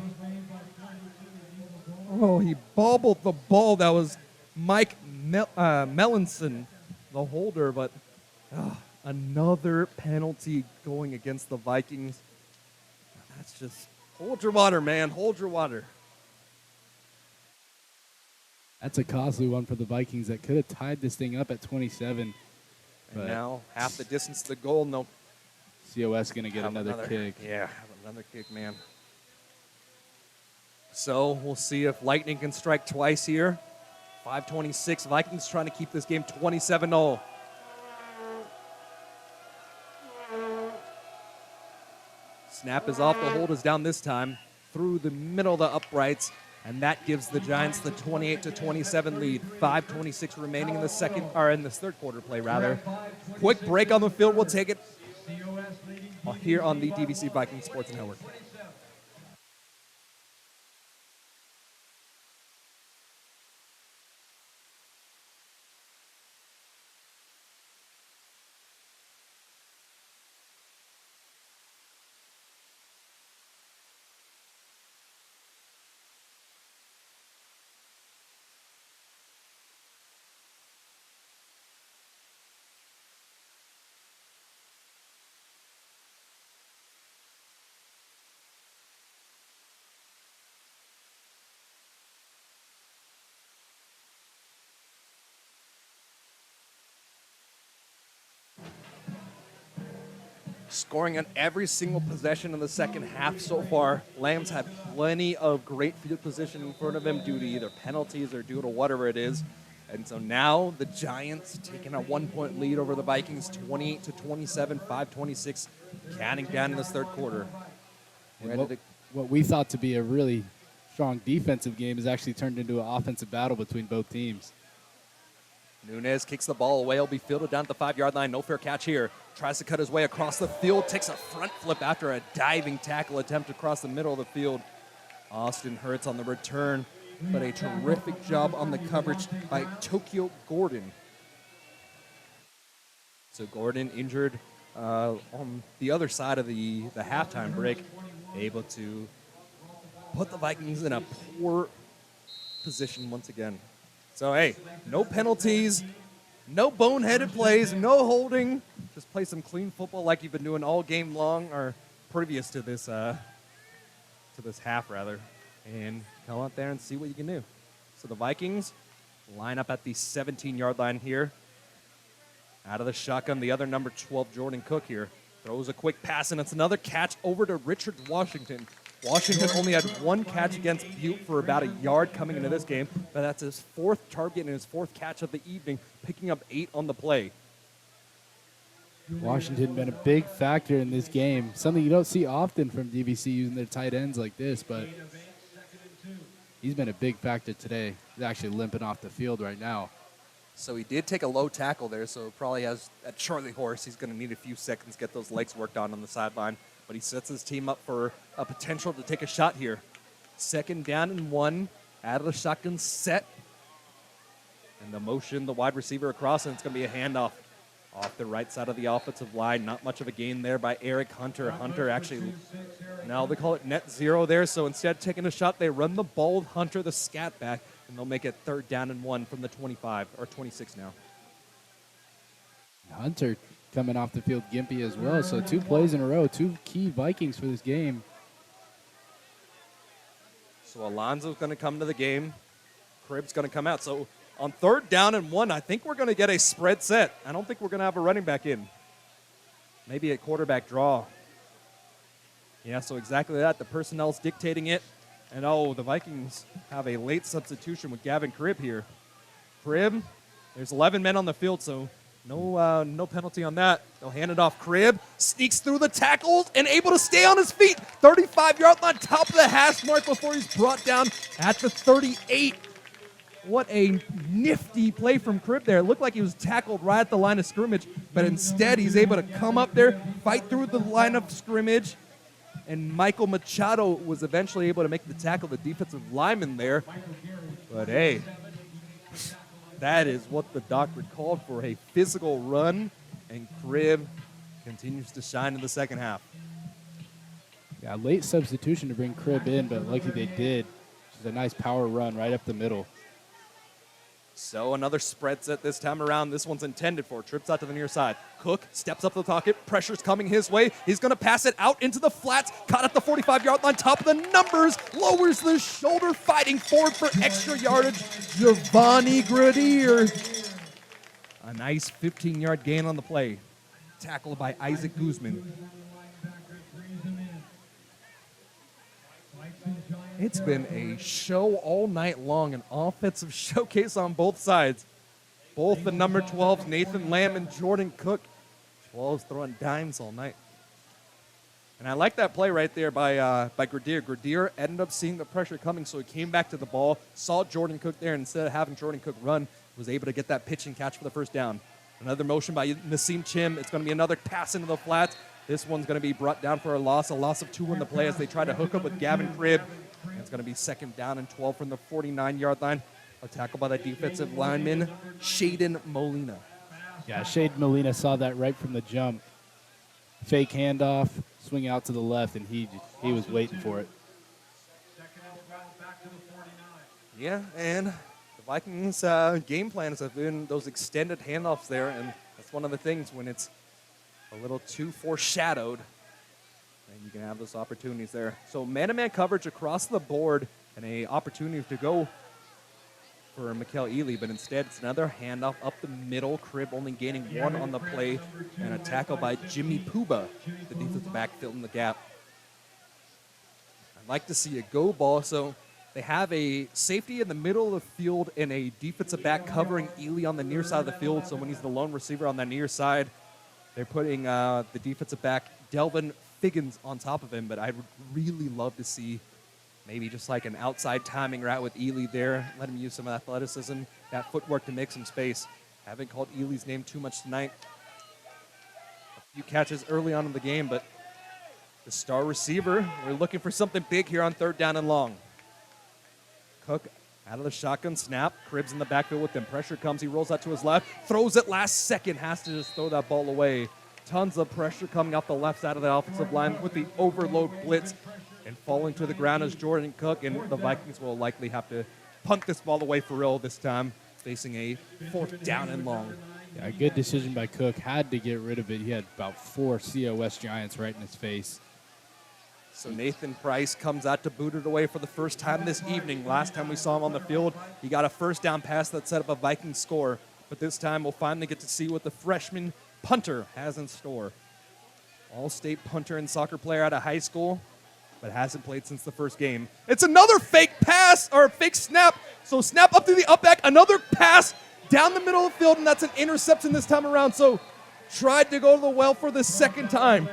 A: Oh, he bobbled the ball. That was Mike Melanson, the holder, but another penalty going against the Vikings. That's just, hold your water, man. Hold your water.
B: That's a costly one for the Vikings that could have tied this thing up at 27.
A: And now half the distance to the goal. No.
B: COS going to get another kick.
A: Yeah, another kick, man. So we'll see if Lightning can strike twice here. 5:26. Vikings trying to keep this game 27-0. Snap is off. The hold is down this time through the middle of the uprights. And that gives the Giants the 28-27 lead. 5:26 remaining in the third quarter play, rather. Quick break on the field. We'll take it here on the DVC Vikings Sports Network. Scoring on every single possession in the second half so far. Lamb's had plenty of great field position in front of him due to either penalties or due to whatever it is. And so now the Giants taking a 1-point lead over the Vikings, 28-27, 5:26, counting down in this third quarter.
B: What we thought to be a really strong defensive game has actually turned into an offensive battle between both teams.
A: Nunez kicks the ball away. He'll be fielded down at the 5-yard line. No fair catch here. Tries to cut his way across the field. Takes a front flip after a diving tackle attempt across the middle of the field. Austin Hurts on the return, but a terrific job on the coverage by Tokyo Gordon. So Gordon injured on the other side of the halftime break, able to put the Vikings in a poor position once again. So, hey, no penalties, no boneheaded plays, no holding. Just play some clean football like you've been doing all game long, or previous to this half, rather. And go out there and see what you can do. So the Vikings line up at the 17-yard line here. Out of the shotgun, the other number 12, Jordan Cook here. Throws a quick pass, and it's another catch over to Richard Washington. Washington only had one catch against Butte for about a yard coming into this game, but that's his fourth target and his fourth catch of the evening, picking up 8 on the play.
B: Washington been a big factor in this game. Something you don't see often from DVC using their tight ends like this, but he's been a big factor today. He's actually limping off the field right now.
A: So he did take a low tackle there, so probably has a Charlie horse. He's going to need a few seconds to get those legs worked on the sideline. But he sets his team up for a potential to take a shot here. 2nd down and 1. Out of the shotgun set. And the motion, the wide receiver across, and it's going to be a handoff off the right side of the offensive line. Not much of a gain there by Eric Hunter. Hunter actually, now they call it net 0 there, so instead of taking a shot, they run the ball with Hunter, the scat back, and they'll make it 3rd down and 1 from the 25, or 26 now.
B: Hunter coming off the field gimpy as well, so 2 plays in a row, 2 key Vikings for this game.
A: So Alonzo's going to come to the game. Cribb's going to come out. So on 3rd down and 1, I think we're going to get a spread set. I don't think we're going to have a running back in. Maybe a quarterback draw. Yeah, so exactly that. The personnel's dictating it. And, the Vikings have a late substitution with Gavin Cribb here. Cribb, there's 11 men on the field, so no penalty on that. They'll hand it off. Cribb sneaks through the tackles and able to stay on his feet. 35-yard line, top of the hash mark before he's brought down at the 38. What a nifty play from Cribb there. It looked like he was tackled right at the line of scrimmage, but instead he's able to come up there, fight through the line of scrimmage, and Michael Machado was eventually able to make the tackle, the defensive lineman there. But hey, that is what the doctor called for, a physical run, and Cribb continues to shine in the second half.
B: Yeah, late substitution to bring Cribb in, but lucky they did. Just a nice power run right up the middle.
A: So another spread set this time around. This one's intended for. Trips out to the near side. Cook steps up the pocket. Pressure's coming his way. He's going to pass it out into the flats. Caught at the 45-yard line. Top of the numbers. Lowers the shoulder. Fighting forward for extra yardage. Giovanni Gradier. A nice 15-yard gain on the play. Tackled by Isaac Guzman. It's been a show all night long, an offensive showcase on both sides. Both the number 12s, Nathan Lamb and Jordan Cook. 12s throwing dimes all night. And I like that play right there by Gradier. Gradier ended up seeing the pressure coming, so he came back to the ball, saw Jordan Cook there, and instead of having Jordan Cook run, was able to get that pitch and catch for the first down. Another motion by Nassim Chim. It's going to be another pass into the flats. This one's going to be brought down for a loss of 2 on the play as they try to hook up with Gavin Cribb. And it's going to be 2nd down and 12 from the 49-yard line. A tackle by the defensive lineman, Shaden Molina.
B: Yeah, Shaden Molina saw that right from the jump. Fake handoff, swing out to the left, and he was waiting for it.
A: Yeah, and the Vikings' game plans have been those extended handoffs there, and that's one of the things when it's a little too foreshadowed. And you can have those opportunities there. So man-to-man coverage across the board and a opportunity to go for Mikael Ely, but instead it's another handoff up the middle. Cribb only gaining 1 on the play, and a tackle by Jimmy Puba, the defensive back, filling the gap. I'd like to see a go ball, so they have a safety in the middle of the field and a defensive back covering Ely on the near side of the field, so when he's the lone receiver on that near side, they're putting the defensive back, Delvin Figgins, on top of him, but I would really love to see maybe just like an outside timing route with Ely there. Let him use some athleticism, that footwork to make some space. Haven't called Ely's name too much tonight. A few catches early on in the game, but the star receiver, we're looking for something big here on 3rd down and long. Cook out of the shotgun snap. Cribb's in the backfield with him. Pressure comes. He rolls out to his left. Throws it last second. Has to just throw that ball away. Tons of pressure coming off the left side of the offensive line with the overload blitz. And falling to the ground is Jordan Cook. And the Vikings will likely have to punt this ball away for real this time, facing a 4th down and long.
B: Yeah, a good decision by Cook. Had to get rid of it. He had about 4 COS Giants right in his face.
A: So Nathan Price comes out to boot it away for the first time this evening. Last time we saw him on the field, he got a 1st down pass that set up a Viking score. But this time we'll finally get to see what the freshman punter has in store. All-state punter and soccer player out of high school, but hasn't played since the first game. It's another fake pass, or fake snap. So snap up to the up back, another pass down the middle of the field, and that's an interception this time around. So
E: tried to go to the well for the second time.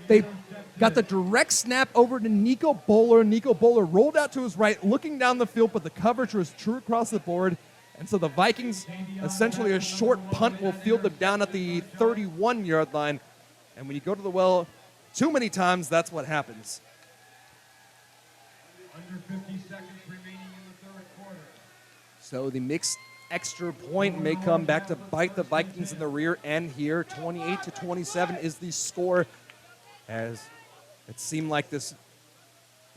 E: They got the direct snap over to Nico Bowler. Nico Bowler rolled out to his right, looking down the field, but the coverage was true across the board. And so the Vikings, essentially a short punt, will field them down at the 31-yard line. And when you go to the well too many times, that's what happens.
C: Under 50 seconds remaining in the third quarter.
E: So the mixed extra point may come back to bite the Vikings in the rear end here. 28-27 is the score, as it seemed like this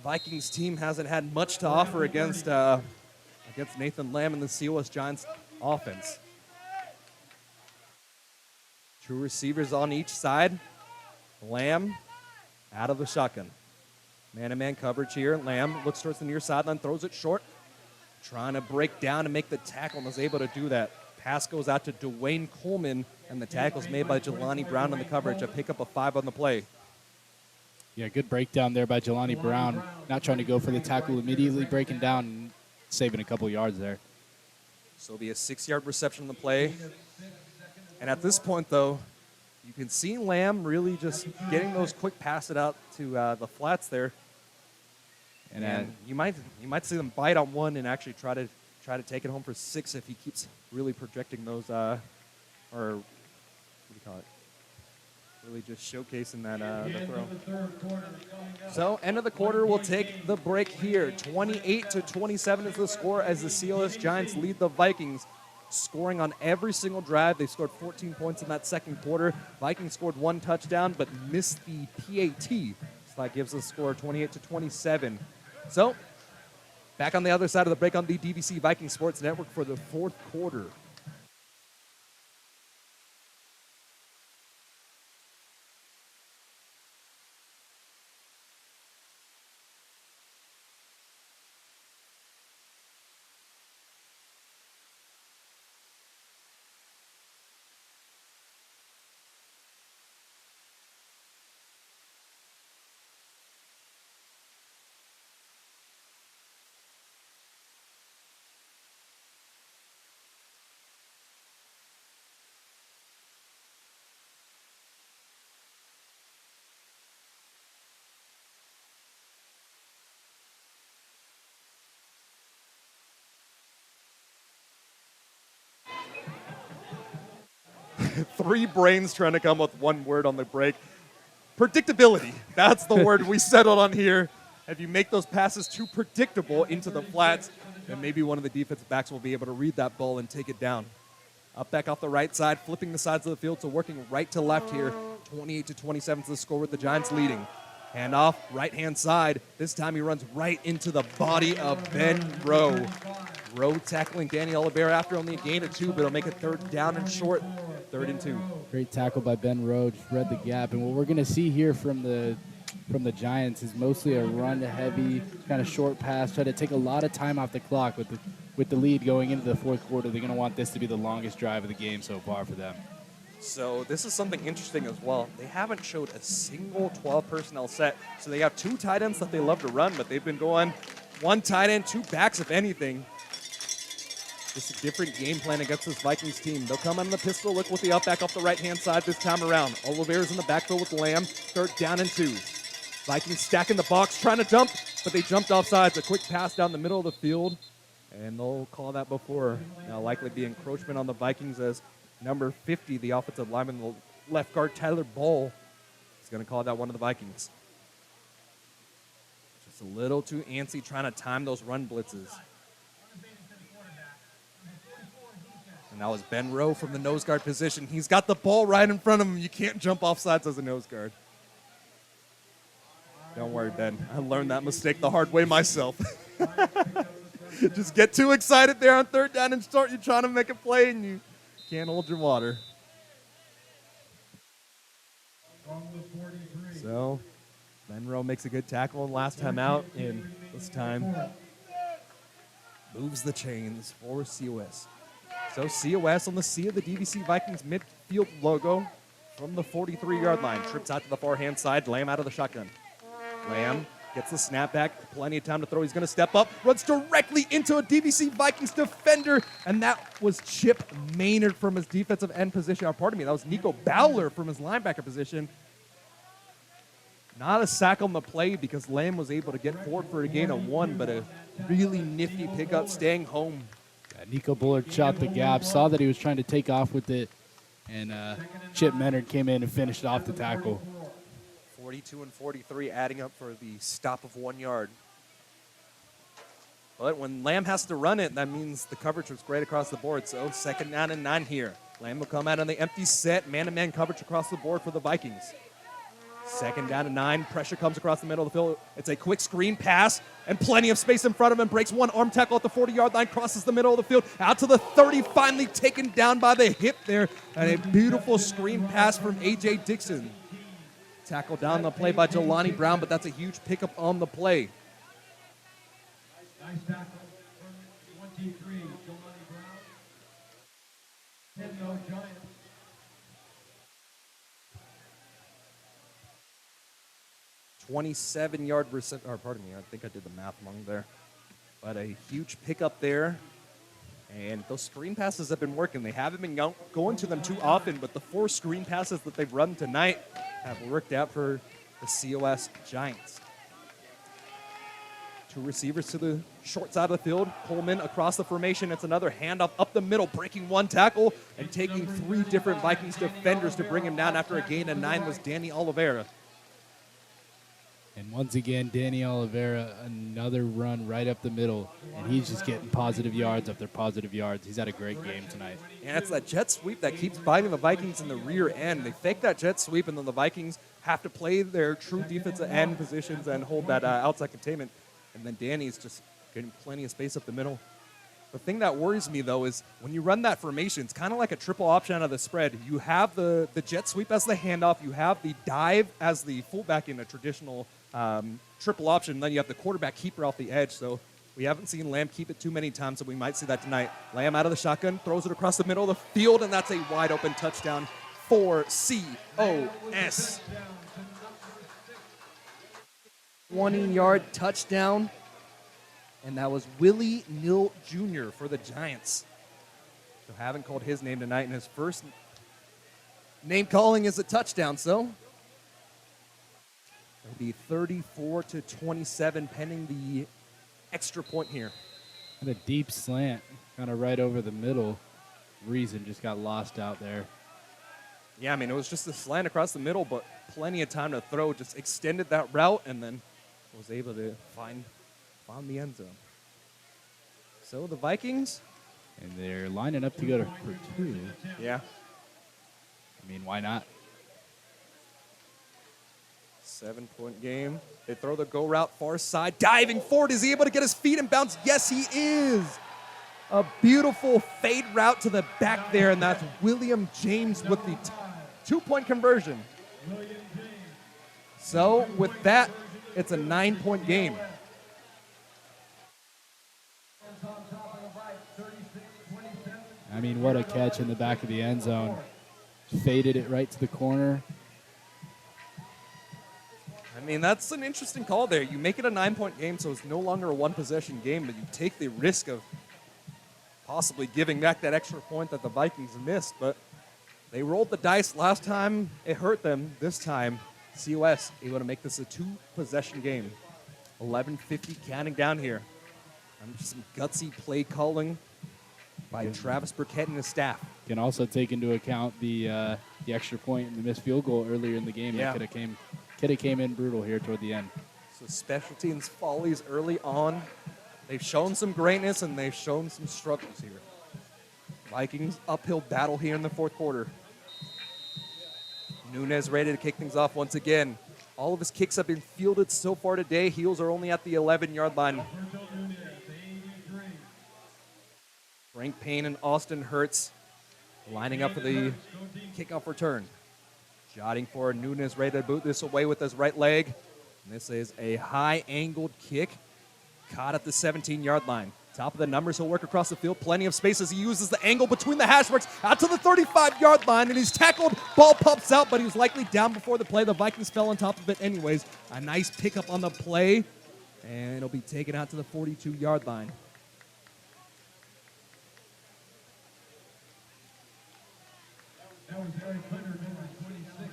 E: Vikings team hasn't had much to offer against Nathan Lamb and the Sequoias Giants offense. Two receivers on each side. Lamb out of the shotgun. Man-to-man coverage here. Lamb looks towards the near sideline, throws it short. Trying to break down and make the tackle, and was able to do that. Pass goes out to Dwayne Coleman, and the tackle's made by Jelani Brown on the coverage. A pickup of 5 on the play.
B: Yeah, good breakdown there by Jelani Brown. Not trying to go for the tackle, immediately breaking down and saving a couple yards there.
E: So it'll be a 6-yard reception on the play. And at this point, though, you can see Lamb really just getting those quick passes out to the flats there. And you might see them bite on one and actually try to take it home for 6 if he keeps really projecting those, or what do you call it? Really just showcasing that the throw. So end of the quarter, we'll take the break here. 28-27 is the score as the Sequoias Giants lead the Vikings, scoring on every single drive. They scored 14 points in that second quarter. Vikings scored 1 touchdown but missed the PAT. So that gives us a score 28-27. So back on the other side of the break on the DVC Viking Sports Network for the fourth quarter. Three brains trying to come up with one word on the break. Predictability. That's the word we settled on here. If you make those passes too predictable into the flats, then maybe one of the defensive backs will be able to read that ball and take it down. Up back off the right side, flipping the sides of the field, so working right to left here. 28-27 is the score with the Giants leading. Handoff, right-hand side. This time he runs right into the body of Ben Rowe. Rowe tackling Danny Oliveira after only a gain of 2, but it'll make it 3rd down and short. 3rd and 2.
B: Great tackle by Ben Rowe, just read the gap. And what we're going to see here from the Giants is mostly a run-heavy, kind of short pass, try to take a lot of time off the clock with the lead going into the fourth quarter. They're going to want this to be the longest drive of the game so far for them.
E: So this is something interesting as well. They haven't showed a single 12 personnel set. So they have 2 tight ends that they love to run, but they've been going 1 tight end, 2 backs, if anything. Just a different game plan against this Vikings team. They'll come on the pistol look with the up back off the right-hand side this time around. Oliveira's in the backfield with Lamb. 3rd down and 2. Vikings stacking the box, trying to jump, but they jumped off sides. A quick pass down the middle of the field, and they'll call that before. Now likely be encroachment on the Vikings as number 50, the offensive lineman, the left guard, Tyler Ball, is going to call that one of the Vikings. Just a little too antsy trying to time those run blitzes. And that was Ben Rowe from the nose guard position. He's got the ball right in front of him. You can't jump off sides as a nose guard. Don't worry, Ben. I learned that mistake the hard way myself. Just get too excited there on 3rd down and start. You're trying to make a play and you can't hold your water. So Ben Rowe makes a good tackle and last time out, and this time moves the chains for COS. So COS on the C of the DVC Vikings midfield logo from the 43-yard line. Trips out to the far-hand side. Lamb out of the shotgun. Lamb Gets the snap back, plenty of time to throw. He's going to step up, runs directly into a DVC Vikings defender, and that was Chip Maynard from his defensive end position. Pardon me, that was Nico Bowler from his linebacker position. Not a sack on the play because Lamb was able to get forward for a gain of 1, but a really nifty pickup, staying home.
B: Nico Bullard shot the gap, saw that he was trying to take off with it, and Chip Maynard came in and finished off the tackle.
E: 42 and 43, adding up for the stop of 1 yard. But when Lamb has to run it, that means the coverage was great across the board. So 2nd down and 9 here. Lamb will come out on the empty set, man-to-man coverage across the board for the Vikings. 2nd down and 9, pressure comes across the middle of the field. It's a quick screen pass and plenty of space in front of him. Breaks one arm tackle at the 40-yard line, crosses the middle of the field, out to the 30, finally taken down by the hip there. And a beautiful screen pass from A.J. Dixon. Tackle down the play by Jelani Brown, but that's a huge pickup on the play.
C: Nice tackle from 23, Jelani Brown. 10-0 Giants.
E: 27-yard reception, or pardon me, I think I did the math wrong there. But a huge pickup there. And those screen passes have been working. They haven't been going to them too often, but the 4 screen passes that they've run tonight have worked out for the COS Giants. 2 receivers to the short side of the field. Coleman across the formation. It's another handoff up the middle, breaking 1 tackle and taking 3 different Vikings defenders to bring him down after a gain of 9 was Danny Oliveira.
B: And once again, Danny Oliveira, another run right up the middle, and he's just getting positive yards after positive yards. He's had a great game tonight.
E: And it's that jet sweep that keeps biting the Vikings in the rear end. They fake that jet sweep, and then the Vikings have to play their true defensive end positions and hold that outside containment. And then Danny's just getting plenty of space up the middle. The thing that worries me, though, is when you run that formation, it's kind of like a triple option out of the spread. You have the jet sweep as the handoff. You have the dive as the fullback in a traditional triple option. Then you have the quarterback keeper off the edge. So we haven't seen Lamb keep it too many times, so we might see that tonight. Lamb out of the shotgun, throws it across the middle of the field, and that's a wide open touchdown for COS. 20-yard touchdown. And that was Willie Neal Jr. for the Giants. So haven't called his name tonight, and his first name calling is a touchdown. So it'll be 34-27 pending the extra point here.
B: And a deep slant, kind of right over the middle. Reason just got lost out there.
E: Yeah, I mean, it was just a slant across the middle, but plenty of time to throw. Just extended that route and then was able to find the end zone. So the Vikings.
B: And they're lining up to go for 2.
E: Yeah.
B: I mean, why not?
E: 7-point game. They throw the go route far side. Diving forward. Is he able to get his feet and bounce? Yes, he is. A beautiful fade route to the back there, and that's William James with the 2-point conversion. So with that, it's a 9-point game.
B: I mean, what a catch in the back of the end zone. Faded it right to the corner.
E: I mean, that's an interesting call there. You make it a 9-point game, so it's no longer a 1-possession game, but you take the risk of possibly giving back that extra point that the Vikings missed. But they rolled the dice last time. It hurt them. This time, COS able to make this a 2-possession game. 11:50 counting down here. Some gutsy play calling by Travis Burkett and his staff.
B: Can also take into account the extra point and the missed field goal earlier in the game.
E: Yeah.
B: That could have came in brutal here toward the end.
E: So special teams follies early on. They've shown some greatness and they've shown some struggles here. Vikings uphill battle here in the 4th quarter. Nunez ready to kick things off once again. All of his kicks have been fielded so far today. Heels are only at the 11-yard line. Frank Payne and Austin Hertz lining up for the kickoff return. Jotting for Nunez, ready to boot this away with his right leg. And this is a high-angled kick. Caught at the 17-yard line. Top of the numbers, he'll work across the field. Plenty of space as he uses the angle between the hash marks out to the 35-yard line, and he's tackled. Ball pops out, but he was likely down before the play. The Vikings fell on top of it anyways. A nice pickup on the play, and it'll be taken out to the 42-yard line.
C: That was Eric Hunter, number 26 on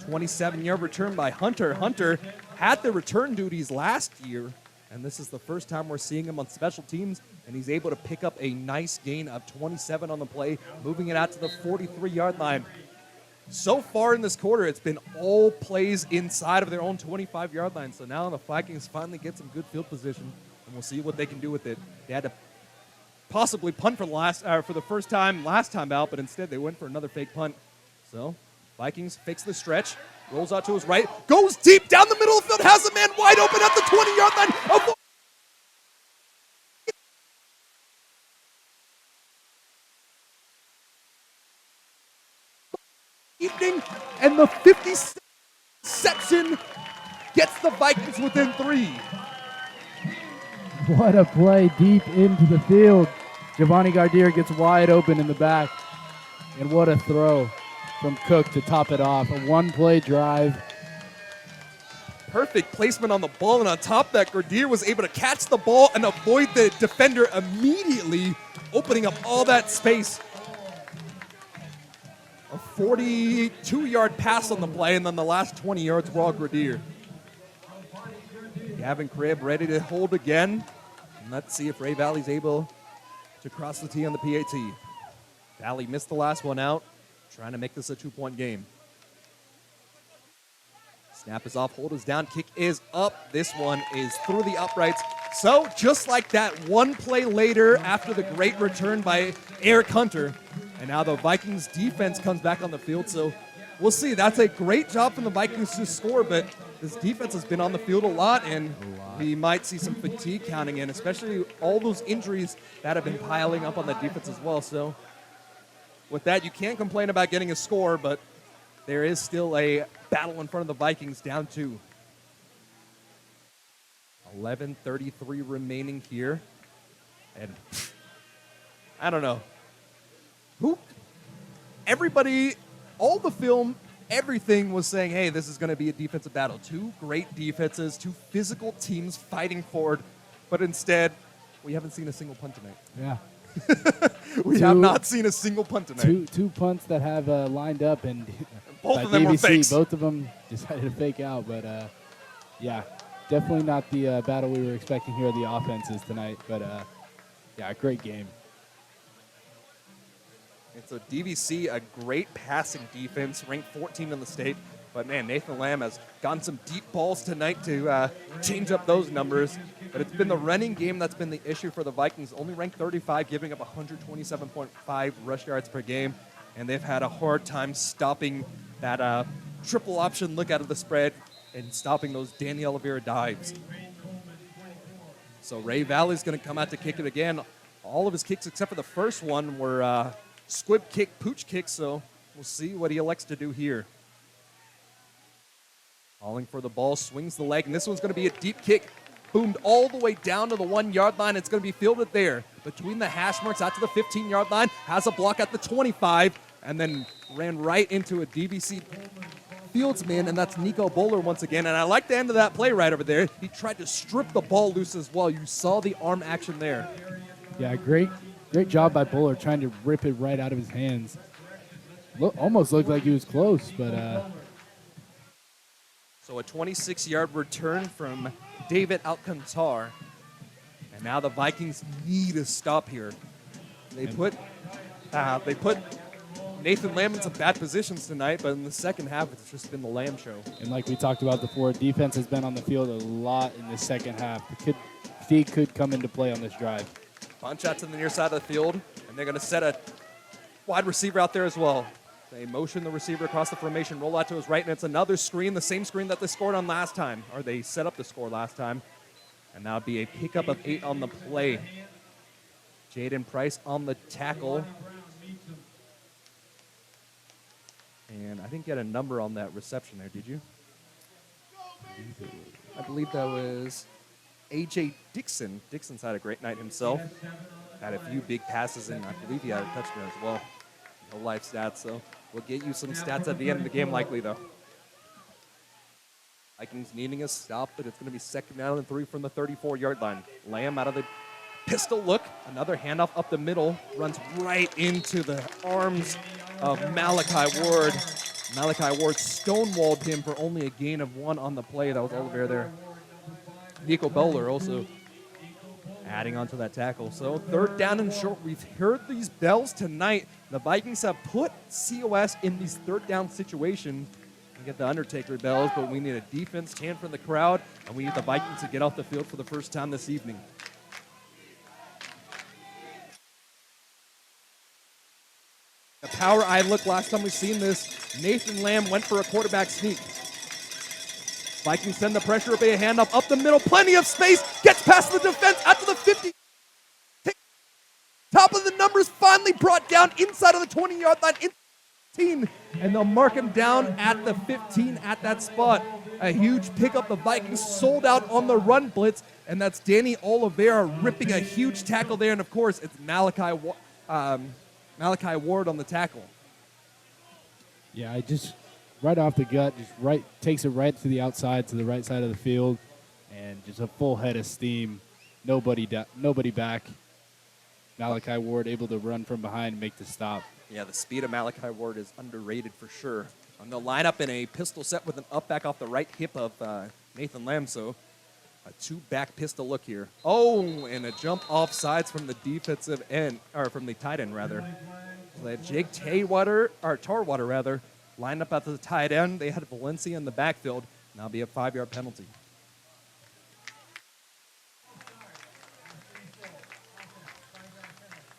C: the return.
E: 27-yard return by Hunter. Hunter had the return duties last year, and this is the first time we're seeing him on special teams, and he's able to pick up a nice gain of 27 on the play, moving it out to the 43-yard line. So far in this quarter, it's been all plays inside of their own 25-yard line, so now the Vikings finally get some good field position, and we'll see what they can do with it. They had to possibly punt for the first time last time out, but instead they went for another fake punt. So Vikings fakes the stretch, rolls out to his right, goes deep down the middle of the field, has a man wide open at the 20-yard line. Evening, and the 50th section gets the Vikings within 3.
B: What a play deep into the field. Giovanni Gardier gets wide open in the back. And what a throw from Cook to top it off. A one-play drive.
E: Perfect placement on the ball, and on top of that, Gardier was able to catch the ball and avoid the defender immediately, opening up all that space. A 42-yard pass on the play, and then the last 20 yards were all Gardier. Gavin Cribb ready to hold again. And let's see if Ray Valley's able to cross the tee on the PAT. Valley missed the last one out, trying to make this a 2-point game. Snap is off, hold is down, kick is up. This one is through the uprights. So just like that, one play later after the great return by Eric Hunter, and now the Vikings defense comes back on the field. So we'll see. That's a great job from the Vikings to score, but this defense has been on the field a lot, and we might see some fatigue counting in, especially all those injuries that have been piling up on the defense as well. So with that, you can't complain about getting a score, but there is still a battle in front of the Vikings, down 2. 11:33 remaining here. And I don't know. Everybody, all the film, everything was saying, hey, this is going to be a defensive battle. 2 great defenses, 2 physical teams fighting forward. But instead, we haven't seen a single punt tonight.
B: Yeah.
E: We have not seen a single punt tonight.
B: Two punts that have lined up, and
E: Both
B: by
E: of them were
B: DVC,
E: fakes.
B: both of them decided to fake out. But, yeah, definitely not the battle we were expecting here of the offenses tonight. But, yeah, a great game.
E: It's a DVC, a great passing defense, ranked 14 in the state. But, man, Nathan Lamb has gotten some deep balls tonight to change up those numbers. But it's been the running game that's been the issue for the Vikings. Only ranked 35, giving up 127.5 rush yards per game. And they've had a hard time stopping that triple option look out of the spread and stopping those Danny Oliveira dives. So Ray Valley's going to come out to kick it again. All of his kicks except for the first one were squib kick, pooch kick, so we'll see what he elects to do here. Calling for the ball, swings the leg, and this one's going to be a deep kick. Boomed all the way down to the 1-yard line. It's going to be fielded there between the hash marks out to the 15-yard line. Has a block at the 25, and then ran right into a DVC fieldsman, and that's Nico Bowler once again. And I like the end of that play right over there. He tried to strip the ball loose as well. You saw the arm action there.
B: Yeah, great job by Buller trying to rip it right out of his hands. Almost looked like he was close, but...
E: So a 26-yard return from David Alcantar. And now the Vikings need a stop here. They put Nathan Lamb in some bad positions tonight, but in the second half, it's just been the Lamb show.
B: And like we talked about before, defense has been on the field a lot in the second half. Fatigue could come into play on this drive.
E: Bunch out to the near side of the field, and they're going to set a wide receiver out there as well. They motion the receiver across the formation, roll out to his right, and it's another screen, the same screen that they scored on last time, or they set up the score last time. And now it'll be a pickup of 8 on the play. Jaden Price on the tackle. And I didn't get a number on that reception there, did you? I believe that was
A: A.J. Dixon. Dixon's had a great night himself. Had a few big passes, and I believe he had a touchdown as well. No life stats, so we'll get you some stats at the end of the game likely, though. Vikings needing a stop, but it's going to be 2nd down and 3 from the 34-yard line. Lamb out of the pistol look. Another handoff up the middle. Runs right into the arms of Malachi Ward. Malachi Ward stonewalled him for only a gain of 1 on the play. That was Oliver there. Nico Bowler also adding on to that tackle. So 3rd down and short. We've heard these bells tonight. The Vikings have put COS in these 3rd down situations. We get the Undertaker bells, but we need a defense chant from the crowd, and we need the Vikings to get off the field for the first time this evening. The power eye look, last time we've seen this, Nathan Lamb went for a quarterback sneak. Vikings send the pressure, obey a handoff up the middle, plenty of space, gets past the defense, out to the 50. Top of the numbers, finally brought down inside of the 20-yard line, 15, and they'll mark him down at the 15 at that spot. A huge pickup. The Vikings sold out on the run blitz, and that's Danny Oliveira ripping a huge tackle there, and of course, it's Malachi Ward on the tackle.
B: Yeah, I just right off the gut, just takes it right to the outside, to the right side of the field, and just a full head of steam. Nobody back. Malachi Ward able to run from behind and make the stop.
A: Yeah, the speed of Malachi Ward is underrated for sure. On the lineup in a pistol set with an up back off the right hip of Nathan Lamb, so a 2-back pistol look here. Oh, and a jump off sides from the defensive end, or from the tight end rather. So they had Jake Tarwater, lined up at the tight end. They had Valencia in the backfield. Now be a 5-yard penalty.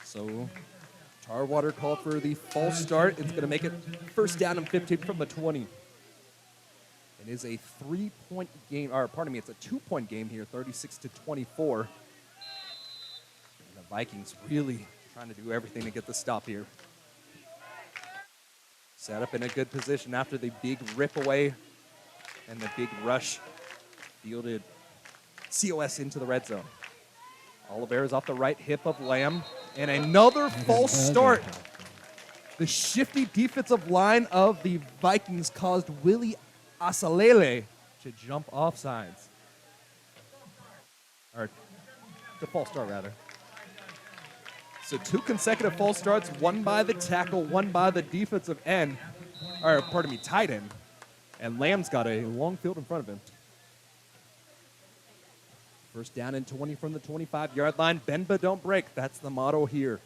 A: So Tarwater called for the false start. It's going to make it 1st down and 15 from the 20. It is a 3-point game, or pardon me, it's a 2-point game here, 36-24. And the Vikings really trying to do everything to get the stop here. Set up in a good position after the big rip away and the big rush. Fielded COS into the red zone. Oliveira's off the right hip of Lamb. And another false start. The shifty defensive line of the Vikings caused Willie Asalele to jump off sides. Or the false start, rather. So 2 consecutive false starts, one by the tackle, one by the defensive end, or pardon me, tight end. And Lamb's got a long field in front of him. 1st down and 20 from the 25-yard line. Bend but don't break. That's the motto here.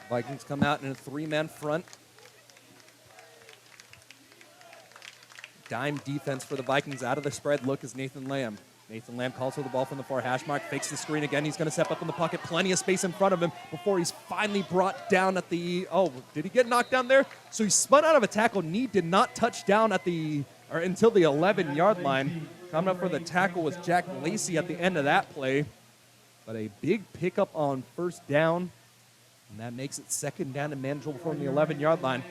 A: Vikings come out in a 3-man front. Dime defense for the Vikings. Out of the spread look is Nathan Lamb. Nathan Lamb calls for the ball from the far hash mark, fakes the screen again. He's going to step up in the pocket. Plenty of space in front of him before he's finally brought down at the, oh, did he get knocked down there? So he spun out of a tackle. Knee did not touch down at the, or until the 11-yard line. Coming up for the tackle was Jack Lacey at the end of that play. But a big pickup on 1st down. And that makes it 2nd down and manageable from the 11-yard line.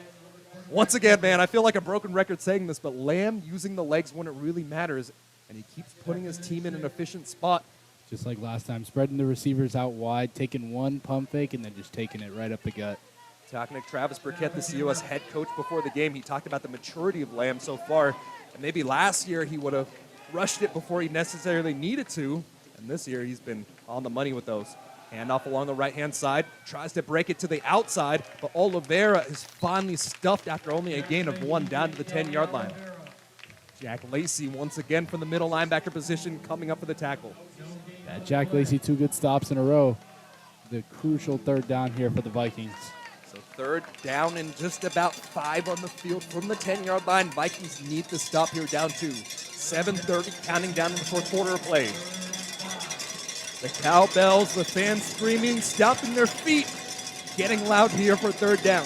A: Once again, man, I feel like a broken record saying this, but Lamb using the legs when it really matters. And he keeps putting his team in an efficient spot.
B: Just like last time, spreading the receivers out wide, taking one pump fake, and then just taking it right up the gut.
A: Talking to Travis Burkett, the COS head coach before the game, he talked about the maturity of Lamb so far. And maybe last year he would have rushed it before he necessarily needed to. And this year he's been on the money with those. Handoff along the right-hand side. Tries to break it to the outside, but Oliveira is finally stuffed after only a gain of 1 down to the 10-yard line. Jack Lacey once again from the middle linebacker position coming up for the tackle.
B: Yeah, Jack Lacey, 2 good stops in a row. The crucial 3rd down here for the Vikings.
A: So 3rd down and just about 5 on the field from the 10-yard line. Vikings need to stop here down 2. 7:30 counting down in the 4th quarter of play. The cowbells, the fans screaming, stomping their feet, getting loud here for 3rd down.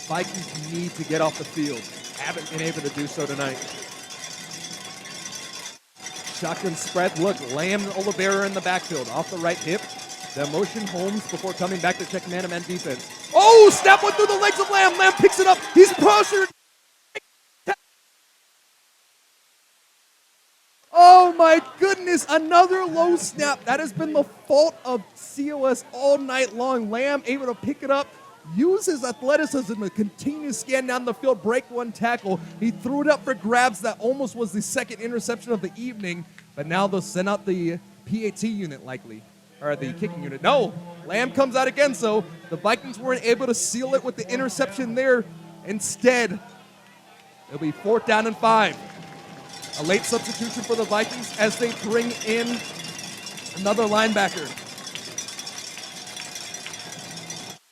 A: Vikings need to get off the field. Haven't been able to do so tonight. Shotgun spread. Look, Lamb and Oliveira in the backfield. Off the right hip. The motion Holmes before coming back to check man-to-man defense. Oh, snap went through the legs of Lamb. Lamb picks it up. He's pressured.
E: another low snap. That has been the fault of COS all night long. Lamb able to pick it up, use his athleticism to continue to scan down the field, break one tackle. He threw it up for grabs. That almost was the second interception of the evening, but now they'll send out the PAT unit likely, or the kicking unit. No, Lamb comes out again, so the Vikings weren't able to seal it with the interception there. Instead, it'll be 4th down and 5. A late substitution for the Vikings as they bring in another linebacker.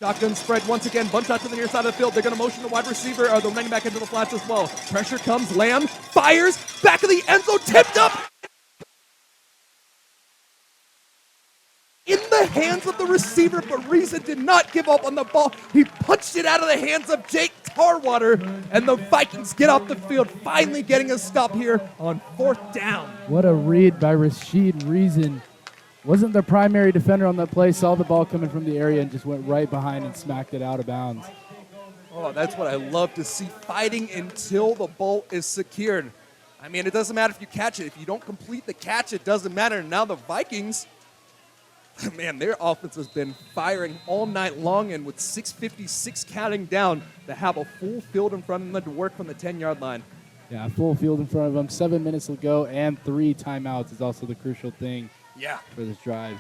E: Shotgun spread once again, bunch out to the near side of the field. They're going to motion the wide receiver, or the running back into the flats as well. Pressure comes, Lamb fires, back of the end zone, tipped up. In the hands of the receiver, but Reason did not give up on the ball. He punched it out of the hands of Jake Tarwater, and the Vikings get off the field, finally getting a stop here on 4th down.
B: What a read by Rashid Reason. Wasn't the primary defender on that play, saw the ball coming from the area and just went right behind and smacked it out of bounds.
E: Oh, that's what I love to see, fighting until the ball is secured. I mean, it doesn't matter if you catch it. If you don't complete the catch, it doesn't matter. And now the Vikings, man, their offense has been firing all night long, and with 6:56 counting down, to have a full field in front of them to work from the 10-yard line.
B: Yeah, full field in front of them, 7 minutes to go, and 3 timeouts is also the crucial thing for this drive.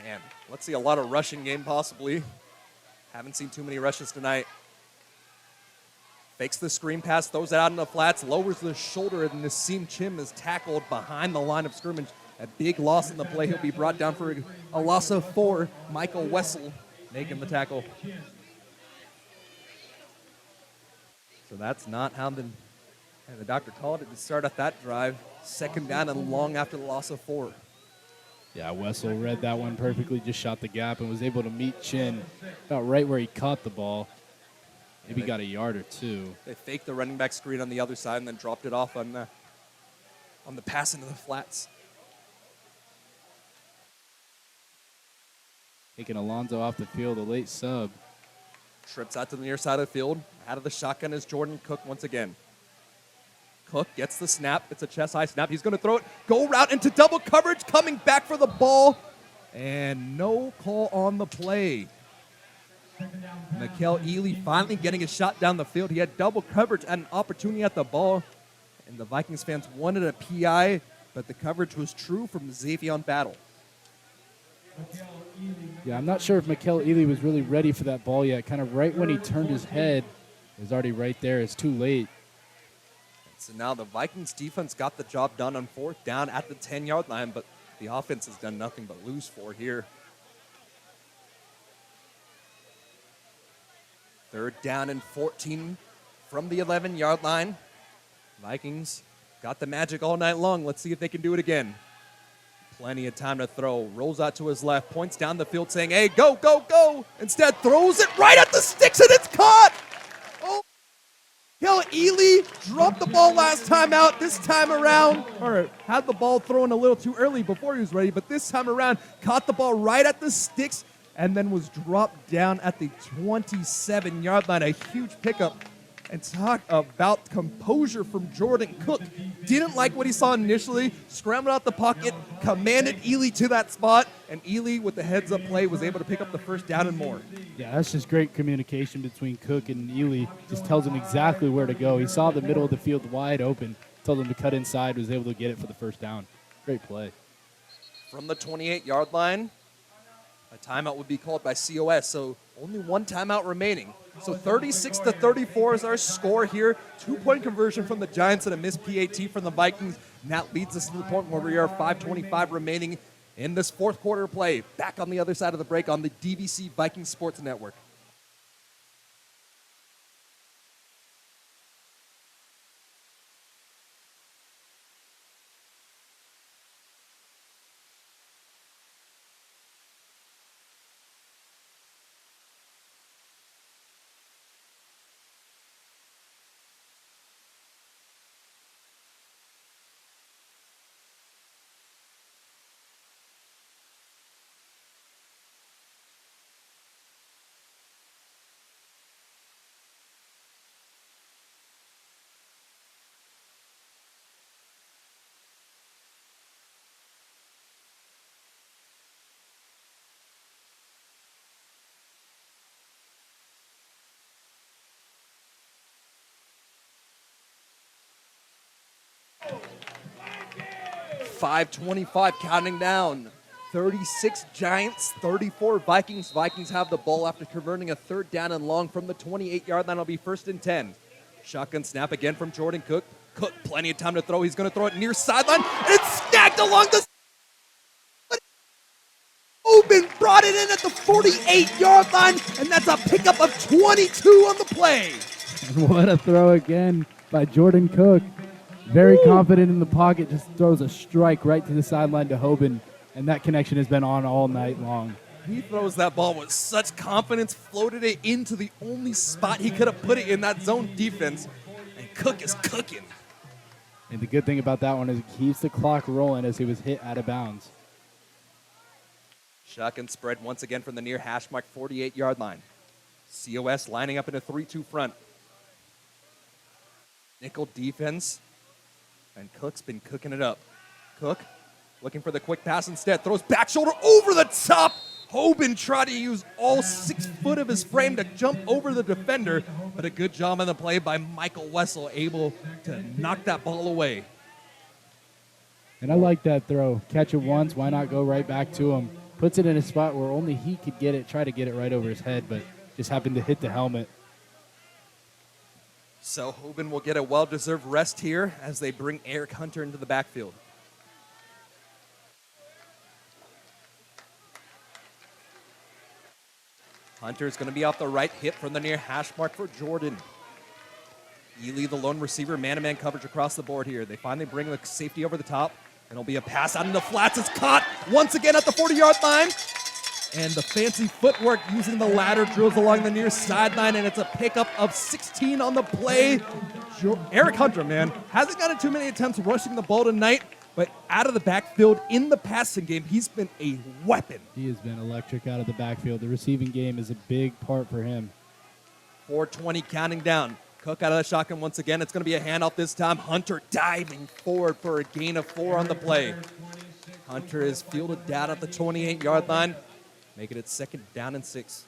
E: Man, let's see a lot of rushing game possibly. Haven't seen too many rushes tonight. Fakes the screen pass, throws it out in the flats, lowers the shoulder, and Nassim Chim is tackled behind the line of scrimmage. A big loss in the play. He'll be brought down for a loss of 4. Michael Wessel making the tackle. So that's not how the doctor called it to start off that drive. 2nd down and long after the loss of 4.
B: Yeah, Wessel read that one perfectly, just shot the gap and was able to meet Chin about right where he caught the ball. Maybe got a yard or 2.
E: They faked the running back screen on the other side and then dropped it off on the pass into the flats.
B: Taking Alonzo off the field, a late sub.
E: Trips out to the near side of the field. Out of the shotgun is Jordan Cook once again. Cook gets the snap. It's a chest-high snap. He's going to throw it. Go route into double coverage. Coming back for the ball. And no call on the play. Mikel Ely finally getting a shot down the field. He had double coverage and an opportunity at the ball. And the Vikings fans wanted a PI, but the coverage was true from Xavier Battle.
B: Yeah, I'm not sure if Mikel Ely was really ready for that ball yet. Kind of right when he turned his head, it was already right there. It's too late.
E: So now the Vikings defense got the job done on 4th down at the 10-yard line, but the offense has done nothing but lose 4 here. 3rd down and 14 from the 11-yard line. Vikings got the magic all night long. Let's see if they can do it again. Plenty of time to throw. Rolls out to his left, points down the field saying, hey, go, go, go. Instead, throws it right at the sticks, and it's caught. Oh, Mikel Ely dropped the ball last time out. This time around, or had the ball thrown a little too early before he was ready, but this time around, caught the ball right at the sticks and then was dropped down at the 27-yard line. A huge pickup. And talk about composure from Jordan Cook. Didn't like what he saw initially, scrambled out the pocket, commanded Ely to that spot, and Ely, with the heads-up play, was able to pick up the 1st down and more.
B: Yeah, that's just great communication between Cook and Ely. Just tells him exactly where to go. He saw the middle of the field wide open, told him to cut inside, was able to get it for the 1st down. Great play.
E: From the 28-yard line, a timeout would be called by COS, so only 1 timeout remaining. So 36-34 is our score here. 2-point conversion from the Giants and a missed PAT from the Vikings. And that leads us to the point where we are 5:25 remaining in this 4th quarter play. Back on the other side of the break on the DVC Vikings Sports Network.
A: 5:25 counting down. 36 Giants, 34 Vikings. Vikings have the ball after converting a third down and long from the 28-yard line. It'll be 1st and 10. Shotgun snap again from Jordan Cook. Cook, plenty of time to throw. He's going to throw it near sideline. It's snagged along the... Oben brought it in at the 48-yard line, and that's a pickup of 22 on the play.
B: What a throw again by Jordan Cook. Very confident in the pocket, just throws a strike right to the sideline to Hoban, and that connection has been on all night long.
A: He throws that ball with such confidence, floated it into the only spot he could have put it in, that zone defense, and Cook is cooking.
B: And the good thing about that one is it keeps the clock rolling as he was hit out of bounds.
A: Shotgun spread once again from the near hash mark 48-yard line. COS lining up in a 3-2 front. Nickel defense, and Cook's been cooking it up. Cook looking for the quick pass instead, throws back shoulder over the top. Hoban tried to use all 6 foot of his frame to jump over the defender, but a good job on the play by Michael Wessel, able to knock that ball away.
B: And I like that throw. Catch it once, why not go right back to him? Puts it in a spot where only he could get it, try to get it right over his head, but just happened to hit the helmet.
A: So Hoban will get a well-deserved rest here as they bring Eric Hunter into the backfield. Hunter's going to be off the right hip from the near hash mark for Jordan. Ely, the lone receiver, man-to-man coverage across the board here. They finally bring the safety over the top. And it'll be a pass out in the flats. It's caught once again at the 40-yard line. And the fancy footwork using the ladder drills along the near sideline, and it's a pickup of 16 on the play. Eric Hunter, man, hasn't gotten too many attempts rushing the ball tonight, but out of the backfield in the passing game, he's been a weapon.
B: He has been electric out of the backfield. The receiving game is a big part for him.
A: 4:20 counting down. Cook out of the shotgun once again. It's going to be a handoff this time. Hunter diving forward for a gain of 4 on the play. Hunter is fielded down at the 28-yard line, making it 2nd down and 6.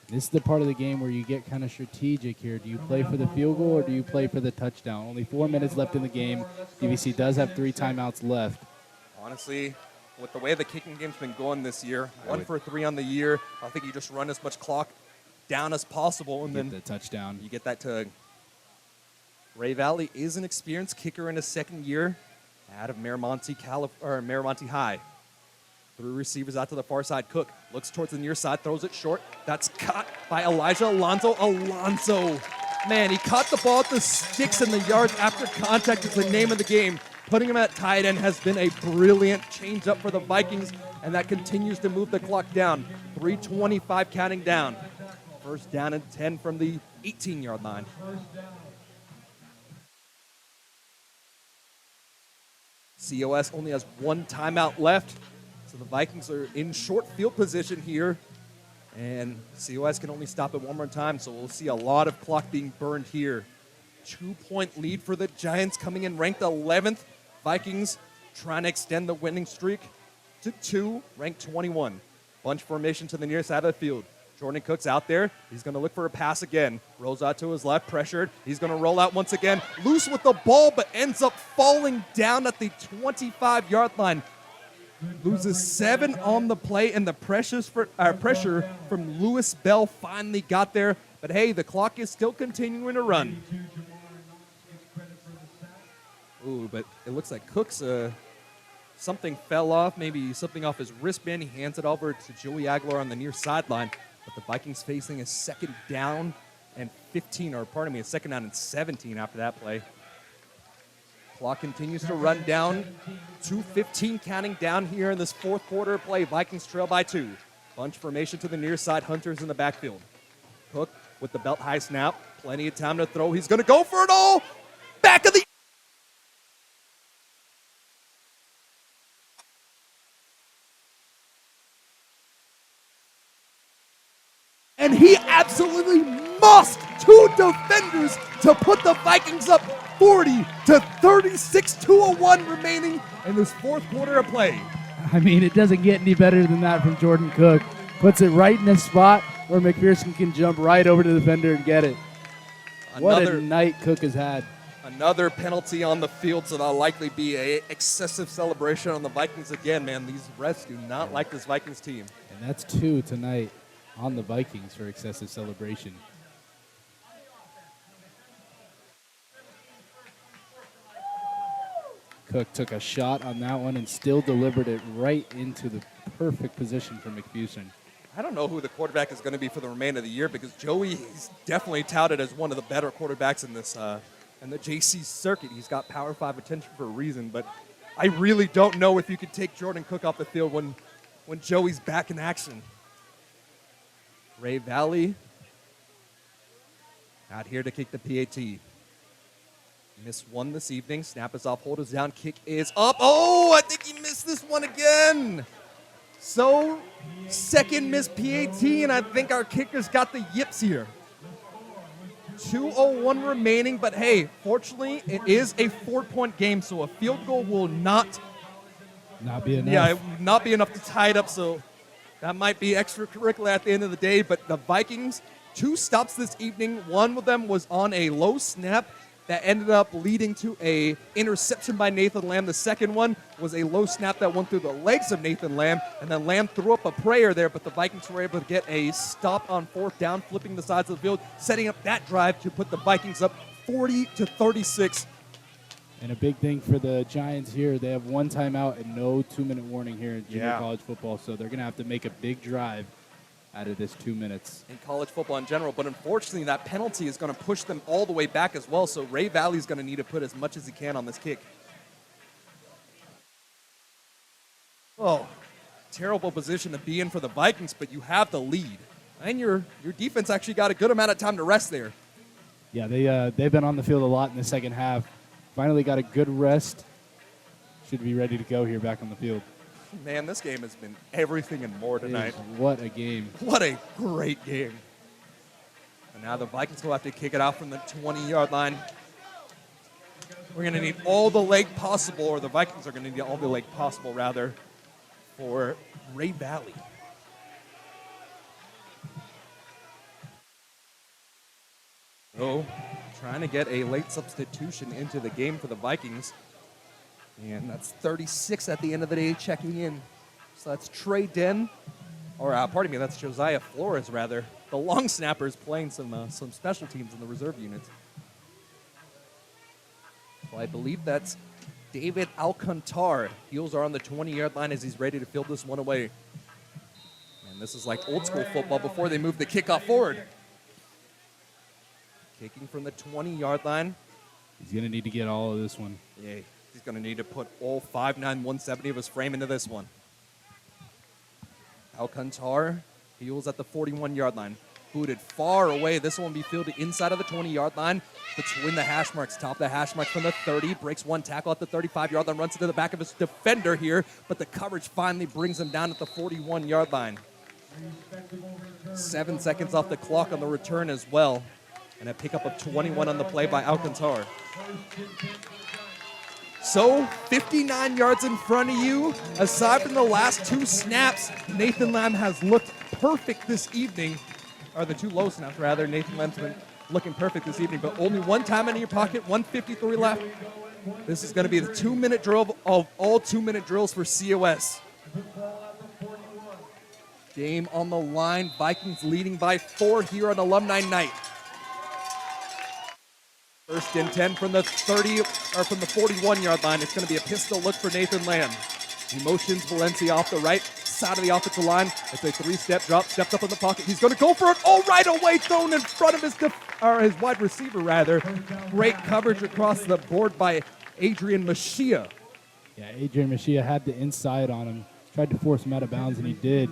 B: This is the part of the game where you get kind of strategic here. Do you play for the field goal or do you play for the touchdown? Only 4 minutes left in the game. DVC does have 3 timeouts left.
A: Honestly, with the way the kicking game's been going this year, 1 for 3 on the year, I think you just run as much clock down as possible, and
B: Get
A: then
B: the touchdown.
A: you get that tug. Ray Valley is an experienced kicker in his 2nd year out of Miramonte High. 3 receivers out to the far side. Cook looks towards the near side, throws it short. That's caught by Elijah Alonso. Alonso, man, he caught the ball at the sticks and the yards after contact is the name of the game. Putting him at tight end has been a brilliant change-up for the Vikings, and that continues to move the clock down. 3:25 counting down. 1st down and 10 from the 18-yard line. COS only has 1 timeout left, so the Vikings are in short field position here, and COS can only stop it 1 more time, so we'll see a lot of clock being burned here. 2-point lead for the Giants, coming in ranked 11th. Vikings trying to extend the winning streak to 2, ranked 21. Bunch formation to the near side of the field. Jordan Cook's out there. He's going to look for a pass again. Rolls out to his left, pressured. He's going to roll out once again. Loose with the ball, but ends up falling down at the 25-yard line. Loses 7 on the play, and the pressure from Lewis Bell finally got there. But hey, the clock is still continuing to run. Ooh, but it looks like Cook's something fell off, maybe something off his wristband. He hands it over to Joey Aguilar on the near sideline. But the Vikings facing a 2nd down and 15, or pardon me, a 2nd down and 17 after that play. Clock continues to run down. 2:15 counting down here in this 4th quarter of play. Vikings trail by 2. Bunch formation to the near side. Hunter's in the backfield. Cook with the belt high snap. Plenty of time to throw. He's going to go for it all. Back of the... And he absolutely mussed 2 defenders to put the Vikings up 40-36, 2:01 remaining in this 4th quarter of play.
B: I mean, it doesn't get any better than that from Jordan Cook. Puts it right in a spot where McPherson can jump right over to the defender and get it. What a night Cook has had.
E: Another penalty on the field, so that'll likely be a excessive celebration on the Vikings again, man. These refs do not like this Vikings team.
B: And that's 2 tonight on the Vikings for excessive celebration. Cook took a shot on that one and still delivered it right into the perfect position for McPherson.
E: I don't know who the quarterback is going to be for the remainder of the year because Joey is definitely touted as one of the better quarterbacks in this in the JC circuit. He's got Power 5 attention for a reason, but I really don't know if you could take Jordan Cook off the field when Joey's back in action. Ray Valley out here to kick the PAT. Missed one this evening. Snap is off, hold is down, kick is up. Oh, I think he missed this one again. So, second missed PAT, and I think our kicker's got the yips here. 2:01 remaining, but hey, fortunately, it is a 4-point game, so a field goal will not
B: be enough.
E: Yeah, it will not be enough to tie it up, so that might be extracurricular at the end of the day, but the Vikings, 2 stops this evening. One of them was on a low snap that ended up leading to a interception by Nathan Lamb. The second one was a low snap that went through the legs of Nathan Lamb, and then Lamb threw up a prayer there, but the Vikings were able to get a stop on 4th down, flipping the sides of the field, setting up that drive to put the Vikings up 40-36.
B: And a big thing for the Giants here, they have 1 timeout and no 2-minute warning here in junior college football, so they're going to have to make a big drive out of this 2 minutes.
E: In college football in general, but unfortunately that penalty is going to push them all the way back as well, so Ray Valley's going to need to put as much as he can on this kick. Oh, terrible position to be in for the Vikings, but you have the lead. And your defense actually got a good amount of time to rest there.
B: Yeah, they've been on the field a lot in the second half. Finally got a good rest. Should be ready to go here back on the field.
E: Man, this game has been everything and more tonight.
B: What a game.
E: What a great game. And now the Vikings will have to kick it out from the 20-yard line. We're going to need all the leg possible, or the Vikings are going to need all the leg possible, rather, for Ray Valley. So, trying to get a late substitution into the game for the Vikings. And that's 36 at the end of the day checking in. So that's Trey Den, or pardon me, that's Josiah Flores, rather. The long snapper is playing some special teams in the reserve units. Well, I believe that's David Alcantar. Heels are on the 20-yard line as he's ready to field this one away. And this is like old school football before they move the kickoff forward. Kicking from the 20-yard line.
B: He's going to need to get all of this one.
E: Yeah, he's going to need to put all 5'9", 170 of his frame into this one. Alcantar heels at the 41-yard line. Booted far away. This one will be fielded inside of the 20-yard line between the hash marks. Top of the hash mark from the 30. Breaks one tackle at the 35-yard line. Runs into the back of his defender here. But the coverage finally brings him down at the 41-yard line. 7 seconds off the clock on the return as well. And a pickup of 21 on the play by Alcantar. So, 59 yards in front of you. Aside from the last 2 snaps, Nathan Lamb has looked perfect this evening. Or the 2 low snaps, rather. Nathan Lamb's been looking perfect this evening, but only 1 time in your pocket, 1:53 left. This is going to be the 2-minute drill of all 2-minute drills for COS. Game on the line. Vikings leading by 4 here on Alumni Night. First and 10 from the 30 or from the 41-yard line. It's going to be a pistol look for Nathan Lamb. He motions Valencia off the right side of the offensive line. It's a 3-step drop, stepped up in the pocket. He's going to go for it. Oh, right away, thrown in front of his wide receiver, rather. Great coverage across the board by Adrian Machia.
B: Yeah, Adrian Machia had the inside on him. Tried to force him out of bounds, and he did.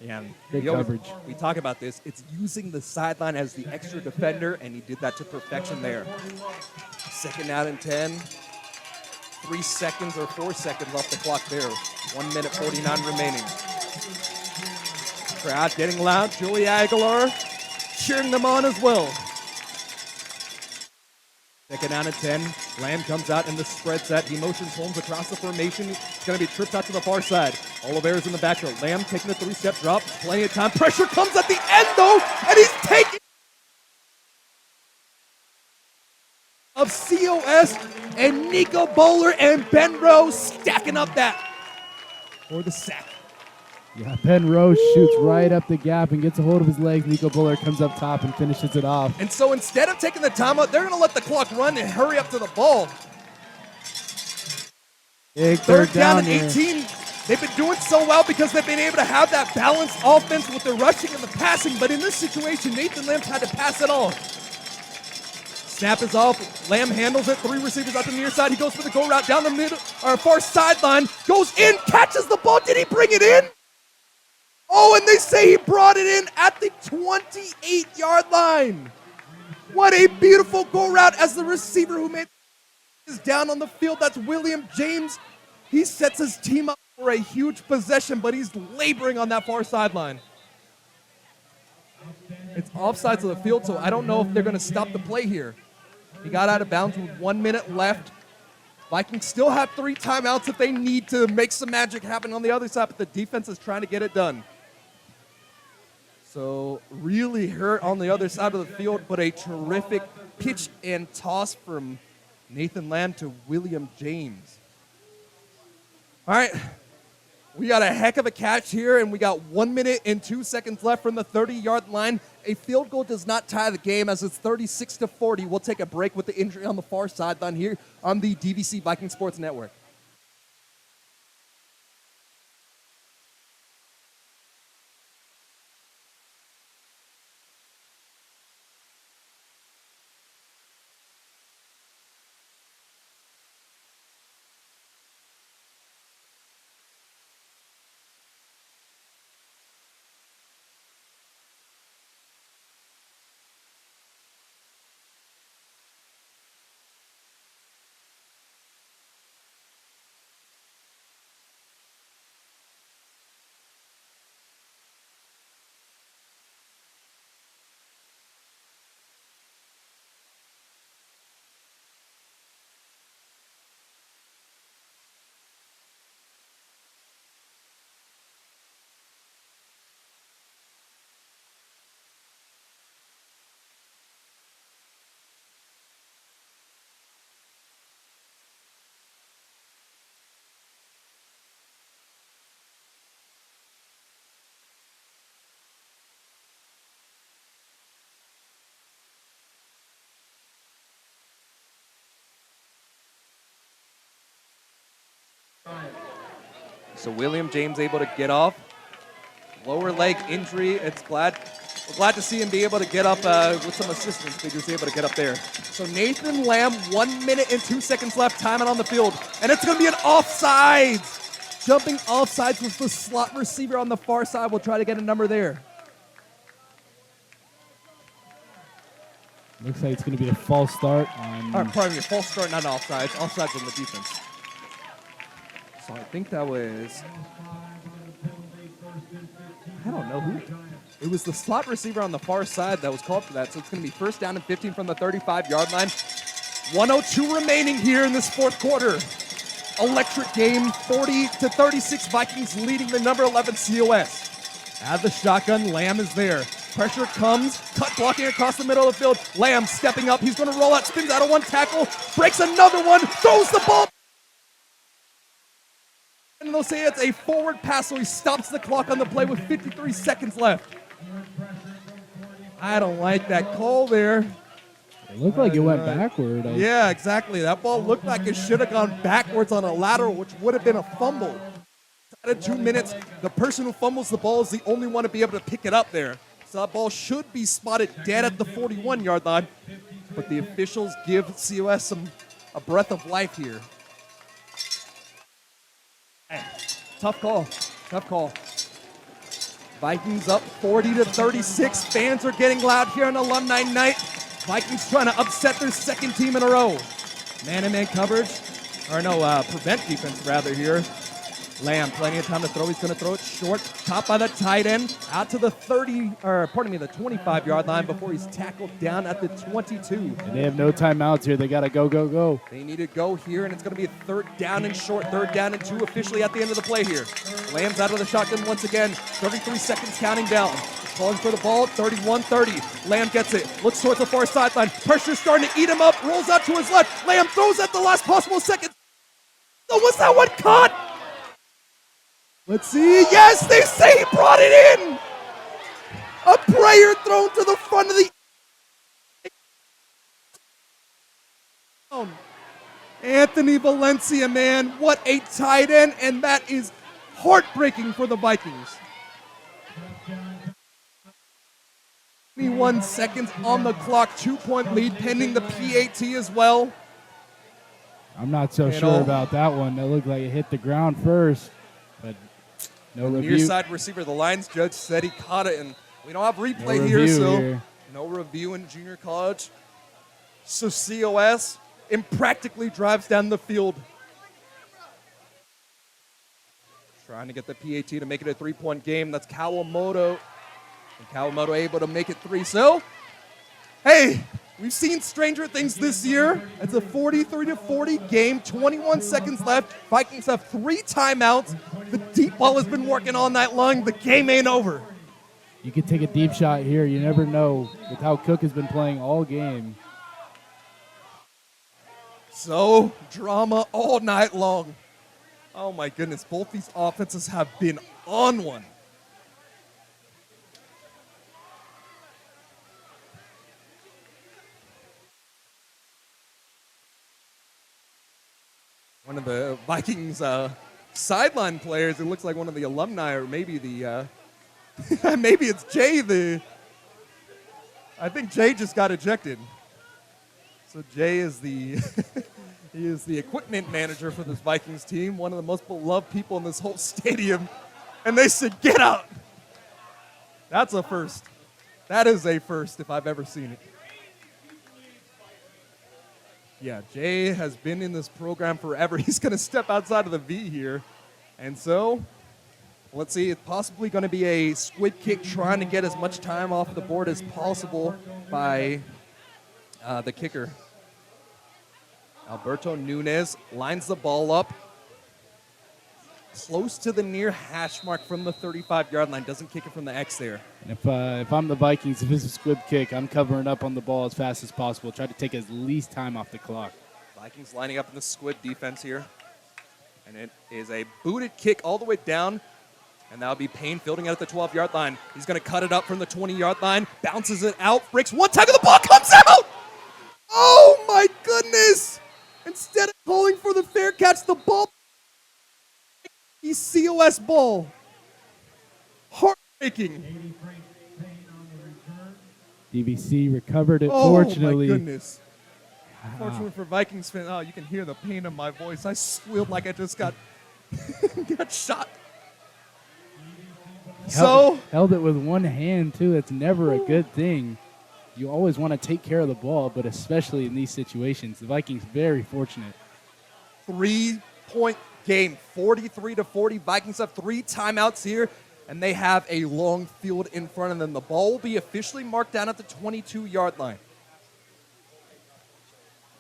E: And
B: Great coverage.
E: We talk about this. It's using the sideline as the extra defender, and he did that to perfection there. 2nd out and 10. 3 seconds or 4 seconds off the clock there. 1 minute 49 remaining. Crowd getting loud. Joey Aguilar cheering them on as well. 2nd out and 10. Lamb comes out in the spread set. He motions Holmes across the formation. It's going to be tripped out to the far side. Oliveira's in the backfield. Lamb taking a 3-step drop. Plenty of time. Pressure comes at the end, though, and he's taking COS, and Nico Bowler and Ben Rose stacking up that for the sack.
B: Yeah, Ben Rose shoots right up the gap and gets a hold of his legs. Nico Buller comes up top and finishes it off.
E: And so instead of taking the timeout, they're going to let the clock run and hurry up to the ball.
B: Big
E: Third down and
B: here.
E: 18. They've been doing so well because they've been able to have that balanced offense with the rushing and the passing. But in this situation, Nathan Lamb's had to pass it all. Snap is off. Lamb handles it. 3 receivers out the near side. He goes for the go route down the middle, or far sideline. Goes in, catches the ball. Did he bring it in? Oh, and they say he brought it in at the 28-yard line. What a beautiful go route as the receiver who made is down on the field. That's William James. He sets his team up for a huge possession, but he's laboring on that far sideline. It's offsides of the field, so I don't know if they're going to stop the play here. He got out of bounds with 1 minute left. Vikings still have 3 timeouts if they need to make some magic happen on the other side, but the defense is trying to get it done. So really hurt on the other side of the field, but a terrific pitch and toss from Nathan Lamb to William James. All right, we got a heck of a catch here, and we got 1 minute and 2 seconds left from the 30-yard line. A field goal does not tie the game as it's 36-40. We'll take a break with the injury on the far sideline here on the DVC Viking Sports Network. So William James able to get off. Lower leg injury. We're glad to see him be able to get up with some assistance, but he was able to get up there. So Nathan Lamb, 1 minute and 2 seconds left, timing on the field. And it's going to be an offsides. Jumping offsides with the slot receiver on the far side. We'll try to get a number there.
B: Looks like it's going to be a false start.
E: Pardon me, a false start, not offsides. Offsides on the defense. So I think that was, I don't know who. It was the slot receiver on the far side that was called for that. So it's going to be first down and 15 from the 35-yard line. 1:02 remaining here in this fourth quarter. Electric game, 40-36. Vikings leading the number 11 COS. Out of the shotgun, Lamb is there. Pressure comes, cut blocking across the middle of the field. Lamb stepping up. He's going to roll out, spins out of one tackle, breaks another one, throws the ball. And they'll say it's a forward pass, so he stops the clock on the play with 53 seconds left. I don't like that call there.
B: It looked like it went backward.
E: Yeah, exactly. That ball looked like it should have gone backwards on a lateral, which would have been a fumble. Out of 2 minutes, the person who fumbles the ball is the only one to be able to pick it up there. So that ball should be spotted dead at the 41-yard line. But the officials give COS a breath of life here. Tough call. Tough call. Vikings up 40-36. Fans are getting loud here on Alumni Night. Vikings trying to upset their second team in a row. Man-to-man coverage. Or no, prevent defense rather here. Lamb, plenty of time to throw. He's going to throw it short. Caught by the tight end. Out to the 25-yard line before he's tackled down at the 22.
B: And they have no timeouts here. They got to go, go, go.
E: They need to go here, and it's going to be a third down and short. Third down and 2 officially at the end of the play here. Lamb's out of the shotgun once again. 33 seconds counting down. calling for the ball, 31-30. Lamb gets it, looks towards the far sideline. Pressure starting to eat him up, rolls out to his left. Lamb throws at the last possible second. Oh, was that one caught? Let's see. Yes, they say he brought it in. A prayer thrown to the front of the. Anthony Valencia, man, what a tight end, and that is heartbreaking for the Vikings. 21 seconds on the clock, 2-point lead pending the PAT as well.
B: I'm not so sure about that one. It looked like it hit the ground first, but no review.
E: Near side receiver, the Lions judge said he caught it, and we don't have replay
B: No
E: here,
B: review
E: so
B: here.
E: no review in junior college. So COS impractically drives down the field. Trying to get the PAT to make it a 3-point game. That's Kawamoto. And Kawamoto able to make it 3. So, hey, we've seen stranger things this year. It's a 43-40 game, 21 seconds left. Vikings have 3 timeouts. The deep ball has been working all night long. The game ain't over.
B: You could take a deep shot here. You never know with how Cook has been playing all game.
E: So, drama all night long. Oh my goodness, both these offenses have been on one. One of the Vikings sideline players, it looks like one of the alumni, or maybe the, maybe it's Jay. I think Jay just got ejected. So Jay is the he is the equipment manager for this Vikings team, one of the most beloved people in this whole stadium. And they said, get out. That's a first. That is a first if I've ever seen it. Yeah, Jay has been in this program forever. He's going to step outside of the V here. And so, let's see, it's possibly going to be a squid kick trying to get as much time off the board as possible by the kicker. Alberto Nunez lines the ball up close to the near hash mark from the 35-yard line. Doesn't kick it from the X there.
B: And if I'm the Vikings, if it's a squib kick, I'm covering up on the ball as fast as possible. Try to take as least time off the clock.
E: Vikings lining up in the squib defense here. And it is a booted kick all the way down. And that'll be Payne fielding it at the 12-yard line. He's going to cut it up from the 20-yard line, bounces it out, breaks one tackle, the ball comes out! Oh my goodness! Instead of calling for the fair catch, the ball, he's COS ball. Heartbreaking.
B: DVC recovered it,
E: Oh
B: fortunately.
E: my goodness. Fortunately for Vikings fans, oh, you can hear the pain in my voice. I squealed like I just got, got shot.
B: Held it with one hand, too. That's never a good thing. You always want to take care of the ball, but especially in these situations. The Vikings very fortunate.
E: 3-point game, 43-40. Vikings have 3 timeouts here, and they have a long field in front of them. The ball will be officially marked down at the 22-yard line.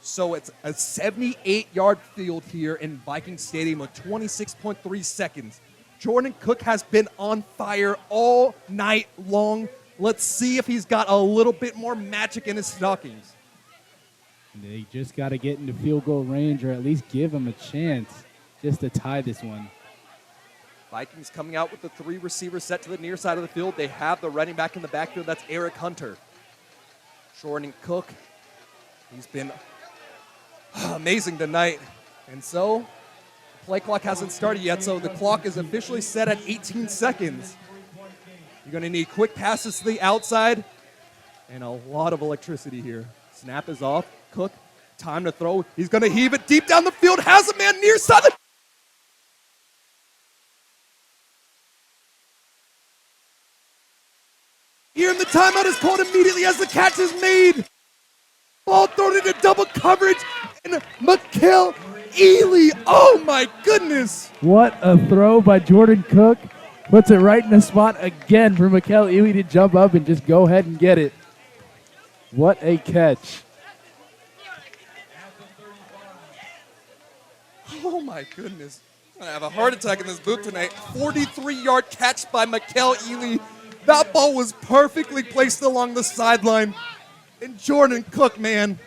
E: So it's a 78-yard field here in Viking Stadium with 26.3 seconds. Jordan Cook has been on fire all night long. Let's see if he's got a little bit more magic in his stockings.
B: They just got to get into field goal range or at least give him a chance just to tie this one.
E: Vikings coming out with the 3 receivers set to the near side of the field. They have the running back in the backfield. That's Eric Hunter. Jordan Cook, he's been amazing tonight. And so, the play clock hasn't started yet, so the clock is officially set at 18 seconds. You're going to need quick passes to the outside and a lot of electricity here. Snap is off. Cook, time to throw. He's going to heave it deep down the field. Has a man near side. Here in the timeout is called immediately as the catch is made. Ball thrown into double coverage. And Mikael Ely. Oh my goodness.
B: What a throw by Jordan Cook. Puts it right in the spot again for Mikael Ely to jump up and just go ahead and get it. What a catch.
E: Oh my goodness. I'm going to have a heart attack in this booth tonight. 43-yard catch by Mikael Ely. That ball was perfectly placed along the sideline. And Jordan Cook, man,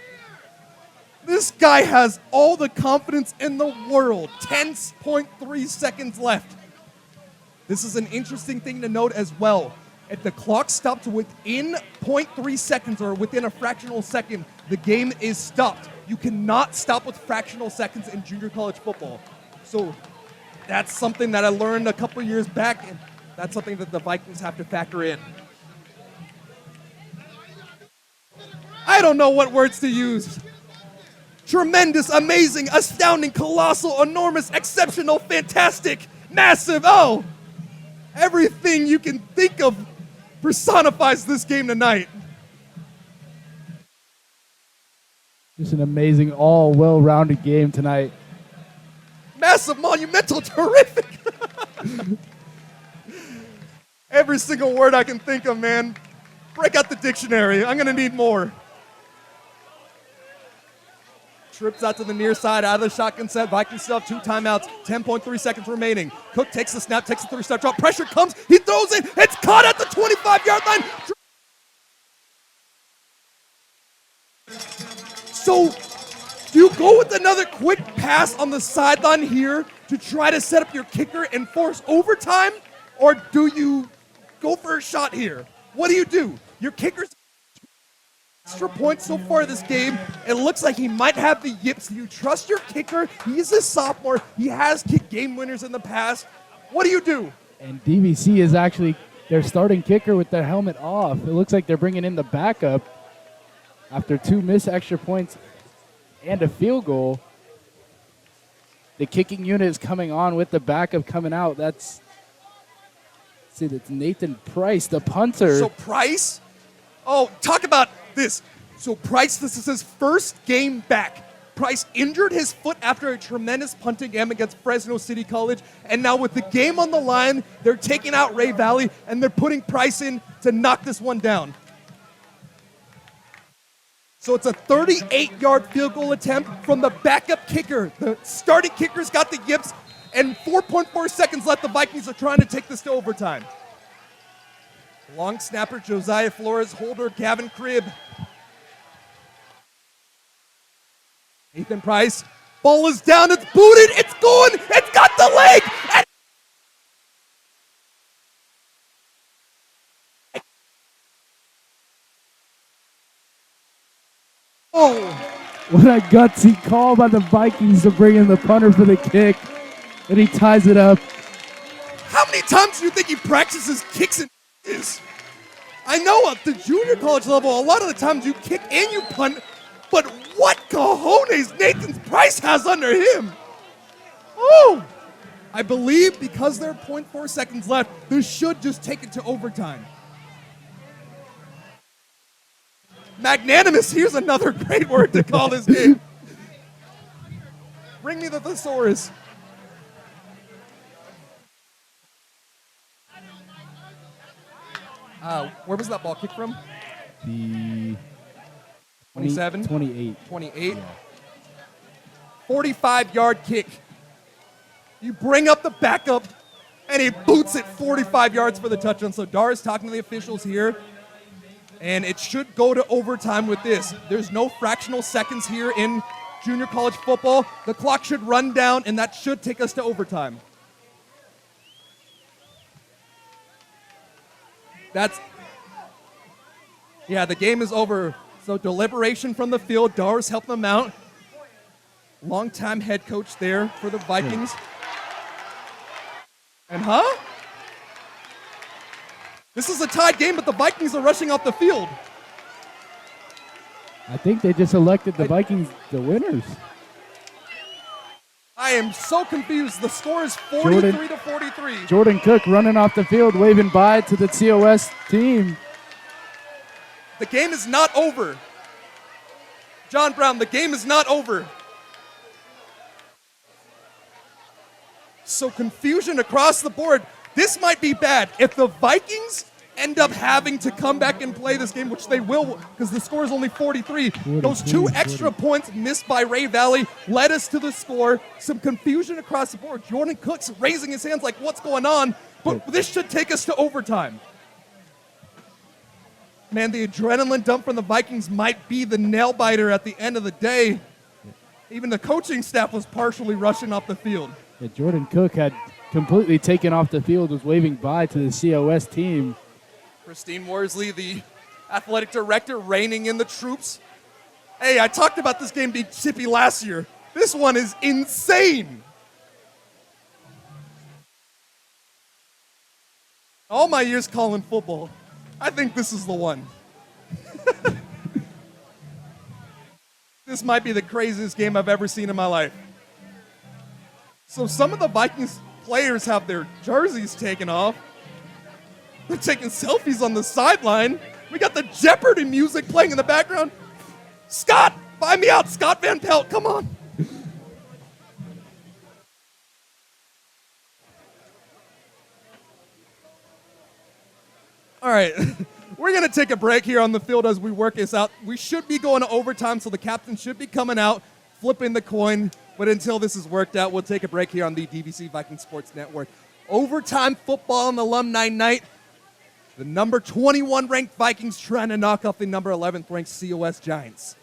E: this guy has all the confidence in the world. 10.3 seconds left. This is an interesting thing to note as well. If the clock stopped within 0.3 seconds or within a fractional second, the game is stopped. You cannot stop with fractional seconds in junior college football. So that's something that I learned a couple years back, and that's something that the Vikings have to factor in. I don't know what words to use. Tremendous, amazing, astounding, colossal, enormous, exceptional, fantastic, massive. Oh, everything you can think of personifies this game tonight.
B: Just an amazing, all well-rounded game tonight.
E: Massive, monumental, terrific. Every single word I can think of, man. Break out the dictionary. I'm going to need more. Trips out to the near side, out of the shotgun set. Vikings still have 2 timeouts, 10.3 seconds remaining. Cook takes the snap, takes the 3-step drop. Pressure comes, he throws it. It's caught at the 25-yard line. So, do you go with another quick pass on the sideline here to try to set up your kicker and force overtime? Or do you go for a shot here? What do? Your kicker's extra points so far this game. It looks like he might have the yips. Do you trust your kicker? He's a sophomore. He has kicked game winners in the past. What do?
B: And DVC is actually their starting kicker with their helmet off. It looks like they're bringing in the backup after 2 missed extra points and a field goal. The kicking unit is coming on with the backup coming out. That's Nathan Price, the punter.
E: So Price? Oh, talk about this. So Price, this is his first game back. Price injured his foot after a tremendous punting game against Fresno City College, and now with the game on the line, they're taking out Ray Valley, and they're putting Price in to knock this one down. So it's a 38-yard field goal attempt from the backup kicker. The starting kicker's got the yips, and 4.4 seconds left. The Vikings are trying to take this to overtime. Long snapper, Josiah Flores, holder, Gavin Cribb. Nathan Price, ball is down, it's booted, it's going, it's got the leg! And oh!
B: What a gutsy call by the Vikings to bring in the punter for the kick. And he ties it up.
E: How many times do you think he practices kicks and is? I know at the junior college level, a lot of the times you kick and you punt, but what cojones Nathan Price has under him? Oh! I believe because there are 0.4 seconds left, this should just take it to overtime. Magnanimous, here's another great word to call this game. Bring me the thesaurus. Where was that ball kicked from?
B: The
E: 27?
B: 28.
E: 28.
B: Yeah.
E: 45-yard kick. You bring up the backup, and he boots it 45 yards for the touchdown. So Dar is talking to the officials here, and it should go to overtime with this. There's no fractional seconds here in junior college football. The clock should run down, and that should take us to overtime. Yeah, the game is over. So deliberation from the field. Dar's helping them out. Longtime head coach there for the Vikings. And this is a tied game, but the Vikings are rushing off the field.
B: I think they just elected the Vikings the winners.
E: I am so confused. The score is 43 to 43.
B: Jordan Cook running off the field, waving bye to the COS team.
E: The game is not over. John Brown, the game is not over. So confusion across the board. This might be bad. If the Vikings end up having to come back and play this game, which they will because the score is only 43, those 2 extra points missed by Ray Valley led us to the score. Some confusion across the board. Jordan Cook's raising his hands like, what's going on? But this should take us to overtime. Man, the adrenaline dump from the Vikings might be the nail biter at the end of the day. Even the coaching staff was partially rushing off the field.
B: Yeah, Jordan Cook had completely taken off the field, was waving bye to the COS team.
E: Christine Worsley, the athletic director, reining in the troops. Hey, I talked about this game being chippy last year. This one is insane. All my years calling football, I think this is the one. This might be the craziest game I've ever seen in my life. So some of the Vikings players have their jerseys taken off. They're taking selfies on the sideline. We got the Jeopardy music playing in the background. Scott, buy me out. Scott Van Pelt, come on. All right, we're going to take a break here on the field as we work this out. We should be going to overtime, so the captain should be coming out, flipping the coin. But until this is worked out, we'll take a break here on the DVC Viking Sports Network. Overtime football on Alumni Night. The number 21 ranked Vikings trying to knock off the number 11th ranked COS Giants.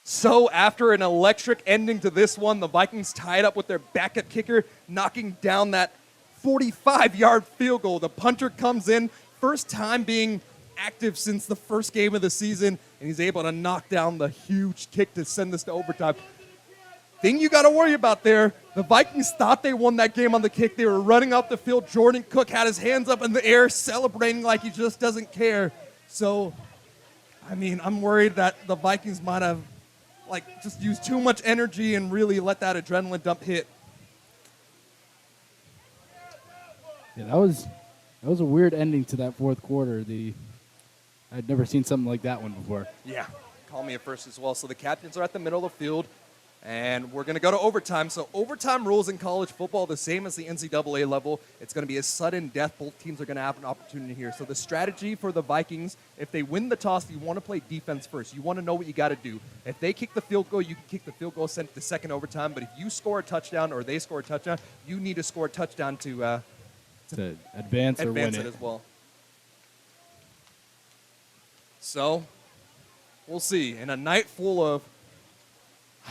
E: So after an electric ending to this one, the Vikings tied up with their backup kicker, knocking down that 45-yard field goal. The punter comes in, first time being active since the first game of the season, and he's able to knock down the huge kick to send this to overtime. Thing you got to worry about there, the Vikings thought they won that game on the kick. They were running up the field. Jordan Cook had his hands up in the air, celebrating like he just doesn't care. So, I mean, I'm worried that the Vikings might have just used too much energy and really let that adrenaline dump hit.
B: Yeah, that was a weird ending to that fourth quarter. I'd never seen something like that one before.
E: Yeah, call me a first as well. So the captains are at the middle of the field, and we're going to go to overtime. So overtime rules in college football the same as the NCAA level. It's going to be a sudden death. Both teams are going to have an opportunity here. So the strategy for the Vikings, if they win the toss, you want to play defense first. You want to know what you got to do. If they kick the field goal, you can kick the field goal, send it to second overtime. But if you score a touchdown or they score a touchdown, you need to score a touchdown to
B: advance or win
E: it as well. So we'll see. In a night full of,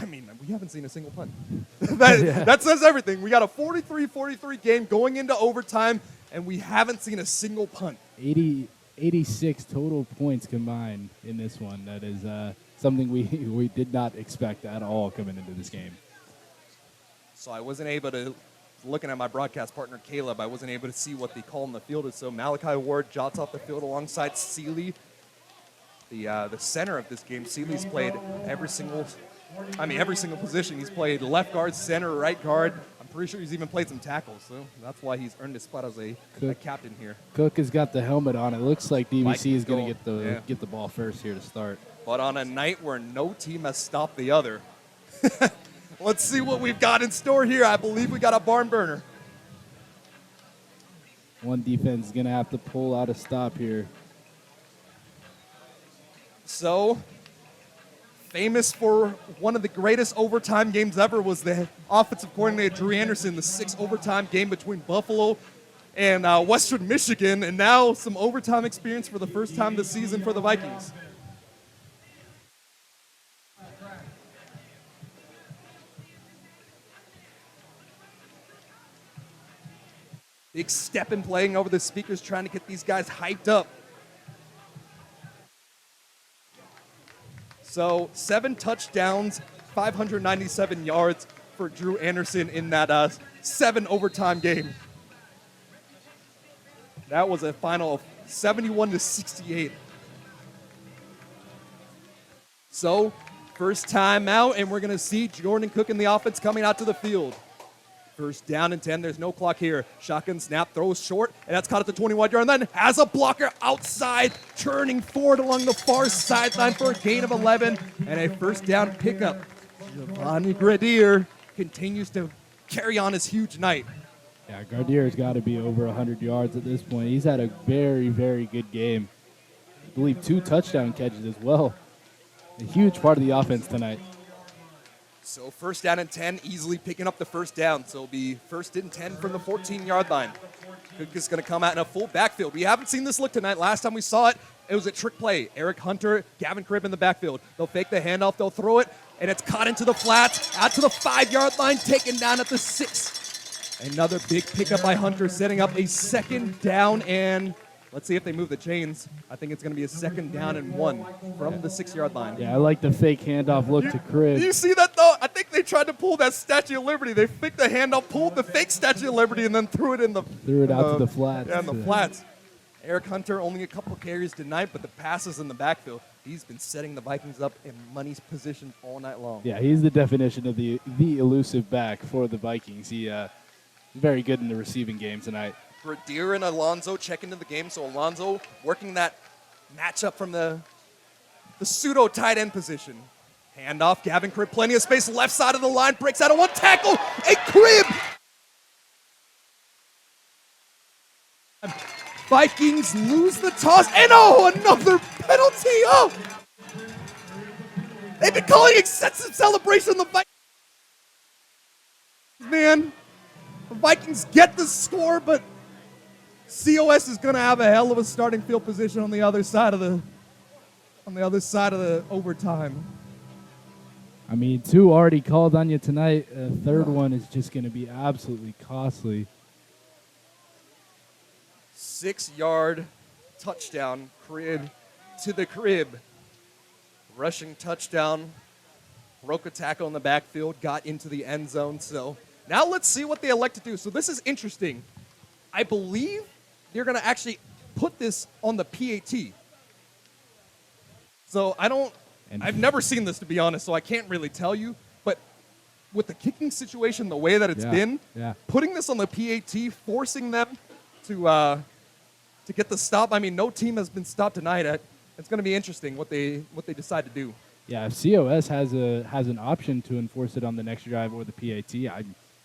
E: I mean, we haven't seen a single punt. That says everything. We got a 43-43 game going into overtime, and we haven't seen a single punt.
B: 86 total points combined in this one. That is something we did not expect at all coming into this game.
E: So I wasn't able to, looking at my broadcast partner, Caleb, I wasn't able to see what the call in the field is. So Malachi Ward jots off the field alongside Seeley. the center of this game. Seeley's played every single position. He's played left guard, center, right guard. I'm pretty sure he's even played some tackles, so that's why he's earned his spot as a captain here.
B: Cook has got the helmet on. It looks like DVC
E: Vikings
B: is going
E: go,
B: to get the ball first here to start.
E: But on a night where no team has stopped the other, let's see what we've got in store here. I believe we got a barn burner.
B: One defense is going to have to pull out a stop here.
E: So, famous for one of the greatest overtime games ever was the offensive coordinator Drew Anderson, the 6 overtime game between Buffalo and Western Michigan, and now some overtime experience for the first time this season for the Vikings. Big step in playing over the speakers, trying to get these guys hyped up. So 7 touchdowns, 597 yards for Drew Anderson in that 7 overtime game. That was a final of 71-68. So first time out, and we're going to see Jordan Cook in the offense coming out to the field. First down and 10. There's no clock here. Shotgun snap, throws short, and that's caught at the 21-yard line. Then has a blocker outside, turning forward along the far sideline for a gain of 11 and a first down pickup. Giovanni Gradier continues to carry on his huge night.
B: Yeah, Gardier's got to be over 100 yards at this point. He's had a very, very good game. I believe 2 touchdown catches as well. A huge part of the offense tonight.
E: So first down and 10, easily picking up the first down. So it'll be first and 10 from the 14-yard line. Cook is going to come out in a full backfield. We haven't seen this look tonight. Last time we saw it, it was a trick play. Eric Hunter, Gavin Cribb in the backfield. They'll fake the handoff, they'll throw it, and it's caught into the flats, out to the 5-yard line, taken down at the 6. Another big pickup by Hunter, setting up a second down, and let's see if they move the chains. I think it's going to be a second down and 1 from the 6-yard line.
B: Yeah, I like the fake handoff look to Cribb.
E: Do you see that, though? I think they tried to pull that Statue of Liberty. They faked the handoff, pulled the fake Statue of Liberty, and then threw it
B: out to the flats.
E: Yeah, in the flats. Eric Hunter, only a couple carries tonight, but the passes in the backfield, he's been setting the Vikings up in money position all night long.
B: Yeah, he's the definition of the elusive back for the Vikings. He very good in the receiving game tonight.
E: Gradier and Alonzo check into the game, so Alonzo working that matchup from the pseudo tight end position. Handoff, Gavin Cribb, plenty of space, left side of the line, breaks out of 1 tackle, and Cribb! Vikings lose the toss, and another penalty! Oh! They've been calling excessive celebration the Vikings. Man, the Vikings get the score, but COS is going to have a hell of a starting field position on the other side of the overtime.
B: I mean, 2 already called on you tonight. A third one is just going to be absolutely costly.
E: 6-yard touchdown, Cribb to the Cribb. Rushing touchdown, broke a tackle in the backfield, got into the end zone. So now let's see what they elect to do. So this is interesting. I believe they're going to actually put this on the PAT. So I've never seen this, to be honest, so I can't really tell you. But with the kicking situation, the way that it's been, putting this on the PAT, forcing them to get the stop. I mean, no team has been stopped tonight. It's going to be interesting what they decide to do.
B: Yeah, if COS has an option to enforce it on the next drive or the PAT,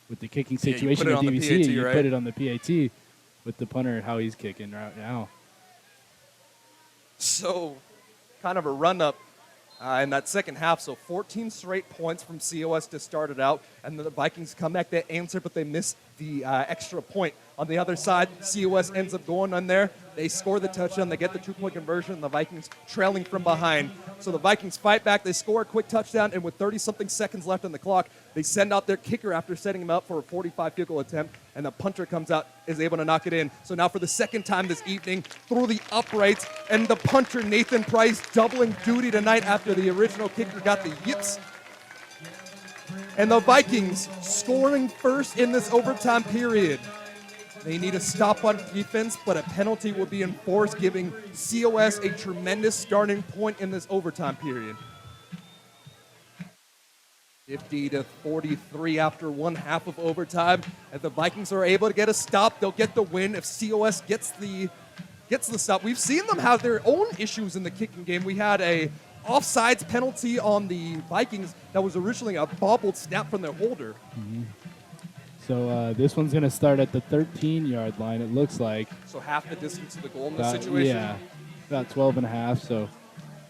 B: with the kicking situation at DVC, you put it on the PAT with the punter how he's kicking right now.
E: So, kind of a run-up in that second half. So 14 straight points from COS to start it out. And the Vikings come back, they answer, but they miss the extra point. On the other side, COS ends up going on there. They score the touchdown. They get the 2-point conversion. And the Vikings trailing from behind. So the Vikings fight back. They score a quick touchdown. And with 30-something seconds left on the clock, they send out their kicker after setting him up for a 45 field goal attempt. And the punter comes out, is able to knock it in. So now for the second time this evening, through the uprights. And the punter, Nathan Price, doubling duty tonight after the original kicker got the yips. And the Vikings scoring first in this overtime period. They need a stop on defense, but a penalty will be enforced, giving COS a tremendous starting point in this overtime period. 50-43 after one half of overtime. If the Vikings are able to get a stop, they'll get the win. If COS gets the stop, we've seen them have their own issues in the kicking game. We had a offsides penalty on the Vikings that was originally a bobbled snap from their holder.
B: So this one's going to start at the 13-yard line, it looks like.
E: So half the distance to the goal in this situation.
B: Yeah, about 12 and a half. So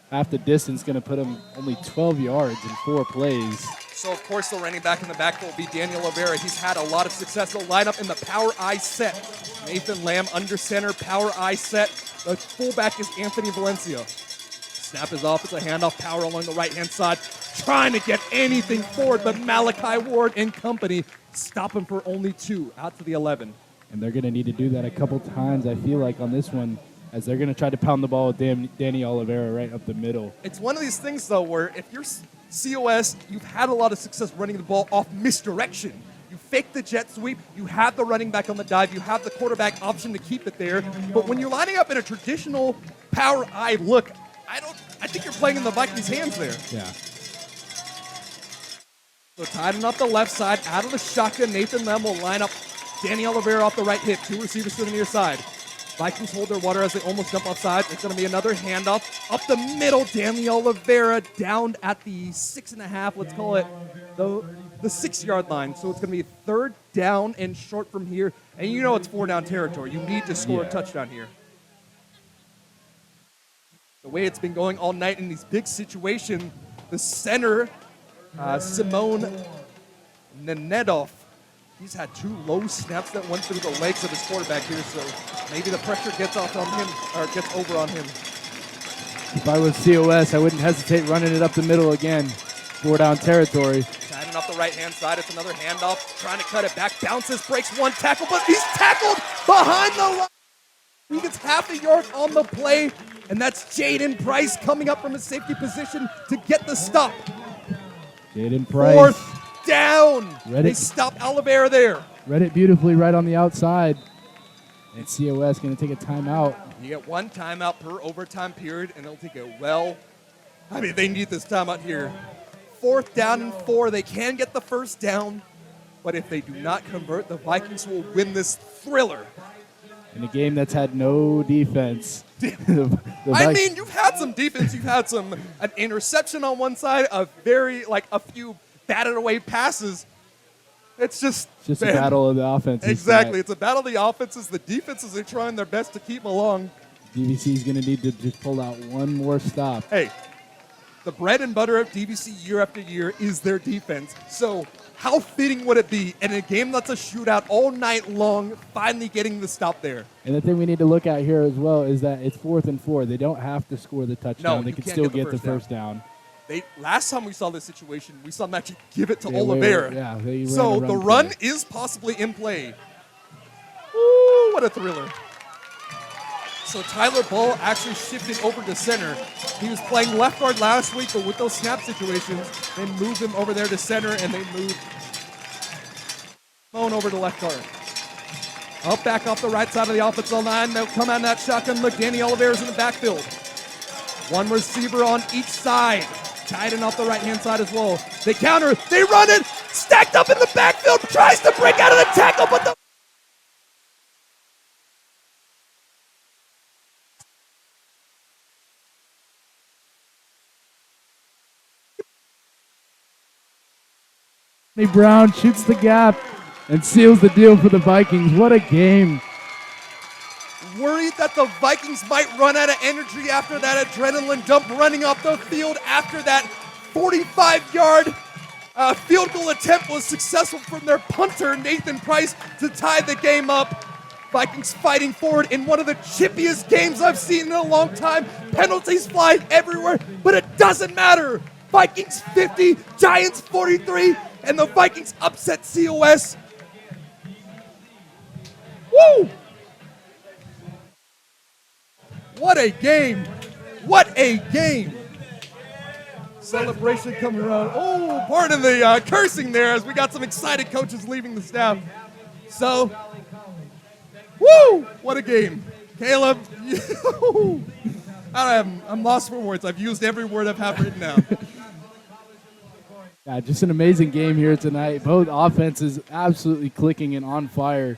B: half the distance going to put him only 12 yards in 4 plays.
E: So, of course, the running back in the backfield will be Daniel Rivera. He's had a lot of success. They'll line up in the power I set. Nathan Lamb under center, power I set. The fullback is Anthony Valencia. Snap is off. It's a handoff, power along the right-hand side. Trying to get anything forward, but Malachi Ward and company stop him for only 2 out to the 11.
B: And they're going to need to do that a couple times, I feel like, on this one, as they're going to try to pound the ball with Danny Oliveira right up the middle.
E: It's one of these things, though, where if you're COS, you've had a lot of success running the ball off misdirection. You fake the jet sweep, you have the running back on the dive, you have the quarterback option to keep it there. But when you're lining up in a traditional power I look, I think you're playing in the Vikings' hands there.
B: Yeah.
E: So tighten up the left side, out of the shotgun, Nathan Lamb will line up Danny Oliveira off the right hip, 2 receivers to the near side. Vikings hold their water as they almost jump offside. It's going to be another handoff up the middle. Danny Oliveira down at the 6.5, let's call it the 6-yard line. So it's going to be 3rd down and short from here. And you know it's 4-down territory. You need to score a touchdown here. The way it's been going all night in these big situations, the center, Simone Nenedov, he's had 2 low snaps that went through the legs of his quarterback here, so maybe the pressure gets off on him, or gets over on him.
B: If I was COS, I wouldn't hesitate running it up the middle again. 4-down territory.
E: Tighten up the right-hand side. It's another handoff. Trying to cut it back. Bounces, breaks 1 tackle, but he's tackled behind the line. He gets half a yard on the play, and that's Jaden Price coming up from his safety position to get the stop.
B: Jaden Price.
E: 4th down.
B: Read
E: They
B: it.
E: stop Oliveira there.
B: Read it beautifully right on the outside. And COS going to take a timeout.
E: You get 1 timeout per overtime period, and they'll take it they need this timeout here. 4th down and 4. They can get the 1st down, but if they do not convert, the Vikings will win this thriller.
B: In a game that's had no defense.
E: You've had some defense. You've had an interception on one side, a few batted away passes. It's just
B: a battle of the offenses.
E: Exactly. It's a battle of the offenses. The defenses are trying their best to keep them along.
B: DVC is going to need to just pull out one more stop.
E: Hey, the bread and butter of DVC year after year is their defense. So how fitting would it be in a game that's a shootout all night long, finally getting the stop there?
B: And the thing we need to look at here as well is that it's 4th and 4. They don't have to score the touchdown.
E: No,
B: they
E: you
B: can
E: can't
B: still
E: get the
B: get the first down.
E: Last time we saw this situation, we saw them actually give it to Oliveira.
B: They
E: So
B: ran
E: the
B: a
E: run
B: play.
E: is possibly in play. Ooh, what a thriller. So Tyler Ball actually shifted over to center. He was playing left guard last week, but with those snap situations, they moved him over there to center, and they moved Moan over to left guard. Up back off the right side of the offensive line. They'll come out in that shotgun look. Danny Oliveira's in the backfield. 1 receiver on each side. Tight end off the right-hand side as well. They counter. They run it. Stacked up in the backfield. Tries to break out of the tackle, but the
B: Brown shoots the gap and seals the deal for the Vikings. What a game.
E: worried that the Vikings might run out of energy after that adrenaline dump running off the field after that 45-yard field goal attempt was successful from their punter, Nathan Price, to tie the game up. Vikings fighting forward in one of the chippiest games I've seen in a long time. Penalties flying everywhere, but it doesn't matter. Vikings 50, Giants 43, and the Vikings upset COS. Woo! What a game. What a game. Celebration coming around. Oh, pardon the cursing there as we got some excited coaches leaving the staff. So, Woo! What a game. Caleb, I'm lost for words. I've used every word I've have written down.
B: Yeah, just an amazing game here tonight. Both offenses absolutely clicking and on fire.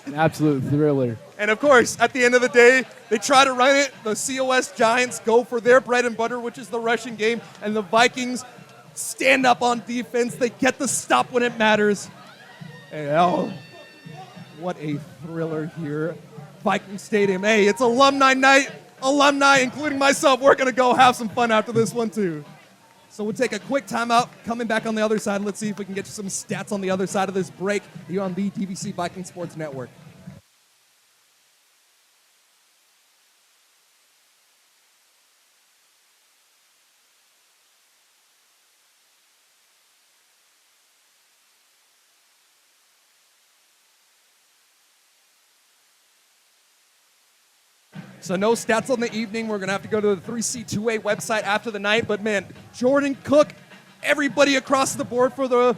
B: An absolute thriller.
E: And of course, at the end of the day, they try to run it. The COS Giants go for their bread and butter, which is the rushing game. And the Vikings stand up on defense. They get the stop when it matters. And, oh, what a thriller here. Viking Stadium. Hey, it's alumni night. Alumni, including myself, we're going to go have some fun after this one, too. So we'll take a quick timeout. Coming back on the other side, let's see if we can get you some stats on the other side of this break here on the DVC Viking Sports Network. So no stats on the evening. We're going to have to go to the 3C2A website after the night. But, man, Jordan Cook, everybody across the board for the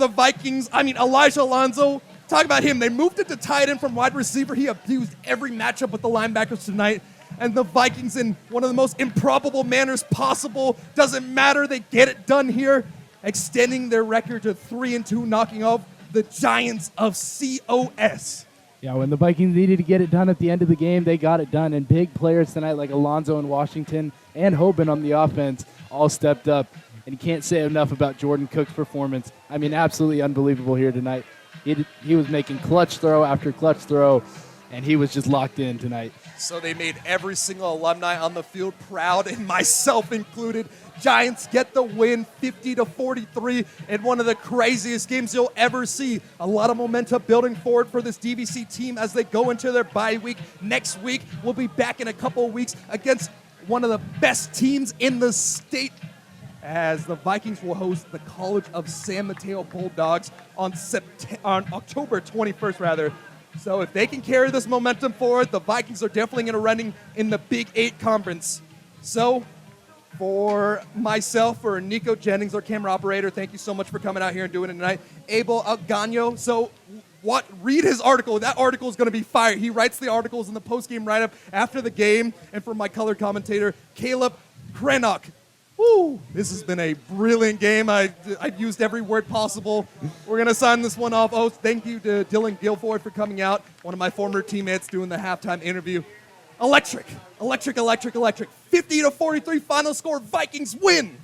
E: Vikings. I mean, Elijah Alonso, talk about him. They moved it to tight end from wide receiver. He abused every matchup with the linebackers tonight. And the Vikings, in one of the most improbable manners possible, doesn't matter. They get it done here, extending their record to 3-2, knocking off the Giants of COS.
B: Yeah, when the Vikings needed to get it done at the end of the game, they got it done. And big players tonight like Alonzo in Washington and Hoban on the offense all stepped up. And you can't say enough about Jordan Cook's performance. I mean, absolutely unbelievable here tonight. He was making clutch throw after clutch throw, and he was just locked in tonight.
E: So they made every single alumni on the field proud, and myself included. Giants get the win 50-43 in one of the craziest games you'll ever see. A lot of momentum building forward for this DVC team as they go into their bye week. Next week, we'll be back in a couple of weeks against one of the best teams in the state, as the Vikings will host the College of San Mateo Bulldogs on October 21st, So if they can carry this momentum forward, the Vikings are definitely in a running in the Big 8 Conference. So for myself, for Nico Jennings, our camera operator, thank you so much for coming out here and doing it tonight. Abel Algano, read his article. That article is going to be fire. He writes the articles in the post-game write-up after the game. And for my color commentator, Caleb Krenok. Woo, this has been a brilliant game. I've used every word possible. We're going to sign this one off. Oh, thank you to Dylan Guilford for coming out, one of my former teammates doing the halftime interview. Electric. 50-43 final score. Vikings win.